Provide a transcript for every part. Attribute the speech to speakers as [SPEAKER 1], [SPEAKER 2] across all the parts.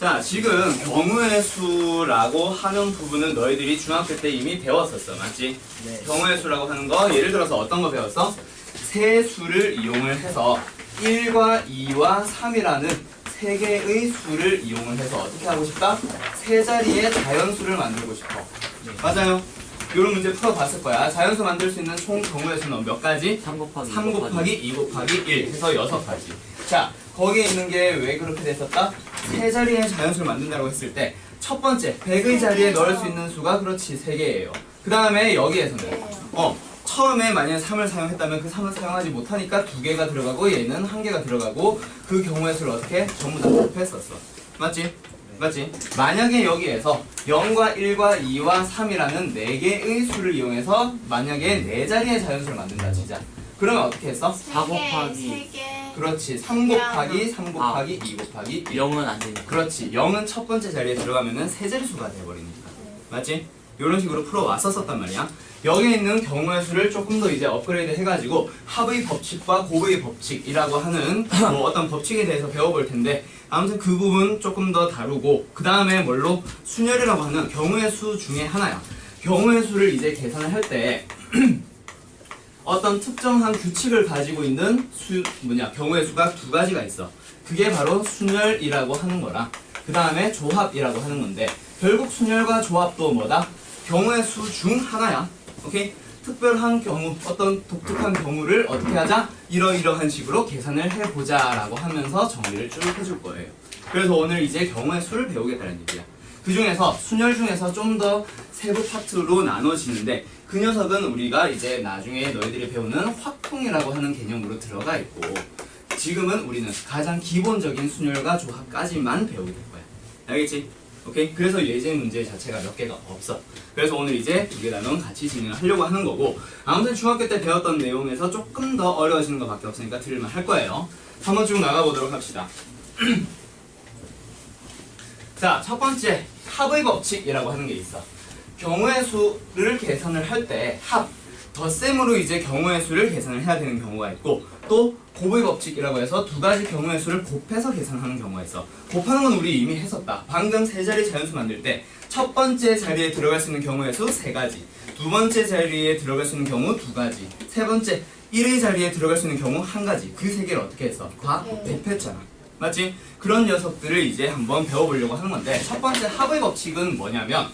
[SPEAKER 1] 자, 지금 경우의 수라고 하는 부분은 너희들이 중학교 때 이미 배웠었어. 맞지?
[SPEAKER 2] 네.
[SPEAKER 1] 경우의 수라고 하는 거 예를 들어서 어떤 거 배웠어? 세 수를 이용을 해서 1과 2와 3이라는 세 개의 수를 이용을 해서 어떻게 하고 싶다? 세 자리의 자연수를 만들고 싶어.
[SPEAKER 2] 네.
[SPEAKER 1] 맞아요. 이런 문제 풀어봤을 거야. 자연수 만들 수 있는 총 경우의 수는 몇 가지?
[SPEAKER 2] 3 곱하기
[SPEAKER 1] 3 곱하기 2 곱하기 1 해서 6가지. 자, 거기에 있는 게 왜 그렇게 됐었다? 세 자리의 자연수를 만든다고 했을 때 첫 번째, 100의 자리에 넣을 수 있는 수가 그렇지 3개예요. 그 다음에 여기에서는 처음에 만약에 3을 사용했다면 그 3을 사용하지 못하니까 2개가 들어가고 얘는 1개가 들어가고 그 경우의 수를 어떻게? 전부 다 곱했었어. 맞지? 맞지? 만약에 여기에서 0과 1과 2와 3이라는 4개의 수를 이용해서 만약에 4자리의 자연수를 만든다 치자. 그러면 어떻게 했어?
[SPEAKER 2] 4 곱하기
[SPEAKER 1] 그렇지. 3 곱하기 3 곱하기 2 곱하기 1.
[SPEAKER 2] 0은 안 되니까.
[SPEAKER 1] 그렇지. 0은 첫 번째 자리에 들어가면은 세 자릿수가 돼버리니까. 맞지? 이런 식으로 풀어왔었단 말이야. 여기 있는 경우의 수를 조금 더 이제 업그레이드 해가지고 합의 법칙과 곱의 법칙이라고 하는 뭐 어떤 법칙에 대해서 배워볼 텐데 아무튼 그 부분 조금 더 다루고 그 다음에 뭘로? 순열이라고 하는 경우의 수 중에 하나야. 경우의 수를 이제 계산을 할 때 어떤 특정한 규칙을 가지고 있는 경우의 수가 2가지가 있어. 그게 바로 순열이라고 하는 거랑 그 다음에 조합이라고 하는 건데 결국 순열과 조합도 뭐다? 경우의 수 중 하나야. 오케이? 특별한 경우, 어떤 독특한 경우를 어떻게 하자? 이러이러한 식으로 계산을 해보자 라고 하면서 정리를 쭉 해줄 거예요. 그래서 오늘 이제 경우의 수를 배우겠다는 얘기야. 그 중에서 순열 중에서 좀 더 세부 파트로 나눠지는데 그 녀석은 우리가 이제 나중에 너희들이 배우는 확통이라고 하는 개념으로 들어가 있고 지금은 우리는 가장 기본적인 순열과 조합까지만 배우게 될 거야. 알겠지? 오케이? 그래서 예제 문제 자체가 몇 개가 없어. 그래서 오늘 이제 2개 단원 같이 진행을 하려고 하는 거고 아무튼 중학교 때 배웠던 내용에서 조금 더 어려워지는 것밖에 없으니까 들을만 할 거예요. 한번 쭉 나가보도록 합시다. 자, 첫 번째 합의 법칙이라고 하는 게 있어. 경우의 수를 계산을 할 때 합, 덧셈으로 이제 경우의 수를 계산을 해야 되는 경우가 있고 또 곱의 법칙이라고 해서 2가지 경우의 수를 곱해서 계산하는 경우가 있어. 곱하는 건 우리 이미 했었다. 방금 세 자리 자연수 만들 때 첫 번째 자리에 들어갈 수 있는 경우의 수 3가지, 두 번째 자리에 들어갈 수 있는 경우 2가지, 세 번째 1의 자리에 들어갈 수 있는 경우 1가지. 그 3개를 어떻게 했어? 다 곱했잖아. 맞지? 그런 녀석들을 이제 한번 배워보려고 하는 건데 첫 번째 합의 법칙은 뭐냐면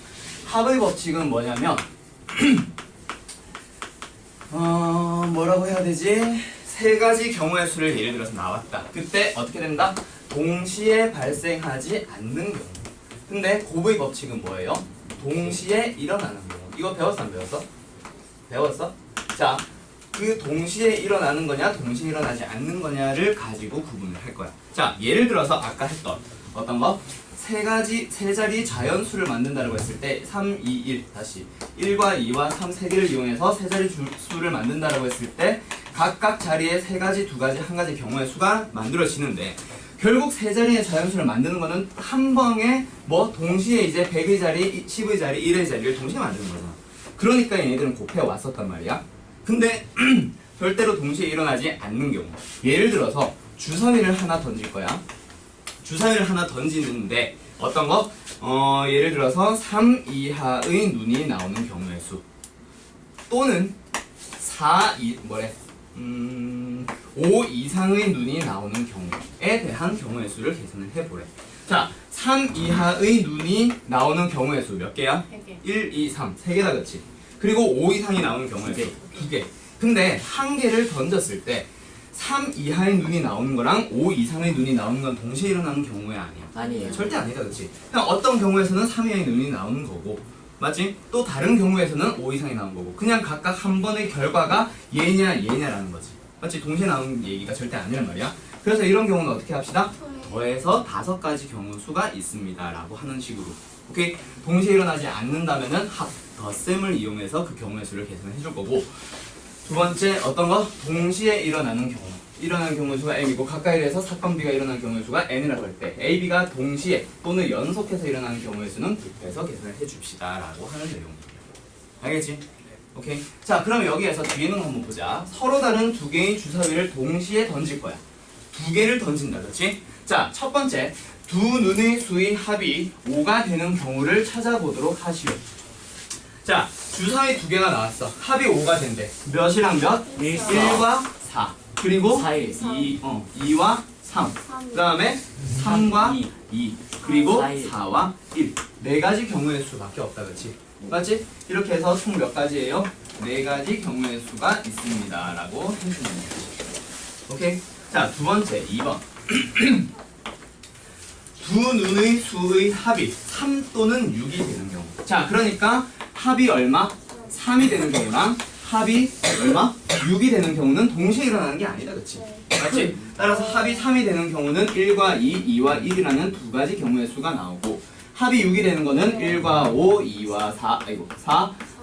[SPEAKER 1] 뭐라고 해야 되지? 3가지 경우의 수를 예를 들어서 나왔다. 그때 어떻게 된다? 동시에 발생하지 않는 경우. 근데 곱의 법칙은 뭐예요? 동시에 일어나는 경우. 이거 배웠어 안 배웠어? 배웠어? 자, 그 동시에 일어나는 거냐 동시에 일어나지 않는 거냐를 가지고 구분을 할 거야. 자, 예를 들어서 아까 했던 어떤 거? 세 자리 자연수를 만든다고 했을 때 3, 2, 1 다시 1과 2와 3 3개를 이용해서 세 자리 수를 만든다고 했을 때 각각 자리에 3가지, 2가지, 1가지 경우의 수가 만들어지는데 결국 세 자리의 자연수를 만드는 거는 한 방에 뭐 동시에 이제 100의 자리, 10의 자리, 1의 자리를 동시에 만드는 거잖아. 그러니까 얘네들은 곱해 왔었단 말이야. 근데 절대로 동시에 일어나지 않는 경우 예를 들어서 주사위를 하나 던질 거야. 주사위를 하나 던지는데 어떤 거? 예를 들어서 3 이하의 눈이 나오는 경우의 수 또는 5 이상의 눈이 나오는 경우에 대한 경우의 수를 계산을 해보래. 자, 3 이하의 눈이 나오는 경우의 수 몇 개야? 1, 2, 3 3개다 그치? 그리고 5 이상이 나오는 경우의 수 2개. 근데 1개를 던졌을 때 3 이하의 눈이 나오는 거랑 5 이상의 눈이 나오는 건 동시에 일어나는 경우에 아니야.
[SPEAKER 2] 아니에요.
[SPEAKER 1] 절대 아니다 그치? 그냥 어떤 경우에서는 3 이하의 눈이 나오는 거고 맞지? 또 다른 경우에서는 5 이상이 나오는 거고 그냥 각각 한 번의 결과가 얘냐 얘냐라는 거지. 맞지? 동시에 나오는 얘기가 절대 아니란 말이야. 그래서 이런 경우는 어떻게 합시다? 더해서 5가지 경우 수가 있습니다 라고 하는 식으로. 오케이? 동시에 일어나지 않는다면은 합, 덧셈을 이용해서 그 경우의 수를 계산해 줄 거고 두 번째 어떤 거? 동시에 일어나는 경우. 일어나는 경우의 수가 M이고 가까이 해서 사건 B가 일어나는 경우의 수가 N이라고 할 때 A, B가 동시에 또는 연속해서 일어나는 경우의 수는 곱해서 계산을 해줍시다 라고 하는 내용입니다. 알겠지? 오케이. 자, 그럼 여기에서 뒤에는 한번 보자. 서로 다른 2개의 주사위를 동시에 던질 거야. 2개를 던진다, 그렇지? 자, 첫 번째 두 눈의 수의 합이 5가 되는 경우를 찾아보도록 하시오. 자, 주사위 두 개가 나왔어. 합이 5가 된대. 몇이랑 몇? 1과 4. 그리고 2와 3. 그 다음에 3과 2. 그리고 4와 1. 네 가지 경우의 수밖에 없다. 그치? 맞지? 이렇게 해서 총 몇 가지예요? 네 가지 경우의 수가 있습니다. 라고 해주는 거지. 오케이? 자, 두 번째, 2번. 두 눈의 수의 합이 3 또는 6이 되는 경우. 자, 그러니까 합이 얼마? 3이 되는 경우랑 합이 얼마? 6이 되는 경우는 동시에 일어나는 게 아니다. 그치? 맞지? 따라서 합이 3이 되는 경우는 1과 2, 2와 1이라는 두 가지 경우의 수가 나오고 합이 6이 되는 거는 1과 5, 2와 4,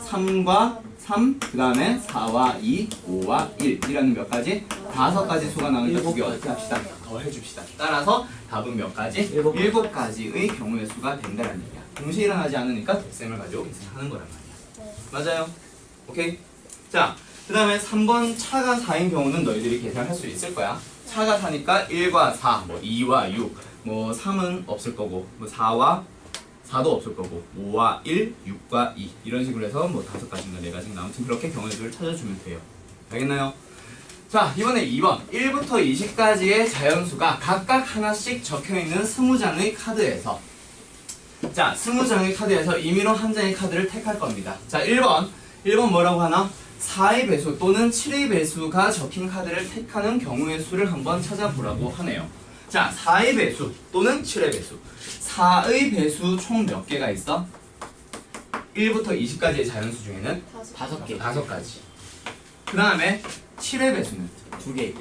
[SPEAKER 1] 3과 3, 그 다음에 4와 2, 5와 1이라는 몇 가지? 5가지 수가 나오니까 두 개 어떻게 합시다? 더 해줍시다. 따라서 답은 몇 가지? 7가지의 경우의 수가 된다는 얘기야. 동시에 일어나지 않으니까 덧셈을 가지고 계산하는 거란 말이야. 맞아요? 오케이? 자, 그 다음에 3번 차가 4인 경우는 너희들이 계산할 수 있을 거야. 차가 4니까 1과 4, 뭐 2와 6, 뭐 3은 없을 거고, 뭐 4와 4도 없을 거고, 5와 1, 6과 2 이런 식으로 해서 뭐 5가지인가 4가지인가 아무튼 그렇게 경우의 수를 찾아주면 돼요. 알겠나요? 자, 이번에 2번 1부터 20까지의 자연수가 각각 하나씩 적혀있는 20장의 카드에서 자, 20장의 카드에서 임의로 한 장의 카드를 택할 겁니다. 자, 1번 뭐라고 하나? 4의 배수 또는 7의 배수가 적힌 카드를 택하는 경우의 수를 한번 찾아보라고 하네요. 자, 4의 배수 또는 7의 배수. 4의 배수 총 몇 개가 있어? 1부터 20까지의 자연수 중에는
[SPEAKER 2] 5개.
[SPEAKER 1] 5가지. 그 다음에 7의 배수는
[SPEAKER 2] 2개.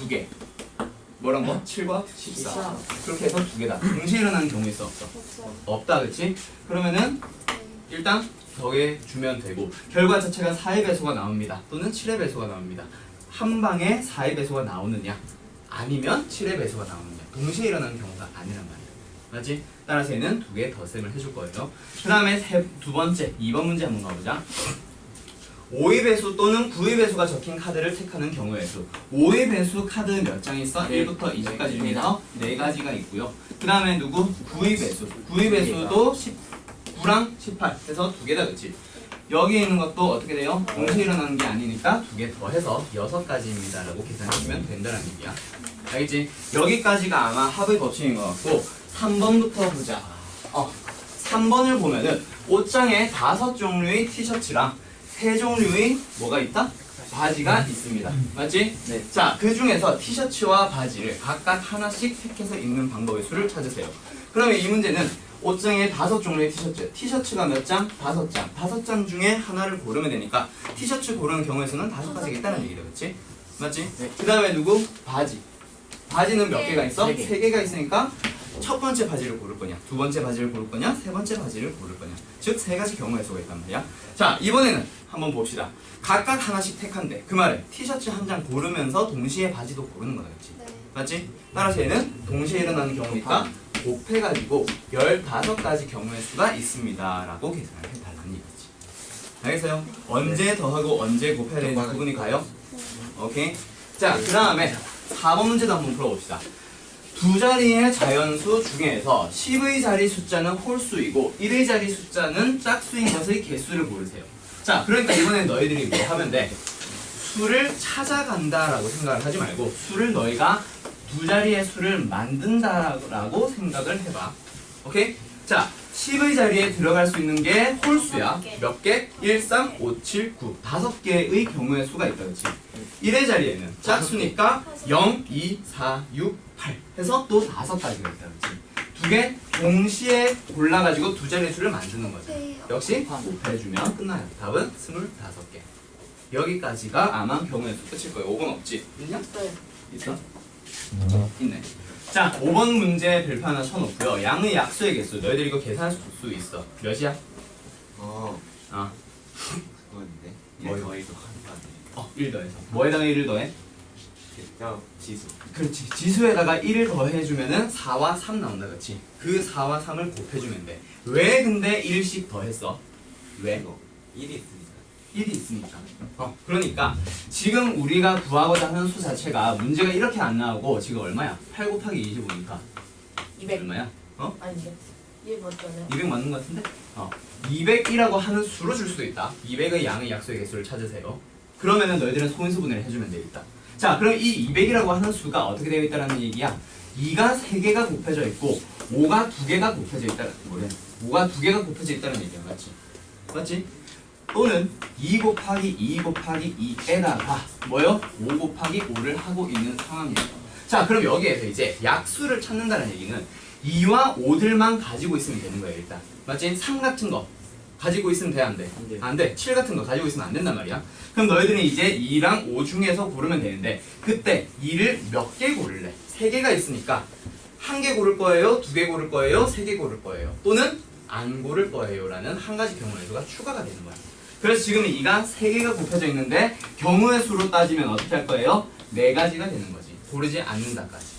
[SPEAKER 1] 2개. 뭐란 거? 7과 14. 그렇게 해서 2개다. 동시에 일어나는 경우 있어? 없어? 없다, 그치? 그러면은 일단 더해주면 되고 결과 자체가 4의 배수가 나옵니다. 또는 7의 배수가 나옵니다. 한 방에 4의 배수가 나오느냐 아니면 7의 배수가 나오느냐 동시에 일어나는 경우가 아니란 말이야. 맞지? 따라서 얘는 2개 덧셈을 해줄 거예요. 그 다음에 두 번째 2번 문제 한번 가보자. 5의 배수 또는 9의 배수가 적힌 카드를 택하는 경우의 수. 5의 배수 카드 몇 장 있어? 1부터 20까지 중에서 4가지가 있고요. 그 다음에 누구? 9의 배수. 9의 배수도 9랑 18 해서 2개다. 그치? 여기 있는 것도 어떻게 돼요? 동시에 일어나는 게 아니니까 2개 더해서 6가지입니다 라고 계산하시면 된다는 얘기야. 알겠지? 여기까지가 아마 합의 법칙인 것 같고 3번부터 보자. 3번을 보면은 옷장에 5종류의 티셔츠랑 3종류의 뭐가 있다? 바지가 있습니다. 맞지? 네. 자, 그 중에서 티셔츠와 바지를 각각 하나씩 택해서 입는 방법의 수를 찾으세요. 그러면 이 문제는 옷장에 5종류의 티셔츠. 티셔츠가 몇 장? 5장. 5장 중에 하나를 고르면 되니까 티셔츠 고르는 경우의 수는 5가지가 있다는 얘기다. 그치? 맞지? 네. 그 다음에 누구? 바지. 바지는 몇 개가 있어? 3개가 있으니까 첫 번째 바지를 고를 거냐, 두 번째 바지를 고를 거냐, 세 번째 바지를 고를 거냐. 즉 3가지 경우의 수가 있단 말이야. 자, 이번에는 한번 봅시다. 각각 하나씩 택한대. 그 말은 티셔츠 한 장 고르면서 동시에 바지도 고르는 거다. 그치? 네. 맞지? 따라서 얘는 동시에 일어나는 경우니까 곱해가지고 15가지 경우의 수가 있습니다 라고 계산을 해달라는 얘기지. 알겠어요? 언제 더하고 언제 곱해야 되는지 구분이 가요? 오케이? 자, 그 다음에 4번 문제도 한번 풀어봅시다. 두 자리의 자연수 중에서 10의 자리 숫자는 홀수이고 1의 자리 숫자는 짝수인 것의 개수를 고르세요. 자, 그러니까 이번엔 너희들이 뭐 하면 돼? 수를 찾아간다라고 생각을 하지 말고 수를 너희가 두 자리의 수를 만든다라고 생각을 해봐. 오케이? 자, 10의 자리에 들어갈 수 있는 게 홀수야. 몇 개? 1, 3, 5, 7, 9. 5개의 경우의 수가 있다. 그치? 1의 자리에는 짝수니까 0, 2, 4, 6, 8 해서 또 5가지가 있다. 그치? 2개 동시에 골라가지고 두 자리의 수를 만드는 거죠. 역시 곱해주면 끝나요. 답은 25개. 여기까지가 아마 경우의 수 끝일 거예요. 5번 없지? 있냐? 있어? 있네. 자, 5번 문제 별표 하나 쳐놓고요. 양의 약수의 개수. 너희들 이거 계산할 수 있어. 몇이야?
[SPEAKER 2] 그건데.
[SPEAKER 1] 1 더해서 1 더해서. 뭐에다가 1을 더해?
[SPEAKER 2] 지수.
[SPEAKER 1] 그렇지. 지수에다가 1을 더해주면은 4와 3 나온다. 그렇지? 그 4와 3을 곱해주면 돼. 왜 근데 1씩 더했어? 왜?
[SPEAKER 2] 1이 있으니까.
[SPEAKER 1] 1이 있으니까. 그러니까 지금 우리가 구하고자 하는 수 자체가 문제가 이렇게 안 나오고 지금 얼마야? 8 곱하기 25니까
[SPEAKER 3] 200.
[SPEAKER 1] 얼마야?
[SPEAKER 3] 아닌데. 얘 맞잖아요.
[SPEAKER 1] 200 맞는 것 같은데? 200이라고 하는 수로 줄 수도 있다. 200의 양의 약수의 개수를 찾으세요. 그러면은 너희들은 소인수분해를 해주면 되겠다. 자, 그럼 이 200이라고 하는 수가 어떻게 되어 있다는 얘기야? 2가 3개가 곱해져 있고 5가 2개가 곱해져 있다는 뭐래? 5가 2개가 곱해져 있다는 얘기야. 맞지? 맞지? 또는 2 곱하기 2 곱하기 2에다가 뭐요? 5 곱하기 5를 하고 있는 상황이에요. 자, 그럼 여기에서 이제 약수를 찾는다는 얘기는 2와 5들만 가지고 있으면 되는 거예요. 일단 맞지? 3 같은 거 가지고 있으면 돼? 안 돼?
[SPEAKER 2] 안 돼.
[SPEAKER 1] 안 돼. 7 같은 거 가지고 있으면 안 된단 말이야. 그럼 너희들은 이제 2랑 5 중에서 고르면 되는데 그때 2를 몇 개 고를래? 3개가 있으니까 1개 고를 거예요? 2개 고를 거예요? 3개 고를 거예요? 또는 안 고를 거예요? 라는 한 가지 경우의 수가 추가가 되는 거야. 그래서 지금 2가 3개가 곱해져 있는데 경우의 수로 따지면 어떻게 할 거예요? 4가지가 되는 거지. 고르지 않는다까지.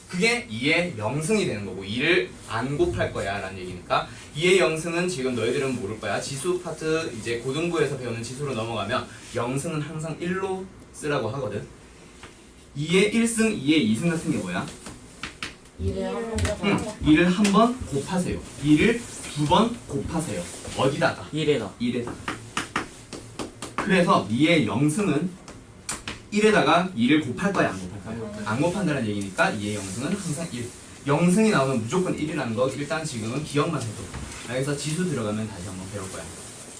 [SPEAKER 1] 그게 2의 영승이 되는 거고 2를 안 곱할 거야 라는 얘기니까 2의 영승은 지금 너희들은 모를 거야. 지수 파트 이제 고등부에서 배우는 지수로 넘어가면 영승은 항상 1로 쓰라고 하거든. 2의 1승, 2의 2승 같은 게 뭐야? 2를 한 번 곱하세요. 2를 2번 곱하세요. 어디다가?
[SPEAKER 4] 1에다
[SPEAKER 1] 1에다가. 그래서 2의 영승은 1에다가 2를 곱할 거야, 안 곱할 거야? 안 곱한다는 얘기니까 2의 영승은 항상 1. 영승이 나오면 무조건 1이라는 거 일단 지금은 기억만 해도. 그래서 지수 들어가면 다시 한번 배울 거야.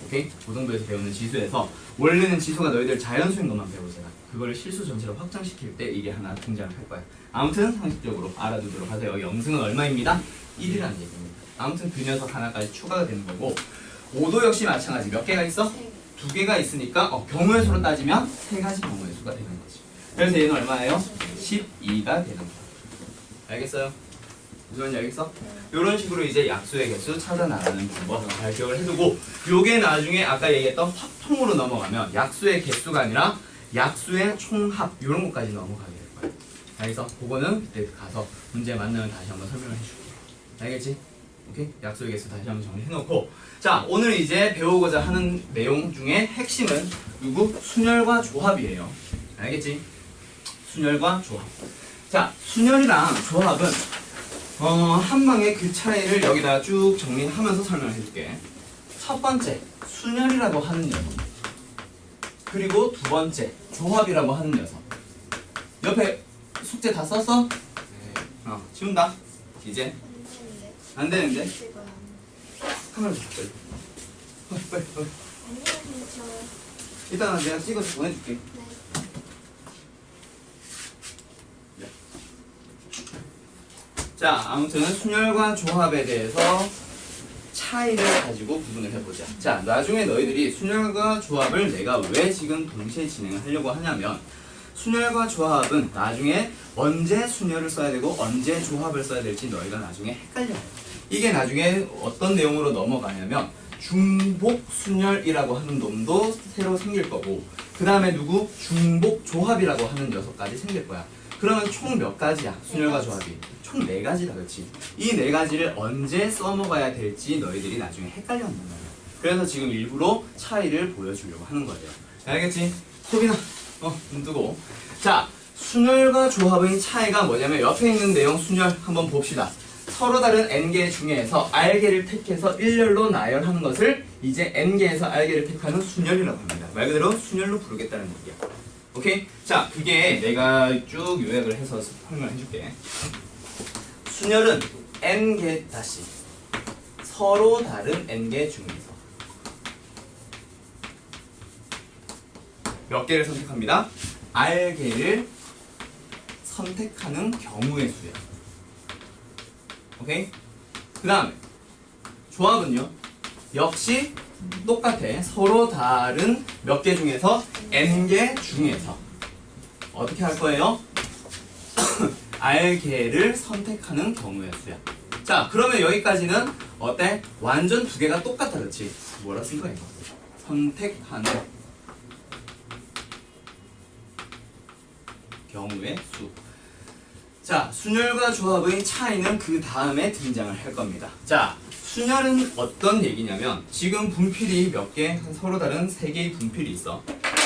[SPEAKER 1] 오케이? 고등부에서 배우는 지수에서 원래는 지수가 너희들 자연수인 것만 배우잖아. 그걸 실수 전체로 확장시킬 때 이게 하나 등장을 할 거야. 아무튼 상식적으로 알아두도록 하세요. 영승은 얼마입니다? 1이라는 얘기입니다. 아무튼 그 녀석 하나까지 추가가 되는 거고 5도 역시 마찬가지. 몇 개가 있어? 2개가 있으니까 경우의 수로 따지면 3가지 경우의 수가 되는 거지. 그래서 얘는 얼마예요? 12가 되는 거야. 알겠어요? 무슨 말인지 알겠어? 이런 식으로 이제 약수의 개수 찾아 나가는 방법 잘 기억을 해두고 요게 나중에 아까 얘기했던 합통으로 넘어가면 약수의 개수가 아니라 약수의 총합 이런 것까지 넘어가게 될 거야. 알겠어? 그거는 그때 가서 문제 만나면 다시 한번 설명을 해줄게. 알겠지? 오케이? 약수의 개수 다시 한번 정리해놓고 자, 오늘 이제 배우고자 하는 내용 중에 핵심은 누구? 순열과 조합이에요. 알겠지? 순열과 조합. 자, 순열이랑 조합은 한 방에 그 차이를 여기다 쭉 정리하면서 설명을 해줄게. 첫 번째, 순열이라고 하는 녀석. 그리고 두 번째, 조합이라고 하는 녀석. 옆에 숙제 다 썼어?
[SPEAKER 2] 네.
[SPEAKER 1] 지운다. 이제 안 되는데. 카메라 좀 빨리. 빨리. 이따가 내가 찍어서 보내줄게. 자, 아무튼 순열과 조합에 대해서 차이를 가지고 구분을 해보자. 자, 나중에 너희들이 순열과 조합을 내가 왜 지금 동시에 진행을 하려고 하냐면 순열과 조합은 나중에 언제 순열을 써야 되고 언제 조합을 써야 될지 너희가 나중에 헷갈려요. 이게 나중에 어떤 내용으로 넘어가냐면 중복순열이라고 하는 놈도 새로 생길 거고 그 다음에 누구? 중복조합이라고 하는 녀석까지 생길 거야. 그러면 총 몇 가지야? 순열과 조합이 총 4가지다. 그렇지? 이 4가지를 언제 써먹어야 될지 너희들이 나중에 헷갈려한단 말이야. 그래서 지금 일부러 차이를 보여주려고 하는 거예요. 알겠지? 소빈아 눈 뜨고. 자, 순열과 조합의 차이가 뭐냐면 옆에 있는 내용 순열 한번 봅시다. 서로 다른 n개 중에서 r개를 택해서 일렬로 나열하는 것을 이제 n개에서 r개를 택하는 순열이라고 합니다. 말 그대로 순열로 부르겠다는 얘기야. 오케이? 자, 그게 내가 쭉 요약을 해서 설명을 해줄게. 순열은 n개 다시 서로 다른 n개 중에서 몇 개를 선택합니다. r개를 선택하는 경우의 수야. 오케이? 그 다음에 조합은요 역시 똑같아. 서로 다른 몇 개 중에서 n개 중에서 어떻게 할 거예요? r개를 선택하는 경우의 수야. 자, 그러면 여기까지는 어때? 완전 2개가 똑같아. 그렇지? 뭐라 쓴 거야 이거? 선택하는 경우의 수. 자, 순열과 조합의 차이는 그 다음에 등장을 할 겁니다. 자, 순열은 어떤 얘기냐면 지금 분필이 몇 개? 서로 다른 3개의 분필이 있어.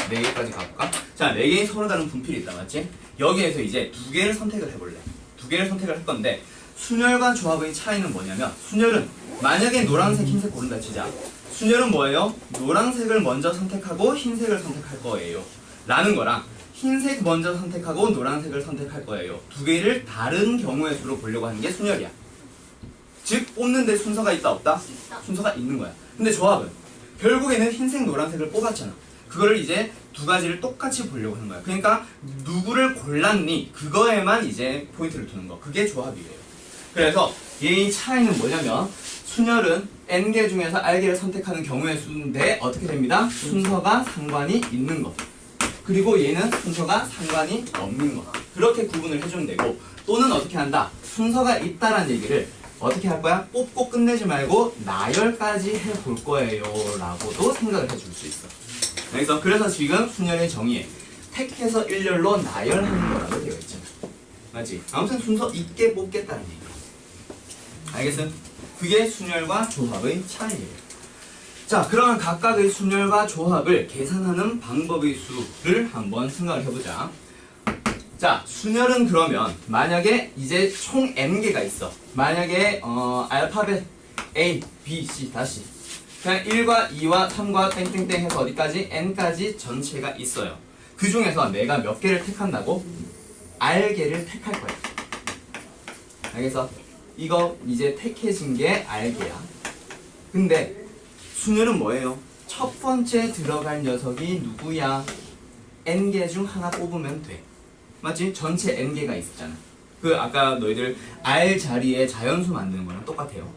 [SPEAKER 1] 4개까지 가볼까? 자, 4개의 서로 다른 분필이 있다. 맞지? 여기에서 이제 2개를 선택을 해볼래. 2개를 선택을 할 건데 순열과 조합의 차이는 뭐냐면 순열은 만약에 노란색, 흰색 고른다 치자. 순열은 뭐예요? 노란색을 먼저 선택하고 흰색을 선택할 거예요. 라는 거랑 흰색 먼저 선택하고 노란색을 선택할 거예요. 두 개를 다른 경우의 수로 보려고 하는 게 순열이야. 즉 뽑는데 순서가 있다 없다?
[SPEAKER 3] 있다.
[SPEAKER 1] 순서가 있는 거야. 근데 조합은 결국에는 흰색, 노란색을 뽑았잖아. 그거를 이제 두 가지를 똑같이 보려고 하는 거야. 그러니까 누구를 골랐니? 그거에만 이제 포인트를 두는 거. 그게 조합이에요. 그래서 얘의 차이는 뭐냐면 순열은 n개 중에서 r개를 선택하는 경우의 수인데 어떻게 됩니다? 순서가 상관이 있는 것. 그리고 얘는 순서가 상관이 없는 것. 그렇게 구분을 해주면 되고 또는 어떻게 한다? 순서가 있다라는 얘기를 어떻게 할 거야? 뽑고 끝내지 말고 나열까지 해볼 거예요 라고도 생각을 해줄 수 있어. 그래서 지금 순열의 정의에 택해서 일렬로 나열하는 거라고 되어 있잖아. 맞지? 아무튼 순서 있게 뽑겠다는 얘기. 알겠어? 그게 순열과 조합의 차이예요. 자, 그러면 각각의 순열과 조합을 계산하는 방법의 수를 한번 생각을 해보자. 자, 순열은 그러면 만약에 이제 총 n개가 있어. 만약에 알파벳 A, B, C 다시 그냥 1과 2와 3과 땡땡땡 해서 어디까지? n까지 전체가 있어요. 그 중에서 내가 몇 개를 택한다고? r개를 택할 거야. 알겠어? 이거 이제 택해진 게 r개야. 근데 순열은 뭐예요? 첫 번째 들어갈 녀석이 누구야? n개 중 하나 뽑으면 돼. 맞지? 전체 n개가 있었잖아. 그 아까 너희들 r 자리에 자연수 만드는 거랑 똑같아요.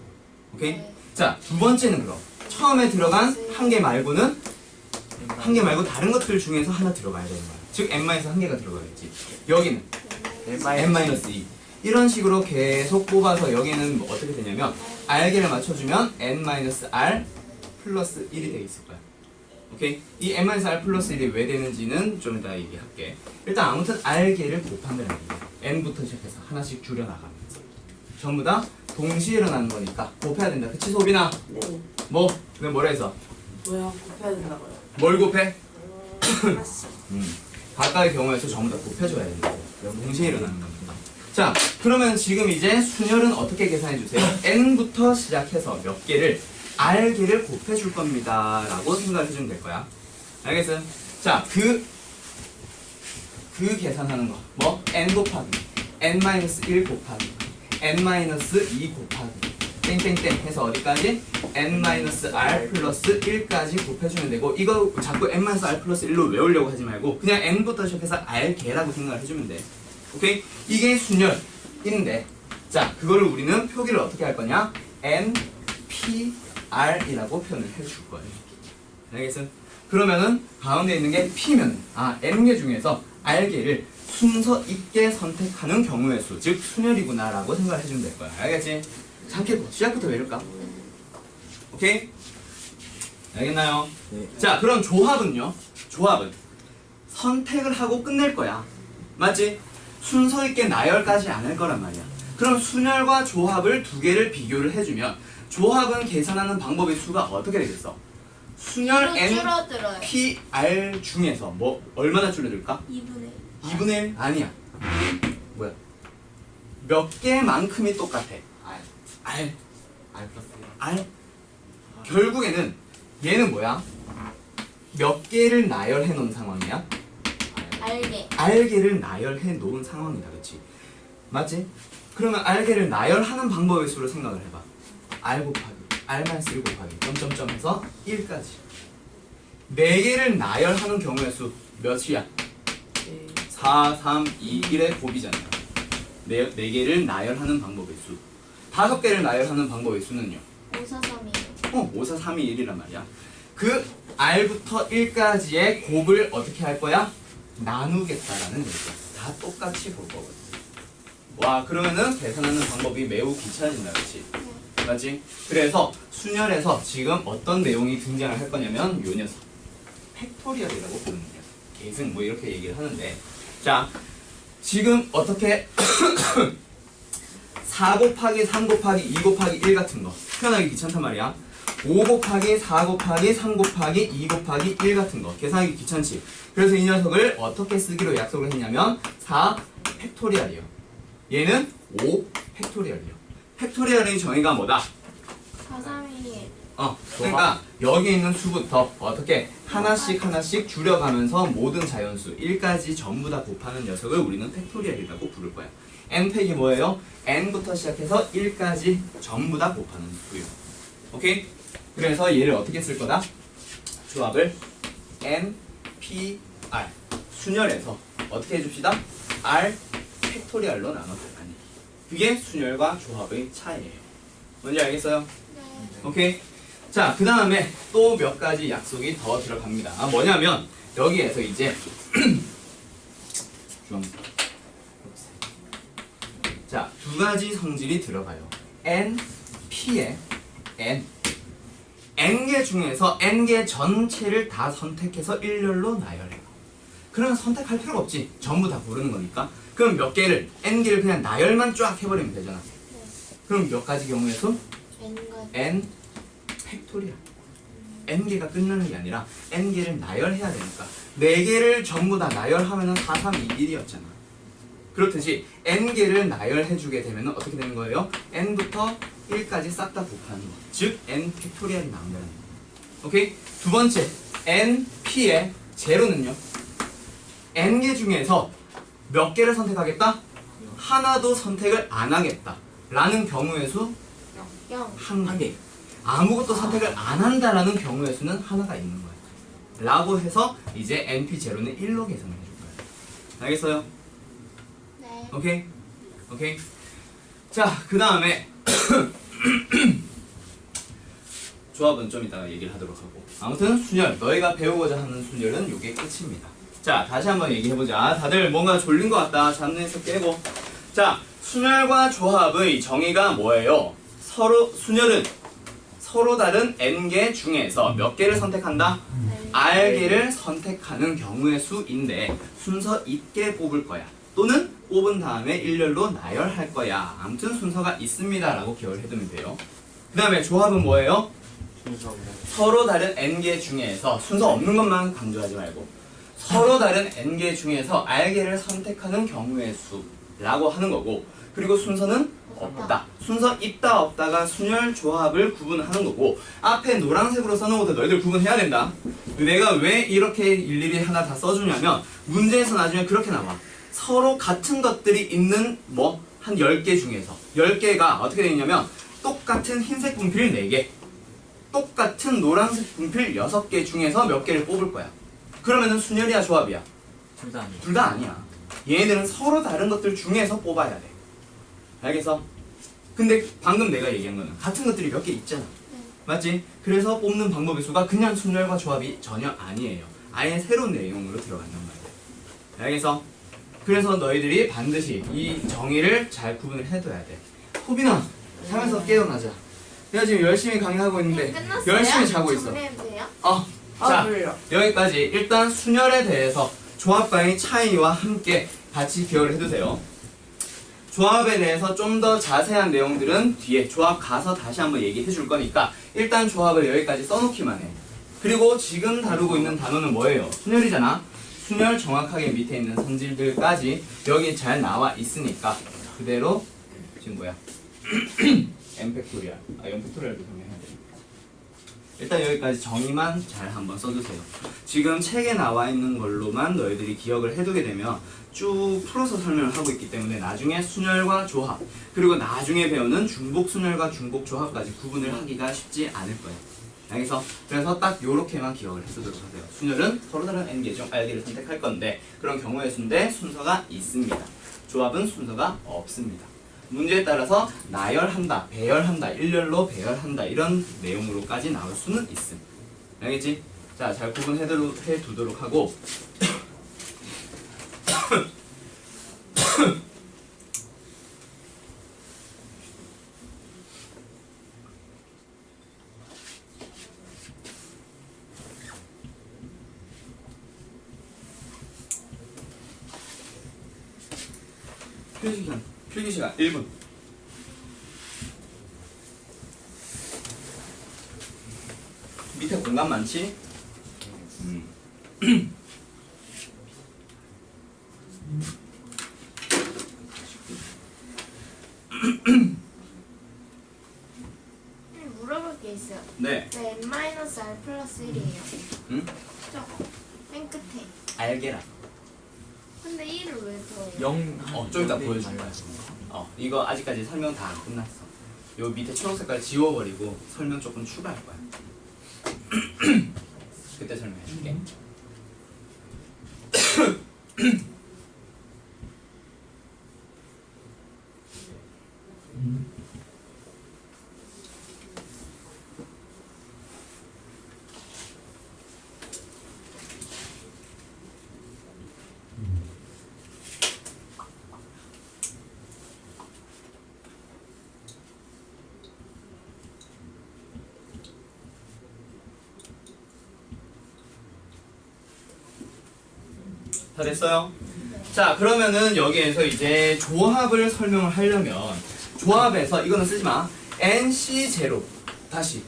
[SPEAKER 1] 오케이?
[SPEAKER 3] 네.
[SPEAKER 1] 자, 두 번째는 그럼 처음에 들어간 한 개 말고는 한 개 말고 다른 것들 중에서 하나 들어가야 되는 거야. 즉 n-1개가 들어가겠지. 여기는 n-2 이런 식으로 계속 뽑아서 여기는 뭐 어떻게 되냐면 r개를 맞춰주면 n-r 플러스 1이 되어 있을 거야. 오케이? 이 n-r 플러스 1이 왜 되는지는 좀 이따 얘기할게. 일단 아무튼 r개를 곱한다는 얘기야. n부터 시작해서 하나씩 줄여나가면서 전부 다 동시에 일어나는 거니까 곱해야 된다. 그치 소빈아?
[SPEAKER 3] 네.
[SPEAKER 1] 뭐? 그럼 뭐라 해서?
[SPEAKER 3] 뭐야? 곱해야 된다고요?
[SPEAKER 1] 뭘 곱해?
[SPEAKER 3] 하나씩.
[SPEAKER 1] 각각의 경우에서 전부 다 곱해줘야 된다고. 동시에 일어나는 겁니다. 자, 그러면 지금 이제 순열은 어떻게 계산해 주세요? n부터 시작해서 몇 개를 r개를 곱해줄 겁니다. 라고 생각을 해주면 될 거야. 알겠어요? 자, 그 계산하는 거. 뭐? n 곱하기 n-1 곱하기 n-2 곱하기 땡땡땡 해서 어디까지? n-r 플러스 1까지 곱해주면 되고 이거 자꾸 n-r 플러스 1로 외우려고 하지 말고 그냥 n부터 시작해서 r개라고 생각을 해주면 돼. 오케이? 이게 순열인데 자, 그거를 우리는 표기를 어떻게 할 거냐? npr이라고 표현을 해줄 거예요. 알겠어? 그러면은 가운데 있는 게 p면 n개 중에서 r개를 순서 있게 선택하는 경우의 수, 즉 순열이구나 라고 생각을 해주면 될 거야. 알겠지? 잠깐 시작부터 외울까? 오케이? 알겠나요?
[SPEAKER 2] 네.
[SPEAKER 1] 자, 그럼 조합은요? 조합은 선택을 하고 끝낼 거야. 맞지? 순서 있게 나열까지 안 할 거란 말이야. 그럼 순열과 조합을 두 개를 비교를 해주면 조합은 계산하는 방법의 수가 어떻게 되겠어? 순열 n
[SPEAKER 3] 줄어들어요.
[SPEAKER 1] p r 중에서 뭐 얼마나 줄어들까?
[SPEAKER 3] 2분의
[SPEAKER 1] 2분의 1? 아니야. 뭐야? 몇 개만큼이 똑같아. R.
[SPEAKER 2] R 플러스
[SPEAKER 1] R. 결국에는 얘는 뭐야? 몇 개를 나열해 놓은 상황이야?
[SPEAKER 3] 알게.
[SPEAKER 1] R개를 나열해 놓은 상황이다. 그치? 맞지? 그러면 R개를 나열하는 방법의 수를 생각을 해봐. R 곱하기 R-1 곱하기 점점점 해서 1까지 4개를 나열하는 경우의 수 몇이야? 4, 3, 2, 1의 곱이잖아요. 4개를 나열하는 방법의 수. 5개를 나열하는 방법의 수는요?
[SPEAKER 3] 5, 4, 3, 2.
[SPEAKER 1] 5, 4, 3, 2, 1이란 말이야. 그 R부터 1까지의 곱을 어떻게 할 거야? 나누겠다라는 얘기야. 다 똑같이 볼 거거든. 와, 그러면은 계산하는 방법이 매우 귀찮아진다, 그렇지? 맞지? 그래서 순열에서 지금 어떤 내용이 등장을 할 거냐면 요 녀석 팩토리얼이라고 부르는 녀석 계승 뭐 이렇게 얘기를 하는데 자, 지금 어떻게 4 곱하기 3 곱하기 2 곱하기 1 같은 거 표현하기 귀찮단 말이야. 5 곱하기 4 곱하기 3 곱하기 2 곱하기 1 같은 거 계산하기 귀찮지. 그래서 이 녀석을 어떻게 쓰기로 약속을 했냐면 4 팩토리얼이에요. 얘는 5 팩토리얼이요. 팩토리얼의 정의가 뭐다?
[SPEAKER 3] 4, 3, 2, 1.
[SPEAKER 1] 그러니까 여기 있는 수부터 어떻게 하나씩 줄여가면서 모든 자연수 1까지 전부 다 곱하는 녀석을 우리는 팩토리얼이라고 부를 거야. n팩이 뭐예요? n부터 시작해서 1까지 전부 다 곱하는 수요. 오케이? 그래서 얘를 어떻게 쓸 거다? 조합을 n, p, r 순열해서 어떻게 해줍시다? r 팩토리얼로 나눠주다니. 그게 순열과 조합의 차이예요. 뭔지 알겠어요?
[SPEAKER 3] 네.
[SPEAKER 1] 오케이? 자, 그 다음에 또 몇 가지 약속이 더 들어갑니다. 뭐냐면 여기에서 이제 좀 자, 두 가지 성질이 들어가요. n, p의 n개 중에서 n개 전체를 다 선택해서 일렬로 나열해요. 그러면 선택할 필요가 없지. 전부 다 고르는 거니까. 그럼 몇 개를 n개를 그냥 나열만 쫙 해버리면 되잖아. 그럼 몇 가지 경우에서
[SPEAKER 3] n과
[SPEAKER 1] n 팩토리얼 n개가 끝나는 게 아니라 n개를 나열해야 되니까 4개를 전부 다 나열하면은 4, 3, 2, 1이었잖아. 그렇듯이 n개를 나열해주게 되면 어떻게 되는 거예요? n부터 1까지 싹 다 곱하는 거. 즉 n 팩토리얼이 나온다는 거. 오케이? 두 번째 n, p의 제로는요. n개 중에서 몇 개를 선택하겠다? 하나도 선택을 안 하겠다 라는 경우의 수
[SPEAKER 3] 0.
[SPEAKER 1] 한 개. 아무것도 선택을 안 한다라는 경우의 수는 하나가 있는 거야. 라고 해서 이제 np0는 1로 계산을 해줄 거야. 알겠어요?
[SPEAKER 3] 네.
[SPEAKER 1] 오케이? 오케이? 자, 그 다음에 조합은 좀 이따가 얘기를 하도록 하고, 아무튼 순열, 너희가 배우고자 하는 순열은 이게 끝입니다. 자, 다시 한번 얘기해보자. 다들 뭔가 졸린 것 같다. 잠에서 깨고. 자, 순열과 조합의 정의가 뭐예요? 순열은 서로 다른 n개 중에서 몇 개를 선택한다? r개를 선택하는 경우의 수인데 순서 있게 뽑을 거야. 또는 뽑은 다음에 일렬로 나열할 거야. 아무튼 순서가 있습니다 라고 기억을 해두면 돼요. 그 다음에 조합은 뭐예요? 서로 다른 n개 중에서 순서 없는 것만 강조하지 말고 서로 다른 n개 중에서 r개를 선택하는 경우의 수라고 하는 거고, 그리고 순서는 없다. 순서 있다 없다가 순열 조합을 구분하는 거고, 앞에 노란색으로 써놓은 것도 너희들 구분해야 된다. 내가 왜 이렇게 일일이 하나 다 써주냐면 문제에서 나중에 그렇게 나와. 서로 같은 것들이 있는 한 10개 중에서 10개가 어떻게 되어 있냐면 똑같은 흰색 분필 4개, 똑같은 노란색 분필 6개 중에서 몇 개를 뽑을 거야. 그러면은 순열이야 조합이야?
[SPEAKER 2] 둘 다 아니에요.
[SPEAKER 1] 둘 다 아니야. 얘네들은 서로 다른 것들 중에서 뽑아야 돼. 알겠어? 근데 방금 내가 얘기한 거는 같은 것들이 몇 개 있잖아. 맞지? 그래서 뽑는 방법의 수가 그냥 순열과 조합이 전혀 아니에요. 아예 새로운 내용으로 들어간단 말이야. 알겠어? 그래서 너희들이 반드시 이 정의를 잘 구분을 해둬야 돼. 호빈아, 자면서 깨어나자. 내가 지금 열심히 강의하고 있는데
[SPEAKER 3] 끝났어요?
[SPEAKER 1] 열심히 자고 있어.
[SPEAKER 3] 정리해도 돼요?
[SPEAKER 1] 자,
[SPEAKER 3] 몰라.
[SPEAKER 1] 여기까지 일단 순열에 대해서 조합과의 차이와 함께 같이 기억을 해두세요. 조합에 대해서 좀 더 자세한 내용들은 뒤에 조합 가서 다시 한번 얘기해 줄 거니까 일단 조합을 여기까지 써놓기만 해. 그리고 지금 다루고 있는 단어는 뭐예요? 순열이잖아. 순열 정확하게 밑에 있는 성질들까지 여기 잘 나와 있으니까 그대로 지금 뭐야? m팩토리얼. m팩토리얼도 정리해야 돼. 일단 여기까지 정의만 잘 한번 써주세요. 지금 책에 나와 있는 걸로만 너희들이 기억을 해두게 되면 쭉 풀어서 설명을 하고 있기 때문에 나중에 순열과 조합, 그리고 나중에 배우는 중복 순열과 중복 조합까지 구분을 하기가 쉽지 않을 거예요. 알겠어? 그래서 딱 요렇게만 기억을 해두도록 하세요. 순열은 서로 다른 n개 중 r개를 선택할 건데 그런 경우의 수인데 순서가 있습니다. 조합은 순서가 없습니다. 문제에 따라서 나열한다, 배열한다, 일렬로 배열한다 이런 내용으로까지 나올 수는 있음. 알겠지? 자, 잘 구분해 두도록 하고 필기 시간 1분. 밑에 공간 많지?
[SPEAKER 3] 물어볼 게 있어요.
[SPEAKER 1] 네.
[SPEAKER 3] 왜 n-r 플러스 1이에요?
[SPEAKER 1] 응?
[SPEAKER 3] 저거 맨 끝에.
[SPEAKER 1] 알게라.
[SPEAKER 3] 근데 1을 왜 더해요?
[SPEAKER 2] 0.
[SPEAKER 1] 좀 이따 보여줄게. 이거 아직까지 설명 다 안 끝났어. 요 밑에 초록 색깔 지워버리고 설명 조금 추가할 거야. 그때 설명해줄게. 다 됐어요? 자, 그러면은 여기에서 이제 조합을 설명을 하려면 조합에서 이거는 쓰지 마. NC0 다시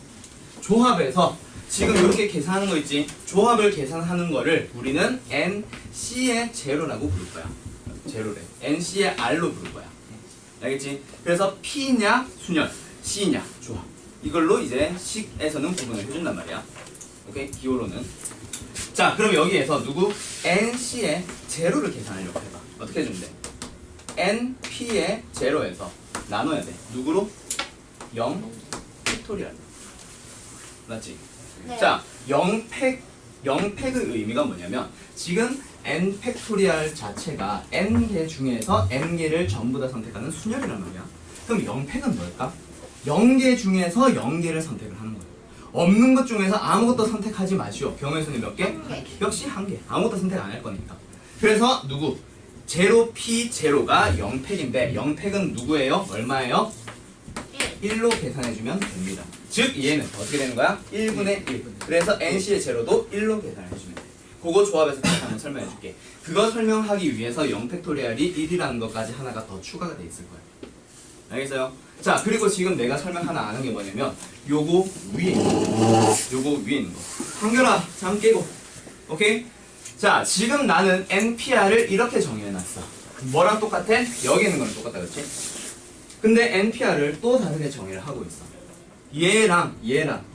[SPEAKER 1] 조합에서 지금 이렇게 계산하는 거 있지? 조합을 계산하는 거를 우리는 NC의 제로라고 부를 거야. 제로래. NC의 R로 부를 거야. 알겠지? 그래서 P냐 순열, C냐 조합. 이걸로 이제 식에서는 구분을 해준단 말이야. 오케이? 기호로는. 자, 그럼 여기에서 누구? NC의 제로를 계산하려고 해봐. 어떻게 해주면 돼? NP의 제로에서 나눠야 돼. 누구로? 0 팩토리얼. 맞지?
[SPEAKER 3] 네.
[SPEAKER 1] 자, 0팩의 의미가 뭐냐면 지금 n 팩토리얼 자체가 n개 중에서 n개를 전부 다 선택하는 순열이란 말이야. 그럼 0팩은 뭘까? 0개 중에서 0개를 선택을 하는 거야. 없는 것 중에서 아무것도 선택하지 마시오. 경우의 수는 몇 개?
[SPEAKER 3] 한 개.
[SPEAKER 1] 역시 한 개. 아무것도 선택 안 할 거니까. 그래서 누구? 제로 P 제로가 0팩인데 0팩은 누구예요? 얼마예요? 1로 계산해주면 됩니다. 즉 얘는 어떻게 되는 거야? 1분의 1. 그래서 NC의 제로도 1로 계산해주면 돼. 그거 조합해서 다시 한번 설명해줄게. 그거 설명하기 위해서 0팩토리얼이 1이라는 것까지 하나가 더 추가가 돼 있을 거야. 알겠어요? 자, 그리고 지금 내가 설명 하나 아는 게 뭐냐면 요거 위에 있는 거. 요거 위에 있는 거. 한결아, 잠 깨고. 오케이? 자, 지금 나는 NPR을 이렇게 정의해놨어. 뭐랑 똑같아? 여기 있는 거랑 똑같다, 그렇지? 근데 NPR을 또 다르게 정의를 하고 있어. 얘랑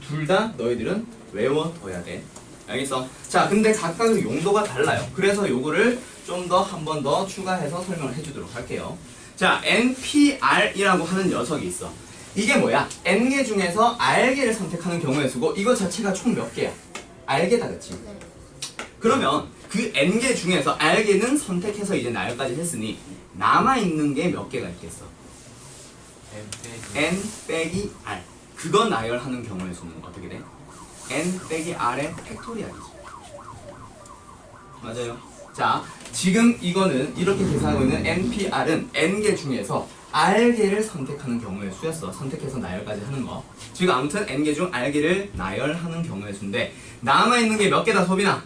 [SPEAKER 1] 둘 다 너희들은 외워둬야 돼. 알겠어? 자, 근데 각각의 용도가 달라요. 그래서 요거를 좀 더 한 번 더 추가해서 설명을 해주도록 할게요. 자, NPR이라고 하는 녀석이 있어. 이게 뭐야? N개 중에서 R개를 선택하는 경우의 수고, 이거 자체가 총 몇 개야? R개다, 그치?
[SPEAKER 3] 네.
[SPEAKER 1] 그러면 그 N개 중에서 R개는 선택해서 이제 나열까지 했으니 남아있는 게 몇 개가 있겠어? N 빼기 R. 그거 나열하는 경우의 수는 어떻게 돼? N 빼기 R의 팩토리얼이지. 맞아요. 자, 지금 이거는 이렇게 계산하고 있는 NPR은 N개 중에서 R개를 선택하는 경우의 수였어. 선택해서 나열까지 하는 거. 지금 아무튼 N개 중 R개를 나열하는 경우의 수인데 남아있는 게 몇 개다, 소빈아?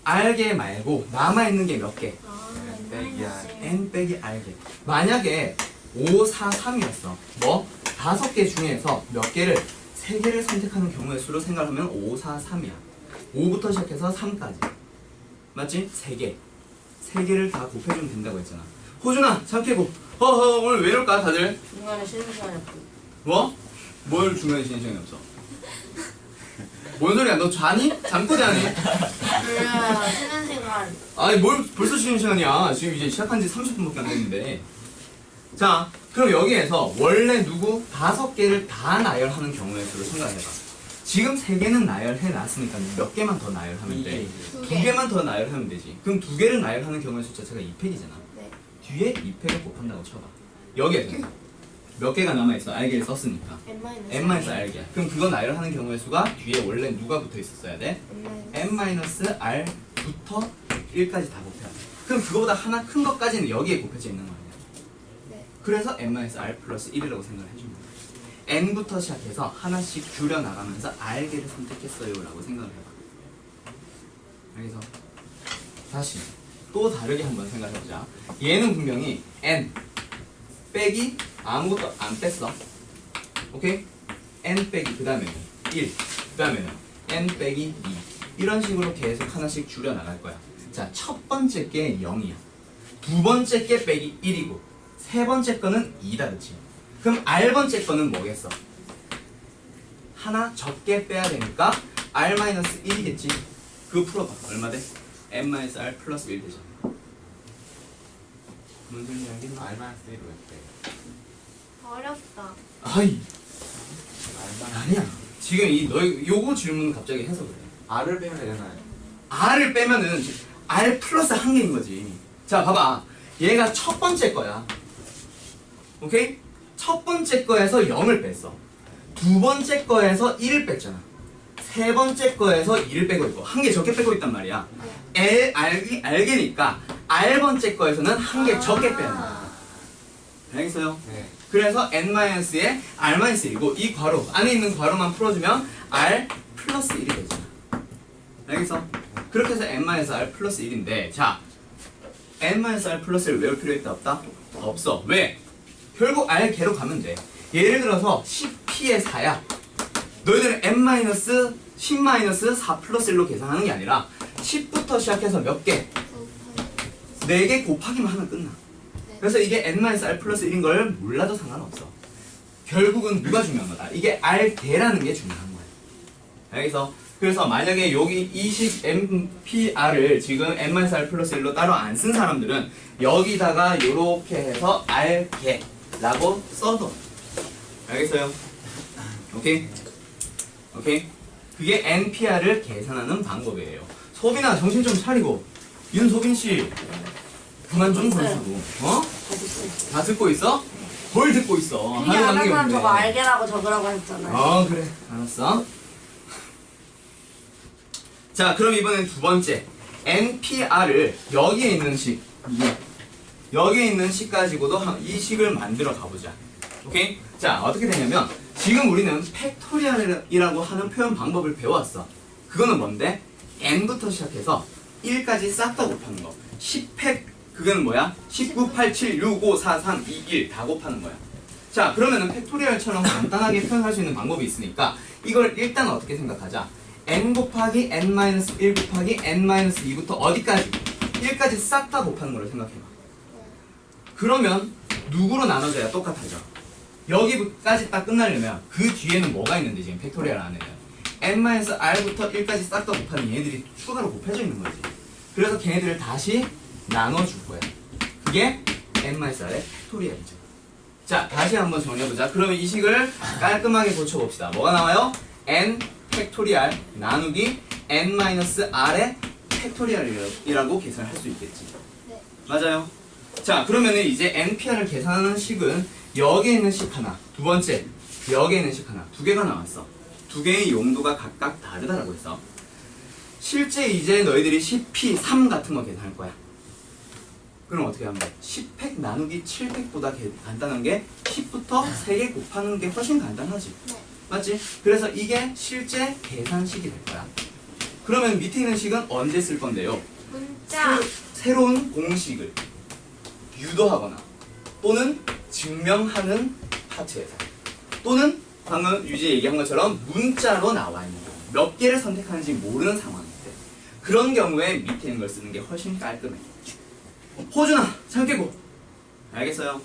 [SPEAKER 1] R개 말고 남아있는 게 몇 개?
[SPEAKER 3] 아,
[SPEAKER 1] N 빼기 R개. 만약에 5, 4, 3이었어. 뭐? 5개 중에서 몇 개를? 3개를 선택하는 경우의 수로 생각하면 5, 4, 3이야. 5부터 시작해서 3까지. 맞지? 3개. 3개를 다 곱해주면 된다고 했잖아. 호준아, 잠 깨고. 허허, 오늘 왜 이럴까, 다들?
[SPEAKER 4] 중간에 쉬는 시간이 없고.
[SPEAKER 1] 뭐? 뭘 중간에 쉬는 시간이 없어? 뭔 소리야? 너 자니? 잠꼬대 하니?
[SPEAKER 4] 그래야 쉬는 시간.
[SPEAKER 1] 아니, 뭘 벌써 쉬는 시간이야. 지금 이제 시작한 지 30분밖에 안 됐는데. 자, 그럼 여기에서 원래 누구? 5개를 다 나열하는 경우의 수를 생각해봐. 지금 3개는 나열해놨으니까 몇 개만 더 나열하면 돼. 2개만 더 나열하면 되지. 그럼 2개를 나열하는 경우의 수 자체가 2팩이잖아.
[SPEAKER 3] 네.
[SPEAKER 1] 뒤에 2팩을 곱한다고 쳐봐. 여기에서 몇 개가 남아있어? R개를 썼으니까. N-R개야. 그럼 그거 나열하는 경우의 수가 뒤에 원래 누가 붙어 있었어야 돼? N-R부터 1까지 다 곱해야 돼. 그럼 그거보다 하나 큰 것까지는 여기에 곱해져 있는 거 아니야?
[SPEAKER 3] 네.
[SPEAKER 1] 그래서 N-R 플러스 1이라고 생각을 해주면 돼. N부터 시작해서 하나씩 줄여나가면서 R개를 선택했어요 라고 생각을 해봐. 알겠어? 다시 또 다르게 한번 생각해보자. 얘는 분명히 N 빼기 아무것도 안 뺐어. 오케이? N 빼기 그 다음에는 1, 그 다음에는 N 빼기 2 이런 식으로 계속 하나씩 줄여나갈 거야. 자, 첫 번째 게 0이야. 두 번째 게 빼기 1이고 세 번째 거는 2다, 그치? 그럼 R번째 거는 뭐겠어? 하나 적게 빼야 되니까 R-1이겠지. 그거 풀어봐. 얼마 돼? n-r 플러스 1 되잖아. 뭔 소리인지 알겠나?
[SPEAKER 2] 알만 쓰이로 했대.
[SPEAKER 3] 어렵다.
[SPEAKER 1] 아이
[SPEAKER 2] 알만.
[SPEAKER 1] 아니야. 지금 요거 질문 갑자기 해서 그래.
[SPEAKER 2] R을 빼면 되잖아요.
[SPEAKER 1] R을 빼면은 R 플러스 한 개인 거지. 자, 봐봐. 얘가 첫 번째 거야. 오케이? 첫 번째 거에서 0을 뺐어. 두 번째 거에서 1을 뺐잖아. 세 번째 거에서 2를 빼고 있고 한 개 적게 빼고 있단 말이야. 알게니까 R 번째 거에서는 한 개 적게 빼야 돼. 알겠어요?
[SPEAKER 2] 네.
[SPEAKER 1] 그래서 n-에 r-1이고 이 괄호 안에 있는 괄호만 풀어주면 r 플러스 1이 되잖아. 알겠어? 그렇게 해서 n-r 플러스 1인데 자 n-r 플러스 1 외울 필요 있다 없다? 없어. 왜? 결국 r 개로 가면 돼. 예를 들어서 10p의 4야. 너희들은 n-10-4 플러스 1로 계산하는 게 아니라 10부터 시작해서 몇 개? 4개 곱하기만 하면 끝나. 그래서 이게 n-r 플러스 1인 걸 몰라도 상관없어. 결국은 누가 중요한 거다? 이게 r개라는 게 중요한 거야. 알겠어? 그래서 만약에 여기 이식 MPR을 지금 n-r 플러스 1로 따로 안 쓴 사람들은 여기다가 요렇게 해서 r개라고 써도 알겠어요? 오케이? 오케이? 그게 NPR을 계산하는 방법이에요. 소빈아 정신 좀 차리고. 윤소빈씨 그만 좀 보시고. 어? 다 듣고 있어? 뭘 듣고 있어?
[SPEAKER 4] 그게 안
[SPEAKER 1] 하는 게
[SPEAKER 4] 하면
[SPEAKER 1] 뭔데?
[SPEAKER 4] 저거 알게라고 적으라고 했잖아요.
[SPEAKER 1] 어 그래 알았어. 자 그럼 이번엔 두 번째 NPR을 여기에 있는 식 여기에 있는 식 가지고도 이 식을 만들어 가보자. 오케이? 자 어떻게 되냐면 지금 우리는 팩토리얼이라고 하는 표현 방법을 배워왔어. 그거는 뭔데? n부터 시작해서 1까지 싹 다 곱하는 거. 10팩 그건 뭐야? 19, 87, 65, 43, 21 다 곱하는 거야. 자 그러면은 팩토리얼처럼 간단하게 표현할 수 있는 방법이 있으니까 이걸 일단 어떻게 생각하자. n 곱하기 n-1 곱하기 n-2부터 어디까지? 1까지 싹 다 곱하는 거를 생각해봐. 그러면 누구로 나눠져야 똑같아져? 여기까지 딱 끝나려면 그 뒤에는 뭐가 있는데 지금 팩토리얼 안에는 n-r부터 1까지 싹 다 곱하는 얘네들이 추가로 곱해져 있는 거지. 그래서 걔네들을 다시 나눠줄 거야. 그게 n-r의 팩토리얼이죠. 자 다시 한번 정리해보자. 그러면 이 식을 깔끔하게 고쳐봅시다. 뭐가 나와요? n 팩토리얼 나누기 n-r의 팩토리얼이라고 계산할 수 있겠지.
[SPEAKER 3] 네.
[SPEAKER 1] 맞아요. 자 그러면은 이제 NPR을 계산하는 식은 여기에 있는 식 하나, 두 번째 여기에 있는 식 하나, 두 개가 나왔어. 두 개의 용도가 각각 다르다라고 했어. 실제 이제 너희들이 10p3 같은 거 계산할 거야. 그럼 어떻게 하면 돼? 10팩 나누기 7팩보다 간단한 게 10부터 3개 곱하는 게 훨씬 간단하지.
[SPEAKER 3] 네.
[SPEAKER 1] 맞지? 그래서 이게 실제 계산식이 될 거야. 그러면 밑에 있는 식은 언제 쓸 건데요?
[SPEAKER 3] 문자.
[SPEAKER 1] 새로운 공식을 유도하거나 또는 증명하는 파트에서 또는 방금 유지 얘기한 것처럼 문자로 나와 있는 경우 몇 개를 선택하는지 모르는 상황일 때 그런 경우에 밑에 있는 걸 쓰는 게 훨씬 깔끔해. 호준아 잘 깨고 알겠어요?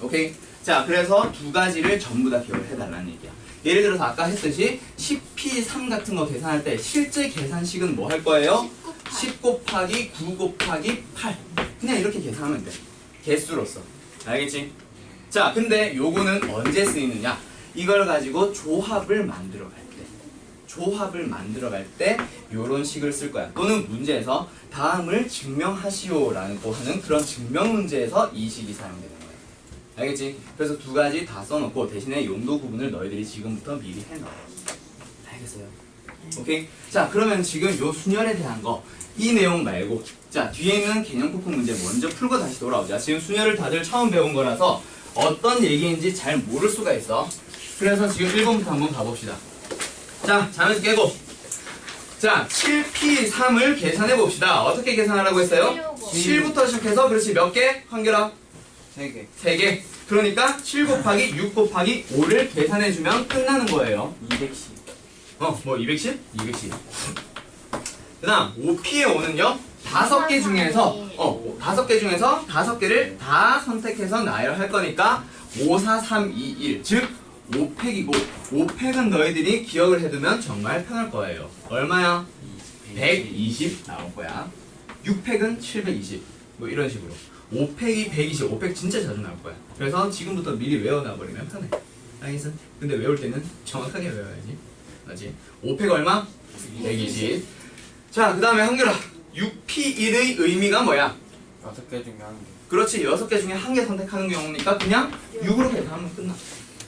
[SPEAKER 1] 오케이. 자 그래서 두 가지를 전부 다 기억을 해달라는 얘기야. 예를 들어서 아까 했듯이 10p3 같은 거 계산할 때 실제 계산식은 뭐 할 거예요? 10 곱하기 9 곱하기 8 그냥 이렇게 계산하면 돼. 개수로서. 알겠지? 자 근데 요거는 언제 쓰이느냐? 이걸 가지고 조합을 만들어 갈 때 요런 식을 쓸 거야. 또는 문제에서 다음을 증명하시오라고 하는 그런 증명 문제에서 이 식이 사용되는 거야. 알겠지? 그래서 두 가지 다 써놓고 대신에 용도 구분을 너희들이 지금부터 미리 해놔. 알겠어요? 오케이? 자 그러면 지금 요 순열에 대한 거 이 내용 말고 자 뒤에 있는 개념 폭풍 문제 먼저 풀고 다시 돌아오자. 지금 순열을 다들 처음 배운 거라서 어떤 얘기인지 잘 모를 수가 있어. 그래서 지금 1번부터 한번 가봅시다. 자 자면서 깨고 자 7p3을 계산해 봅시다. 어떻게 계산하라고 했어요? 7부터 시작해서 그렇지 몇 개? 한결아?
[SPEAKER 2] 3개.
[SPEAKER 1] 3개. 그러니까 7 곱하기 6 곱하기 5를 계산해주면 끝나는 거예요.
[SPEAKER 2] 210.
[SPEAKER 1] 뭐 210? 210. 그 다음 5p의 5는요 5개 중에서 5개 중에서 5개를 다 선택해서 나열할 거니까 5, 4, 3, 2, 1 즉 5팩이고 5팩은 너희들이 기억을 해두면 정말 편할 거예요. 얼마야? 120 나올 거야. 6팩은 720. 뭐 이런 식으로. 5팩이 120. 5팩 진짜 자주 나올 거야. 그래서 지금부터 미리 외워놔버리면 편해. 알겠어? 근데 외울 때는 정확하게 외워야지. 맞지? 5팩 얼마? 120. 자, 그 다음에 한결아. 6P1의 의미가 뭐야?
[SPEAKER 2] 6개 중에 한 개.
[SPEAKER 1] 그렇지. 6개 중에 한 개 선택하는 경우니까 그냥 6으로 계산하면 끝나.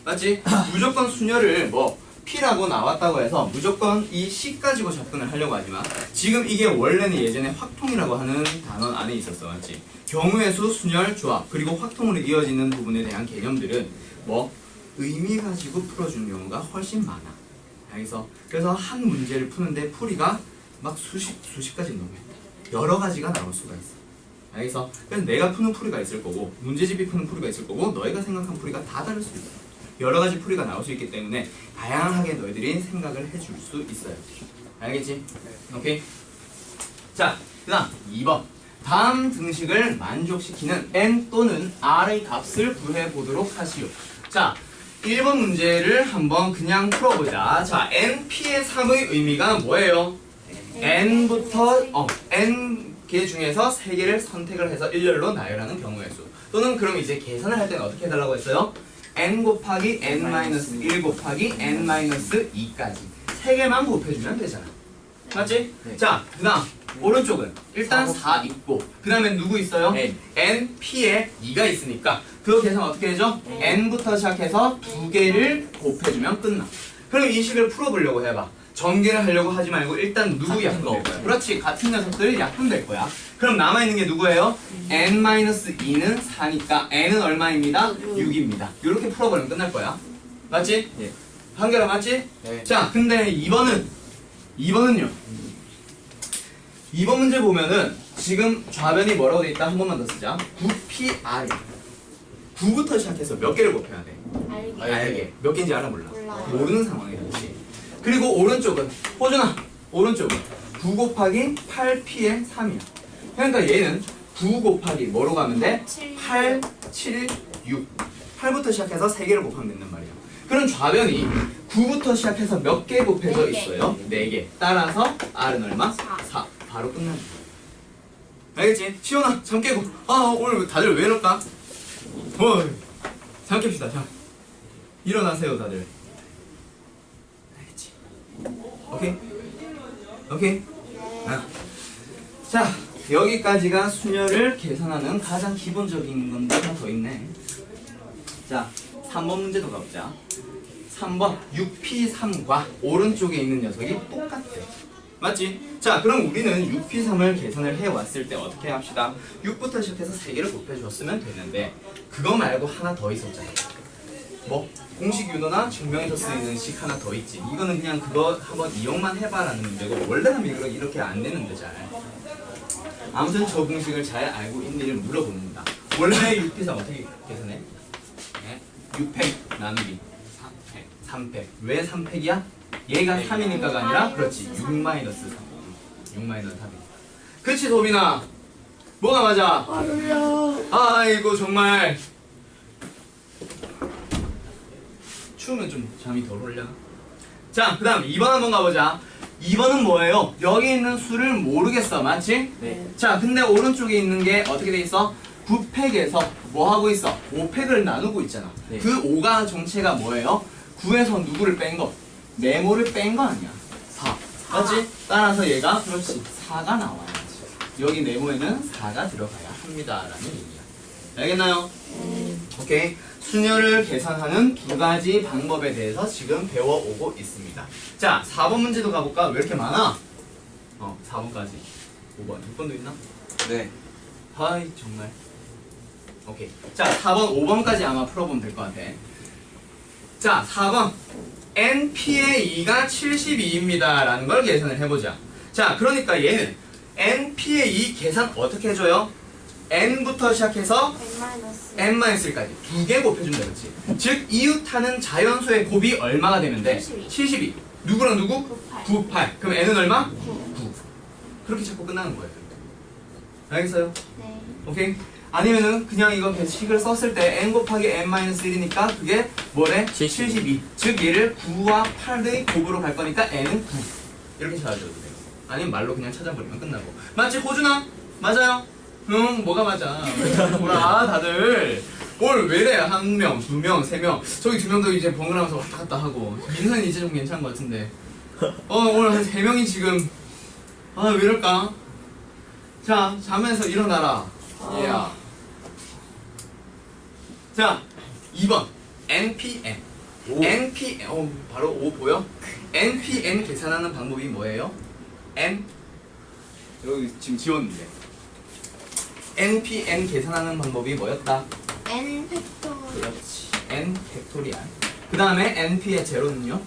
[SPEAKER 1] 맞지? 무조건 순열을 뭐 P라고 나왔다고 해서 무조건 이 C 가지고 접근을 하려고 하지만 지금 이게 원래는 예전에 확통이라고 하는 단원 안에 있었어. 맞지? 경우의 수, 순열, 조합 그리고 확통으로 이어지는 부분에 대한 개념들은 뭐 의미 가지고 풀어주는 경우가 훨씬 많아. 그래서 한 문제를 푸는데 풀이가 막 수십 가지 넘어. 여러 가지가 나올 수가 있어. 알겠어? 그래서 내가 푸는 풀이가 있을 거고 문제집이 푸는 풀이가 있을 거고 너희가 생각한 풀이가 다 다를 수 있어. 여러 가지 풀이가 나올 수 있기 때문에 다양하게 너희들이 생각을 해줄 수 있어요. 알겠지? 오케이? 자, 그 다음 2번. 다음 등식을 만족시키는 n 또는 r의 값을 구해보도록 하시오. 자, 1번 문제를 한번 그냥 풀어보자. 자, np의 3의 의미가 뭐예요? n부터 n개 중에서 3개를 선택을 해서 일렬로 나열하는 경우의 수. 또는 그럼 이제 계산을 할 때는 어떻게 해달라고 했어요? n 곱하기 n-1 곱하기 n-2까지 3개만 곱해주면 되잖아. 맞지?
[SPEAKER 2] 네.
[SPEAKER 1] 자, 그 다음 오른쪽은 일단 4 있고 그 다음에 누구 있어요? n, p에 2가 있으니까 그거 계산 어떻게 해줘? n부터 시작해서 2개를 곱해주면 끝나. 그럼 이 식을 풀어보려고 해봐. 전개를 하려고 하지 말고 일단 누구 약분될 거야? 그렇지, 같은 녀석들 약분될 거야. 그럼 남아있는 게 누구예요? n-2는 4니까 n은 얼마입니다? 6입니다. 이렇게 풀어버리면 끝날 거야. 맞지?
[SPEAKER 2] 예.
[SPEAKER 1] 한결아 맞지?
[SPEAKER 2] 네.
[SPEAKER 1] 자, 근데 2번은요. 2번 문제 보면은 지금 좌변이 뭐라고 돼 있다? 한 번만 더 쓰자. 9PR이야. 9부터 시작해서 몇 개를 곱해야 돼?
[SPEAKER 3] 알게.
[SPEAKER 1] 알게. 몇 개인지 알아 몰라?
[SPEAKER 3] 몰라요.
[SPEAKER 1] 모르는 상황이야. 그렇지? 그리고 오른쪽은 호준아, 오른쪽은 9 곱하기 8P의 3이야. 그러니까 얘는 9 곱하기 뭐로 가면 돼? 8, 7, 6. 8부터 시작해서 3개를 곱하면 된단 말이야. 그럼 좌변이 9부터 시작해서 몇 개 곱해져
[SPEAKER 3] 네 개.
[SPEAKER 1] 있어요? 4개. 따라서 R은 얼마?
[SPEAKER 3] 사.
[SPEAKER 1] 4. 바로 끝나는 거야. 알겠지? 시원아, 잠 깨고. 아, 오늘 다들 왜 이럴까? 잠 깹시다. 자, 일어나세요, 다들. 알겠지? 오케이? 오케이? 아. 자, 여기까지가 수열을 계산하는 가장 기본적인 건데 하나 더 있네. 자, 3번 문제도 가보자. 3번 6P3과 오른쪽에 있는 녀석이 똑같아. 맞지? 자, 그럼 우리는 6P3을 계산을 해왔을 때 어떻게 합시다. 6부터 시작해서 3개를 곱해줬으면 되는데 그거 말고 하나 더 있었잖아. 뭐? 공식 윤호나 증명에서 쓰이는 식 하나 더 있지. 이거는 그냥 그거 한번 이용만 해봐라는 문제고 원래는 이렇게 안 되는데 잘. 아무튼 저 공식을 잘 알고 있는지를 물어봅니다. 원래 6P3 어떻게 계산해? 6팩 나누기 3팩. 왜 3팩이야? 얘가 3이니까가 아니라 그렇지 6-3. 6-3. 그치 도빈아? 뭐가 맞아? 아이고 정말 추우면 좀 잠이 덜 올려. 자, 그 다음 2번 한번 가보자. 2번은 뭐예요? 여기 있는 수를 모르겠어. 맞지?
[SPEAKER 2] 네.
[SPEAKER 1] 자, 근데 오른쪽에 있는 게 어떻게 돼 있어? 9팩에서 뭐 하고 있어? 5팩을 나누고 있잖아.
[SPEAKER 2] 네.
[SPEAKER 1] 그 5가 정체가 뭐예요? 9에서 누구를 뺀 거? 네모를 뺀 거 아니야? 4. 맞지? 따라서 얘가 그렇지 4가 나와야지. 여기 네모에는 4가 들어가야 합니다 라는 얘기야. 알겠나요? 오케이. 수열을 계산하는 두 가지 방법에 대해서 지금 배워오고 있습니다. 자, 4번 문제도 가볼까? 왜 이렇게 많아? 4번까지. 5번. 6번도 있나?
[SPEAKER 2] 네.
[SPEAKER 1] 아이, 정말. 오케이. 자, 4번, 5번까지 아마 풀어보면 될 것 같아. 자, 4번. NP의 2가 72입니다. 라는 걸 계산을 해보자. 자, 그러니까 얘는 NP의 2 계산 어떻게 해줘요? N부터 시작해서 N-1까지 2개 곱해준다, 그렇지? 즉, 이웃하는 자연수의 곱이 얼마가 되면 돼? 72. 누구랑 누구? 98. 그럼 N은 얼마? 9. 그렇게 자꾸 끝나는 거예요. 알겠어요?
[SPEAKER 3] 네.
[SPEAKER 1] 오케이? 아니면은 그냥 이거 식을 썼을 때 n 곱하기 n-1이니까 그게 뭐래? 72. 즉 얘를 9와 8의 곱으로 갈 거니까 n은 9. 이렇게 찾아줘도 돼요. 아니면 말로 그냥 찾아버리면 끝나고. 맞지 호준아? 맞아요? 응 뭐가 맞아? 뭐라 다들 뭘 왜래? 한 명, 두 명, 세 명. 저기 두 명도 이제 번갈아가면서 왔다 갔다 하고. 민서는 이제 좀 괜찮은 것 같은데. 오늘 한 세 명이 지금 왜 이럴까? 자 자면서 일어나라. 얘야. 자 2번 NPN. NPN 바로 5 보여? NPN 계산하는 방법이 뭐예요? N 여기 지금 지웠는데 NPN 계산하는 방법이 뭐였다?
[SPEAKER 3] N 팩토.
[SPEAKER 1] 그렇지. N 팩토리알. 그 다음에 NP의 제로는요?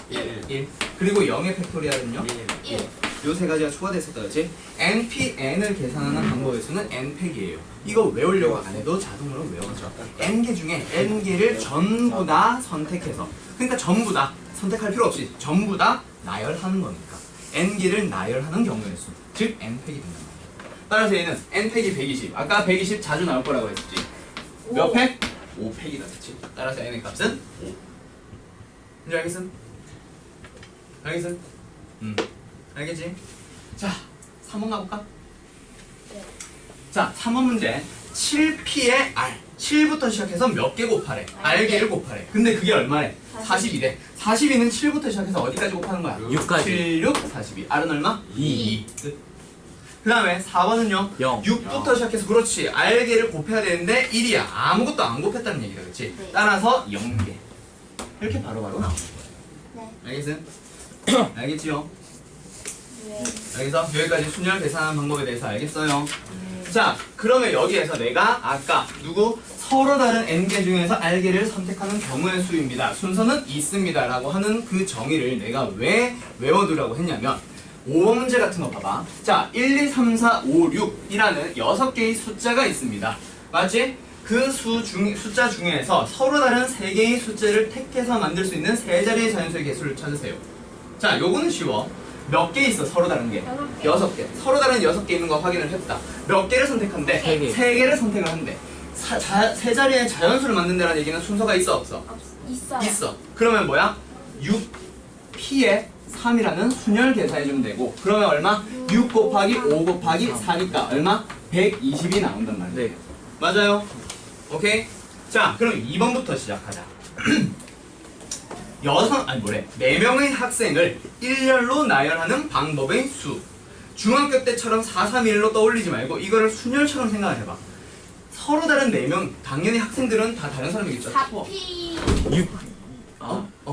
[SPEAKER 1] 1. 그리고 0의 팩토리알은요?
[SPEAKER 3] 1.
[SPEAKER 1] 요 세 가지가 초과됐었다 그렇지? NPN을 계산하는 방법의 수는 N팩이에요. 이거 외우려고 안 해도 자동으로 외워져. N개 중에 N개를 전부 다 선택해서 그러니까 전부 다 선택할 필요 없이 전부 다 나열하는 거니까 N개를 나열하는 경우의 수, 즉 N팩이 된단 말이야. 따라서 얘는 N팩이 120. 아까 120 자주 나올 거라고 했지. 몇 팩? 5팩이다 그렇지? 따라서 N의 값은 5. 이제 알겠음? 알겠음? 알겠지? 자, 3번 가볼까?
[SPEAKER 3] 네.
[SPEAKER 1] 자, 3번 문제 7P의 R 7부터 시작해서 몇 개 곱하래? R개를 곱하래. 근데 그게 얼마래? 42래. 42는 7부터 시작해서 어디까지 곱하는 거야?
[SPEAKER 2] 6까지.
[SPEAKER 1] 7, 6, 42. R은 얼마?
[SPEAKER 2] 2.
[SPEAKER 1] 그 다음에 4번은요
[SPEAKER 2] 0.
[SPEAKER 1] 6부터 시작해서 그렇지 R개를 곱해야 되는데 1이야. 아무것도 안 곱했다는 얘기다 그렇지?
[SPEAKER 3] 네.
[SPEAKER 1] 따라서 0개. 이렇게 바로바로 나오는 거야.
[SPEAKER 3] 네.
[SPEAKER 1] 알겠음? 알겠지요?
[SPEAKER 3] 네.
[SPEAKER 1] 여기서 여기까지 순열 계산하는 방법에 대해서 알겠어요? 자, 그러면 여기에서 내가 아까 서로 다른 n개 중에서 r개를 선택하는 경우의 수입니다. 순서는 있습니다. 라고 하는 그 정의를 내가 왜 외워두라고 했냐면 5번 문제 같은 거 봐봐. 자, 1, 2, 3, 4, 5, 6이라는 6개의 숫자가 있습니다. 맞지? 그 숫자 중에서 서로 다른 3개의 숫자를 택해서 만들 수 있는 3자리의 자연수의 개수를 찾으세요. 자, 요거는 쉬워. 몇 개 있어 서로 다른 게? 6개. 서로 다른 6개 있는 거 확인을 했다. 몇 개를 선택한대?
[SPEAKER 2] 3개.
[SPEAKER 1] 3개를 선택을 한대. 세 자리의 자연수를 만든다는 얘기는 순서가 있어 없어?
[SPEAKER 3] 있어요.
[SPEAKER 1] 있어. 그러면 뭐야? 6P에 3이라는 순열 계산해주면 되고 그러면 얼마? 6 곱하기 5 곱하기 4니까 얼마? 120이 나온단 말이야.
[SPEAKER 2] 네.
[SPEAKER 1] 맞아요? 오케이? 자, 그럼 2번부터 시작하자. 4명의 학생을 일렬로 나열하는 방법의 수. 중학교 때처럼 4, 3, 1로 떠올리지 말고 이거를 순열처럼 생각을 해봐. 서로 다른 4명, 당연히 학생들은 다 다른 사람이겠죠.
[SPEAKER 3] 4P.
[SPEAKER 2] 6.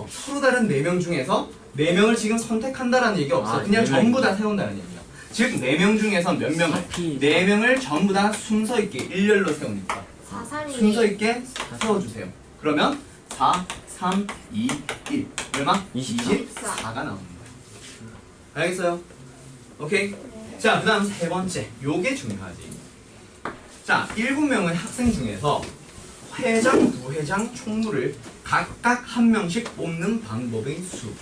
[SPEAKER 1] 서로 다른 4명 중에서 4명을 지금 선택한다라는 얘기 없어. 그냥
[SPEAKER 2] 네 명.
[SPEAKER 1] 전부 다 세운다는 얘기야. 즉 4명 중에서 몇 명을?
[SPEAKER 2] 4P.
[SPEAKER 1] 4명을 전부 다 순서 있게 일렬로 세우니까
[SPEAKER 3] 4, 3, 2.
[SPEAKER 1] 순서 있게 세워주세요. 그러면 4, 3, 2, 1 얼마? 24가 나오는 거야. 알겠어요? 오케이? 자, 그 다음 세 번째. 요게 중요하지. 자, 7명의 학생 중에서 회장, 부회장, 총무를 각각 한 명씩 뽑는 방법의 수.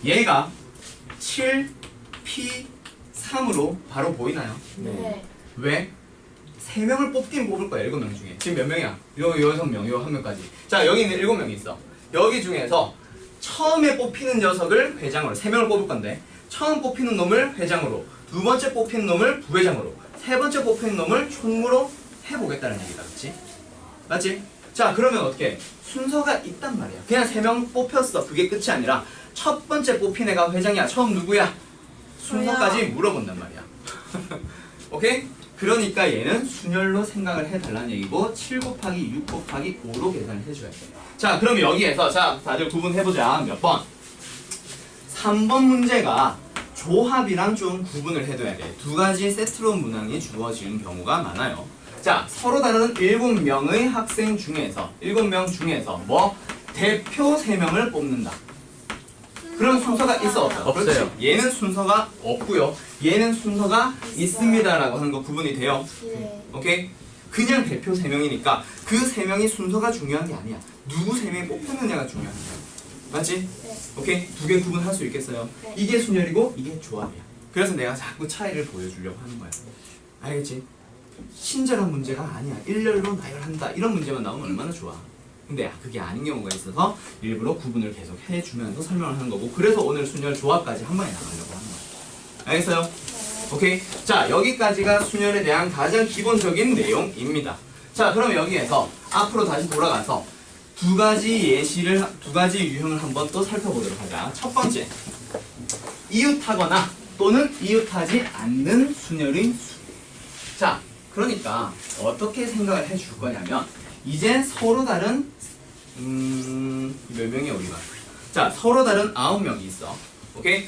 [SPEAKER 1] 얘가 7, P, 3으로 바로 보이나요?
[SPEAKER 3] 네.
[SPEAKER 1] 왜? 3명을 뽑긴 뽑을 거야, 7명 중에. 지금 몇 명이야? 요 6명, 요 1명까지. 자, 여기 있는 7명이 있어. 여기 중에서 처음에 뽑히는 녀석을 회장으로, 3명을 뽑을 건데, 처음 뽑히는 놈을 회장으로, 두 번째 뽑히는 놈을 부회장으로, 세 번째 뽑히는 놈을 총무로 해보겠다는 얘기다, 그치? 맞지? 자, 그러면 어떻게? 순서가 있단 말이야. 그냥 3명 뽑혔어. 그게 끝이 아니라, 첫 번째 뽑힌 애가 회장이야. 처음 누구야? 순서까지 물어본단 말이야. 오케이? 그러니까 얘는 순열로 생각을 해달라는 얘기고 7 곱하기 6 곱하기 5로 계산을 해줘야 돼. 자, 그럼 여기에서 자 다들 구분해보자. 몇 번? 3번 문제가 조합이랑 좀 구분을 해둬야 돼. 두 가지 세트로 문항이 주어지는 경우가 많아요. 자, 서로 다른 7명의 학생 중에서 7명 중에서 뭐? 대표 3명을 뽑는다. 그런 순서가 있어 없어?
[SPEAKER 2] 없어요.
[SPEAKER 1] 그렇지. 얘는 순서가 없고요. 얘는 순서가 있습니다라고 하는 거 구분이 돼요.
[SPEAKER 3] 네.
[SPEAKER 1] 오케이? 그냥 대표 3명이니까 그 3명이 순서가 중요한 게 아니야. 누구 3명이 뽑혔느냐가 중요한 거야. 맞지?
[SPEAKER 3] 네.
[SPEAKER 1] 오케이? 두 개 구분할 수 있겠어요?
[SPEAKER 3] 네.
[SPEAKER 1] 이게 순열이고 이게 조합이야. 그래서 내가 자꾸 차이를 보여주려고 하는 거야. 알겠지? 친절한 문제가 아니야. 일렬로 나열한다. 이런 문제만 나오면 얼마나 좋아. 근데 그게 아닌 경우가 있어서 일부러 구분을 계속 해주면서 설명을 하는 거고, 그래서 오늘 순열 조합까지 한 번에 나가려고 하는 거야. 알겠어요? 오케이. 자, 여기까지가 순열에 대한 가장 기본적인 내용입니다. 자, 그럼 여기에서 앞으로 다시 돌아가서 두 가지 유형을 한번 또 살펴보도록 하자. 첫 번째, 이웃하거나 또는 이웃하지 않는 순열의 수. 자, 그러니까 어떻게 생각을 해줄 거냐면, 이제 서로 다른 몇 명이야 우리가? 자, 서로 다른 9명이 있어. 오케이?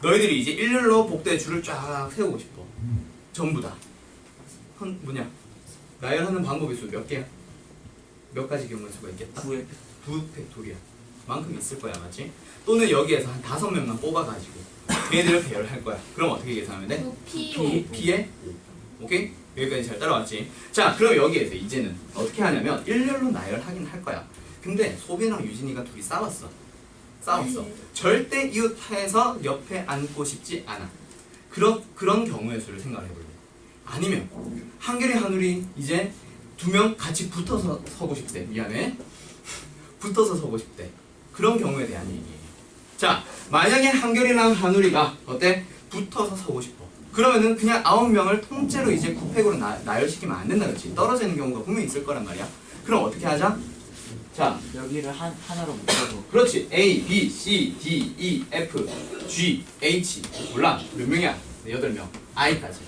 [SPEAKER 1] 너희들이 이제 일렬로 복도에 줄을 쫙 세우고 싶어. 전부 다. 나열하는 방법의 수 몇 개야? 몇 가지 경우의 수가 있겠다?
[SPEAKER 2] 9에
[SPEAKER 1] 9팩토리얼 만큼 있을 거야, 맞지? 또는 여기에서 한 5명만 뽑아가지고 얘들을 배열할 거야. 그럼 어떻게 계산하면 돼?
[SPEAKER 3] 9P
[SPEAKER 1] P에 5. 오케이? 여기까지 잘 따라왔지? 자, 그럼 여기에서 이제는 어떻게 하냐면 일렬로 나열하긴 할 거야. 근데 소빈이랑 유진이가 둘이 싸웠어. 절대 이웃하에서 옆에 앉고 싶지 않아. 그런 경우의 수를 생각을 해볼래. 아니면 한결이 한울이 이제 2명 같이 붙어서 서고 싶대. 미안해. 붙어서 서고 싶대. 그런 경우에 대한 얘기예요. 자, 만약에 한결이랑 한울이가 어때? 붙어서 서고 싶어. 그러면은 그냥 9명을 통째로 이제 9팩으로 나열시키면 안 된다, 그렇지? 떨어지는 경우가 분명히 있을 거란 말이야. 그럼 어떻게 하자? 자,
[SPEAKER 2] 여기를 하나로 묶어서
[SPEAKER 1] 그렇지. A, B, C, D, E, F, G, H. 몰라. 몇 명이야? 8명. I까지.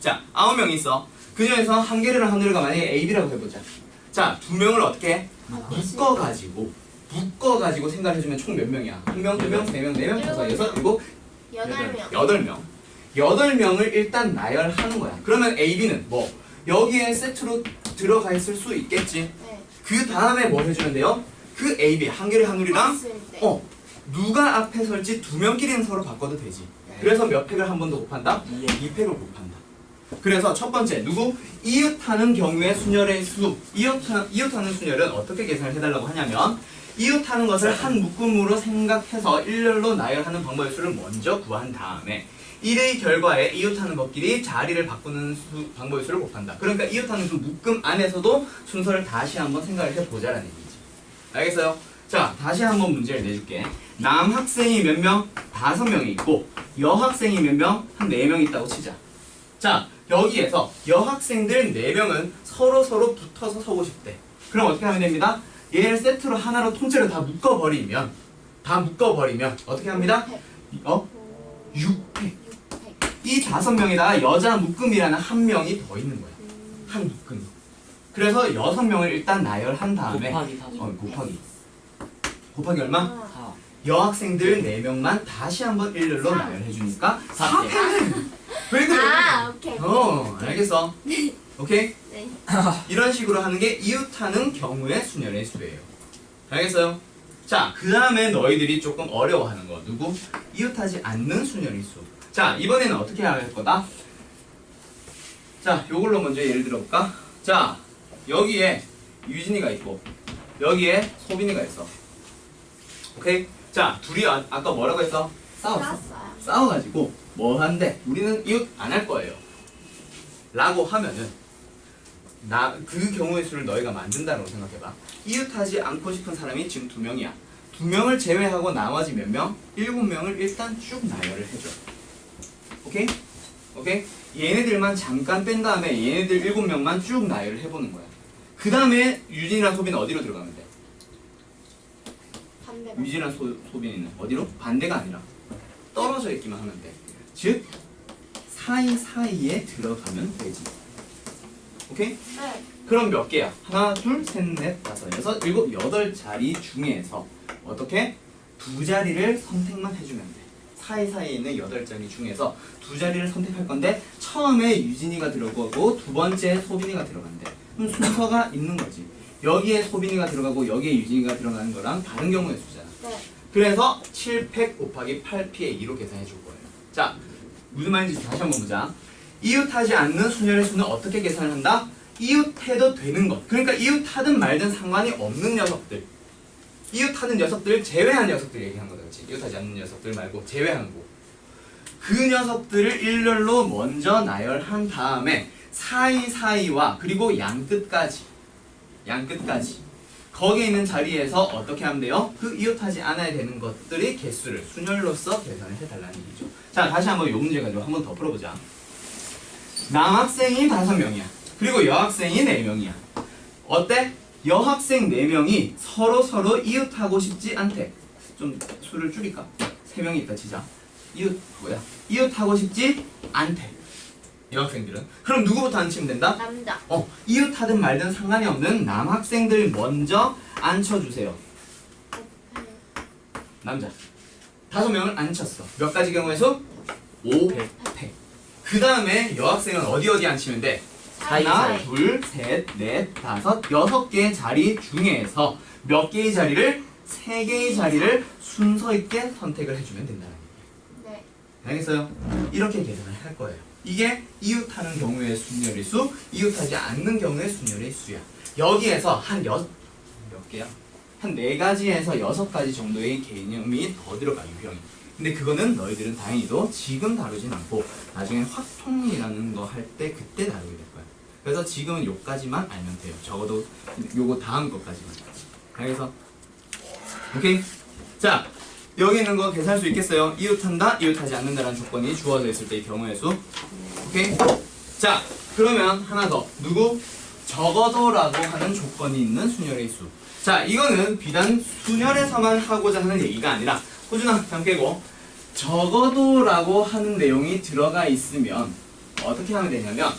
[SPEAKER 1] 자, 9명이 있어. 그 중에서 한결이랑 한울이가 만약에 A, B라고 해보자. 자, 2명을 어떻게 해? 묶어가지고 생각해주면 총 몇 명이야? 1명, 2명, 3명, 4명, 5, 6, 7,
[SPEAKER 3] 8명
[SPEAKER 1] 8명을 일단 나열하는 거야. 그러면 A, B는 뭐? 여기에 세트로 들어가 있을 수 있겠지.
[SPEAKER 3] 네.
[SPEAKER 1] 그 다음에 뭘 해주면 돼요? 그 A, B, 한결이 한울이랑
[SPEAKER 3] 했을 때.
[SPEAKER 1] 누가 앞에 설지 2명끼리는 서로 바꿔도 되지.
[SPEAKER 3] 네.
[SPEAKER 1] 그래서 몇 팩을 한 번 더 곱한다? 2팩을 곱한다. 그래서 첫 번째, 누구? 이웃하는 경우의 순열의 수. 이웃하는 순열은 어떻게 계산을 해달라고 하냐면, 이웃하는 것을 한 묶음으로 생각해서 일렬로 나열하는 방법의 수를 먼저 구한 다음에 1의 결과에 이웃하는 것끼리 자리를 바꾸는 방법의 수를 곱한다. 그러니까 이웃하는 그 묶음 안에서도 순서를 다시 한번 생각을 해보자라는 얘기지. 알겠어요? 자, 다시 한번 문제를 내줄게. 남학생이 몇 명? 5명이 있고 여학생이 몇 명? 한 4명 있다고 치자. 자, 여기에서 여학생들 4명은 서로 붙어서 서고 싶대. 그럼 어떻게 하면 됩니다? 얘를 세트로 하나로 통째로 다 묶어버리면 어떻게 합니다? 6팩. 이 5명에다가 여자 묶음이라는 한 명이 더 있는 거야. 한 묶음이. 그래서 6명을 일단 나열한 다음에
[SPEAKER 2] 곱하기 4.
[SPEAKER 1] 곱하기 얼마?
[SPEAKER 2] 4.
[SPEAKER 1] 여학생들 4명만 다시 한번 일렬로 나열해주니까 4팩. 왜 그래?
[SPEAKER 3] 오케이.
[SPEAKER 1] 알겠어. 오케이?
[SPEAKER 3] 네.
[SPEAKER 1] 이런 식으로 하는 게 이웃하는 경우의 순열의 수예요. 알겠어요? 자, 그 다음에 너희들이 조금 어려워하는 거. 누구? 이웃하지 않는 순열의 수. 자, 이번에는 어떻게 할 거다? 자, 요걸로 먼저 예를 들어볼까? 자, 여기에 유진이가 있고 여기에 소빈이가 있어. 오케이? 자, 둘이 아까 뭐라고 했어? 싸웠어. 싸워가지고 뭐 한대? 우리는 이웃 안 할 거예요 라고 하면은 그 경우의 수를 너희가 만든다고 생각해봐. 이웃하지 않고 싶은 사람이 지금 2명이야. 2명을 제외하고 나머지 몇 명? 7명을 일단 쭉 나열을 해줘. 오케이? 오케이? 얘네들만 잠깐 뺀 다음에 얘네들 7명만 쭉 나열을 해보는 거야. 그 다음에 유진이랑 소빈은 어디로 들어가면 돼?
[SPEAKER 3] 반대.
[SPEAKER 1] 유진이랑 소빈이는 어디로? 반대가 아니라 떨어져 있기만 하면 돼. 즉 사이사이에 들어가면 되지. 오케이?
[SPEAKER 3] 네.
[SPEAKER 1] 그럼 몇 개야? 하나, 둘, 셋, 넷, 다섯, 여섯, 일곱, 8자리 중에서 어떻게? 2자리를 선택만 해주면 돼. 사이사이에 있는 8자리 중에서 2자리를 선택할 건데 처음에 유진이가 들어가고 두 번째 소빈이가 들어간대. 그럼 순서가 있는 거지. 여기에 소빈이가 들어가고 여기에 유진이가 들어가는 거랑 다른 경우의 수잖아.
[SPEAKER 3] 네.
[SPEAKER 1] 그래서 7팩 곱하기 8p의 2로 계산해 줄 거예요. 자, 무슨 말인지 다시 한번 보자. 이웃하지 않는 순열의 수는 어떻게 계산을 한다? 이웃해도 되는 것. 그러니까 이웃하든 말든 상관이 없는 녀석들. 이웃하는 녀석들을 제외한 녀석들 얘기한 거다. 그렇지? 이웃하지 않는 녀석들 말고 제외한 거. 그 녀석들을 일렬로 먼저 나열한 다음에 사이사이와 그리고 양끝까지 거기에 있는 자리에서 어떻게 하면 돼요? 그 이웃하지 않아야 되는 것들의 개수를 순열로서 계산을 해달라는 얘기죠. 자, 다시 한번 이 문제 가지고 한 번 더 풀어보자. 남학생이 5명이야. 그리고 여학생이 4명이야. 어때? 여학생 4명이 서로 이웃하고 싶지 않대. 좀 수를 줄일까? 3명이 있다 치자. 이웃하고 싶지 않대. 여학생들은. 그럼 누구부터 앉히면 된다?
[SPEAKER 3] 남자.
[SPEAKER 1] 이웃하든 말든 상관이 없는 남학생들 먼저 앉혀주세요. 남자 5명을 앉혔어. 몇 가지 경우의 수? 5회. 그 다음에 여학생은 어디 앉히면 돼? 하나,
[SPEAKER 2] 사이.
[SPEAKER 1] 둘, 셋, 넷, 다섯, 6개의 자리 중에서 몇 개의 자리를? 3개의 자리를 순서 있게 선택을 해주면 된다는 얘기예요.
[SPEAKER 3] 네.
[SPEAKER 1] 알겠어요? 이렇게 계산을 할 거예요. 이게 이웃하는 경우의 순열의 수, 이웃하지 않는 경우의 순열의 수야. 여기에서 몇 개야? 한 4가지에서 6가지 정도의 개념이 더 들어가, 유형이. 근데 그거는 너희들은 다행히도 지금 다루진 않고 나중에 확통이라는 거 할 때 그때 다루게 될 거야. 그래서 지금은 요까지만 알면 돼요. 적어도 요거 다음 것까지만. 알겠어? 오케이? 자, 여기 있는 거 계산할 수 있겠어요? 이웃한다, 이웃하지 않는다라는 조건이 주어져 있을 때의 경우의 수. 오케이? 자, 그러면 하나 더. 누구? 적어도라고 하는 조건이 있는 순열의 수. 자, 이거는 비단 순열에서만 하고자 하는 얘기가 아니라, 호준아, 잠 깨고. 적어도라고 하는 내용이 들어가 있으면 어떻게 하면 되냐면,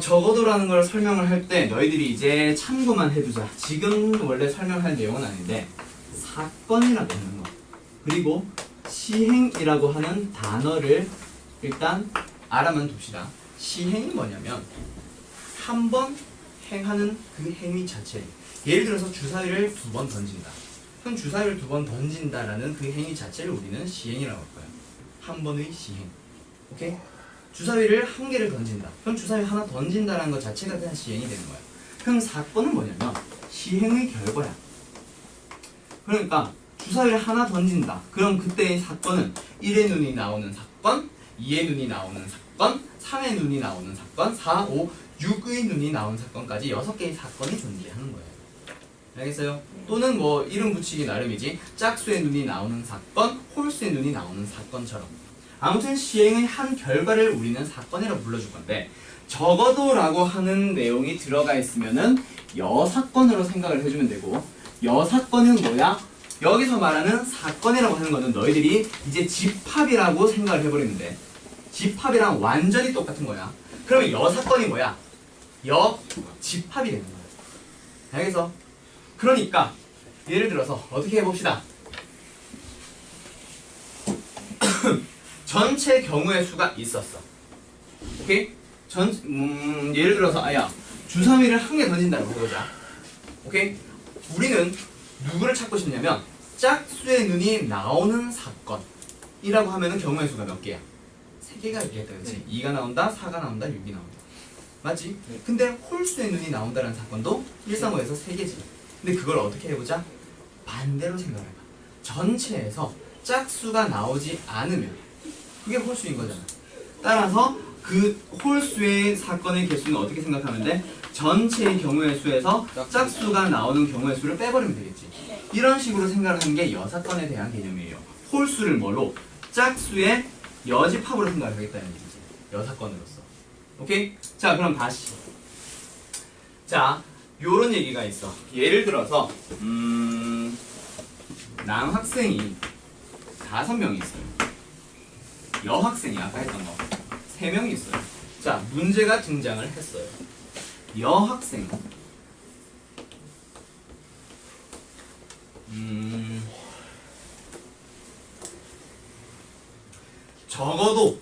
[SPEAKER 1] 적어도라는 걸 설명을 할 때 너희들이 이제 참고만 해두자. 지금 원래 설명할 내용은 아닌데, 사건이라고 하는 거, 그리고 시행이라고 하는 단어를 일단 알아만 둡시다. 시행이 뭐냐면 한 번 행하는 그 행위 자체. 예를 들어서 주사위를 2번 던진다. 그럼 주사위를 2번 던진다라는 그 행위 자체를 우리는 시행이라고 할 거야. 한 번의 시행. 오케이? 주사위를 1개를 던진다. 그럼 주사위 하나 던진다라는 것 자체가 그냥 시행이 되는 거야. 그럼 사건은 뭐냐면 시행의 결과야. 그러니까 주사위를 하나 던진다. 그럼 그때의 사건은 1의 눈이 나오는 사건, 2의 눈이 나오는 사건, 3의 눈이 나오는 사건, 4, 5, 6의 눈이 나오는 사건까지 6개의 사건이 존재하는 거예요. 알겠어요? 또는 뭐 이름 붙이기 나름이지. 짝수의 눈이 나오는 사건, 홀수의 눈이 나오는 사건처럼. 아무튼 시행의 한 결과를 우리는 사건이라고 불러줄 건데, 적어도라고 하는 내용이 들어가 있으면은 여사건으로 생각을 해주면 되고, 여사건은 뭐야? 여기서 말하는 사건이라고 하는 거는 너희들이 이제 집합이라고 생각을 해버리면 돼. 집합이랑 완전히 똑같은 거야. 그러면 여사건이 뭐야? 여집합이 되는 거야. 알겠어? 그러니까 예를 들어서 어떻게 해봅시다. 전체 경우의 수가 있었어. 오케이? 예를 들어서 주사위를 1개 던진다고 해보자. 오케이? 우리는 누구를 찾고 싶냐면 짝수의 눈이 나오는 사건이라고 하면은 경우의 수가 몇 개야? 3개가 있겠다, 그렇지? 2가 나온다, 4가 나온다, 6이 나온다. 맞지? 근데 홀수의 눈이 나온다는 사건도 1, 3, 5에서 3개지. 근데 그걸 어떻게 해보자? 반대로 생각해봐. 전체에서 짝수가 나오지 않으면 그게 홀수인 거잖아. 따라서 그 홀수의 사건의 개수는 어떻게 생각하면 돼? 전체의 경우의 수에서 짝수가 나오는 경우의 수를 빼버리면 되겠지. 이런 식으로 생각을 하는 게 여사건에 대한 개념이에요. 홀수를 뭘로? 짝수의 여집합으로 생각을 하겠다는 얘기지. 여사건으로서. 오케이? 자, 그럼 다시. 자, 요런 얘기가 있어. 예를 들어서 남학생이 5명이 있어요. 여학생이 아까 했던 거 3명이 있어요. 자, 문제가 등장을 했어요. 여학생은 적어도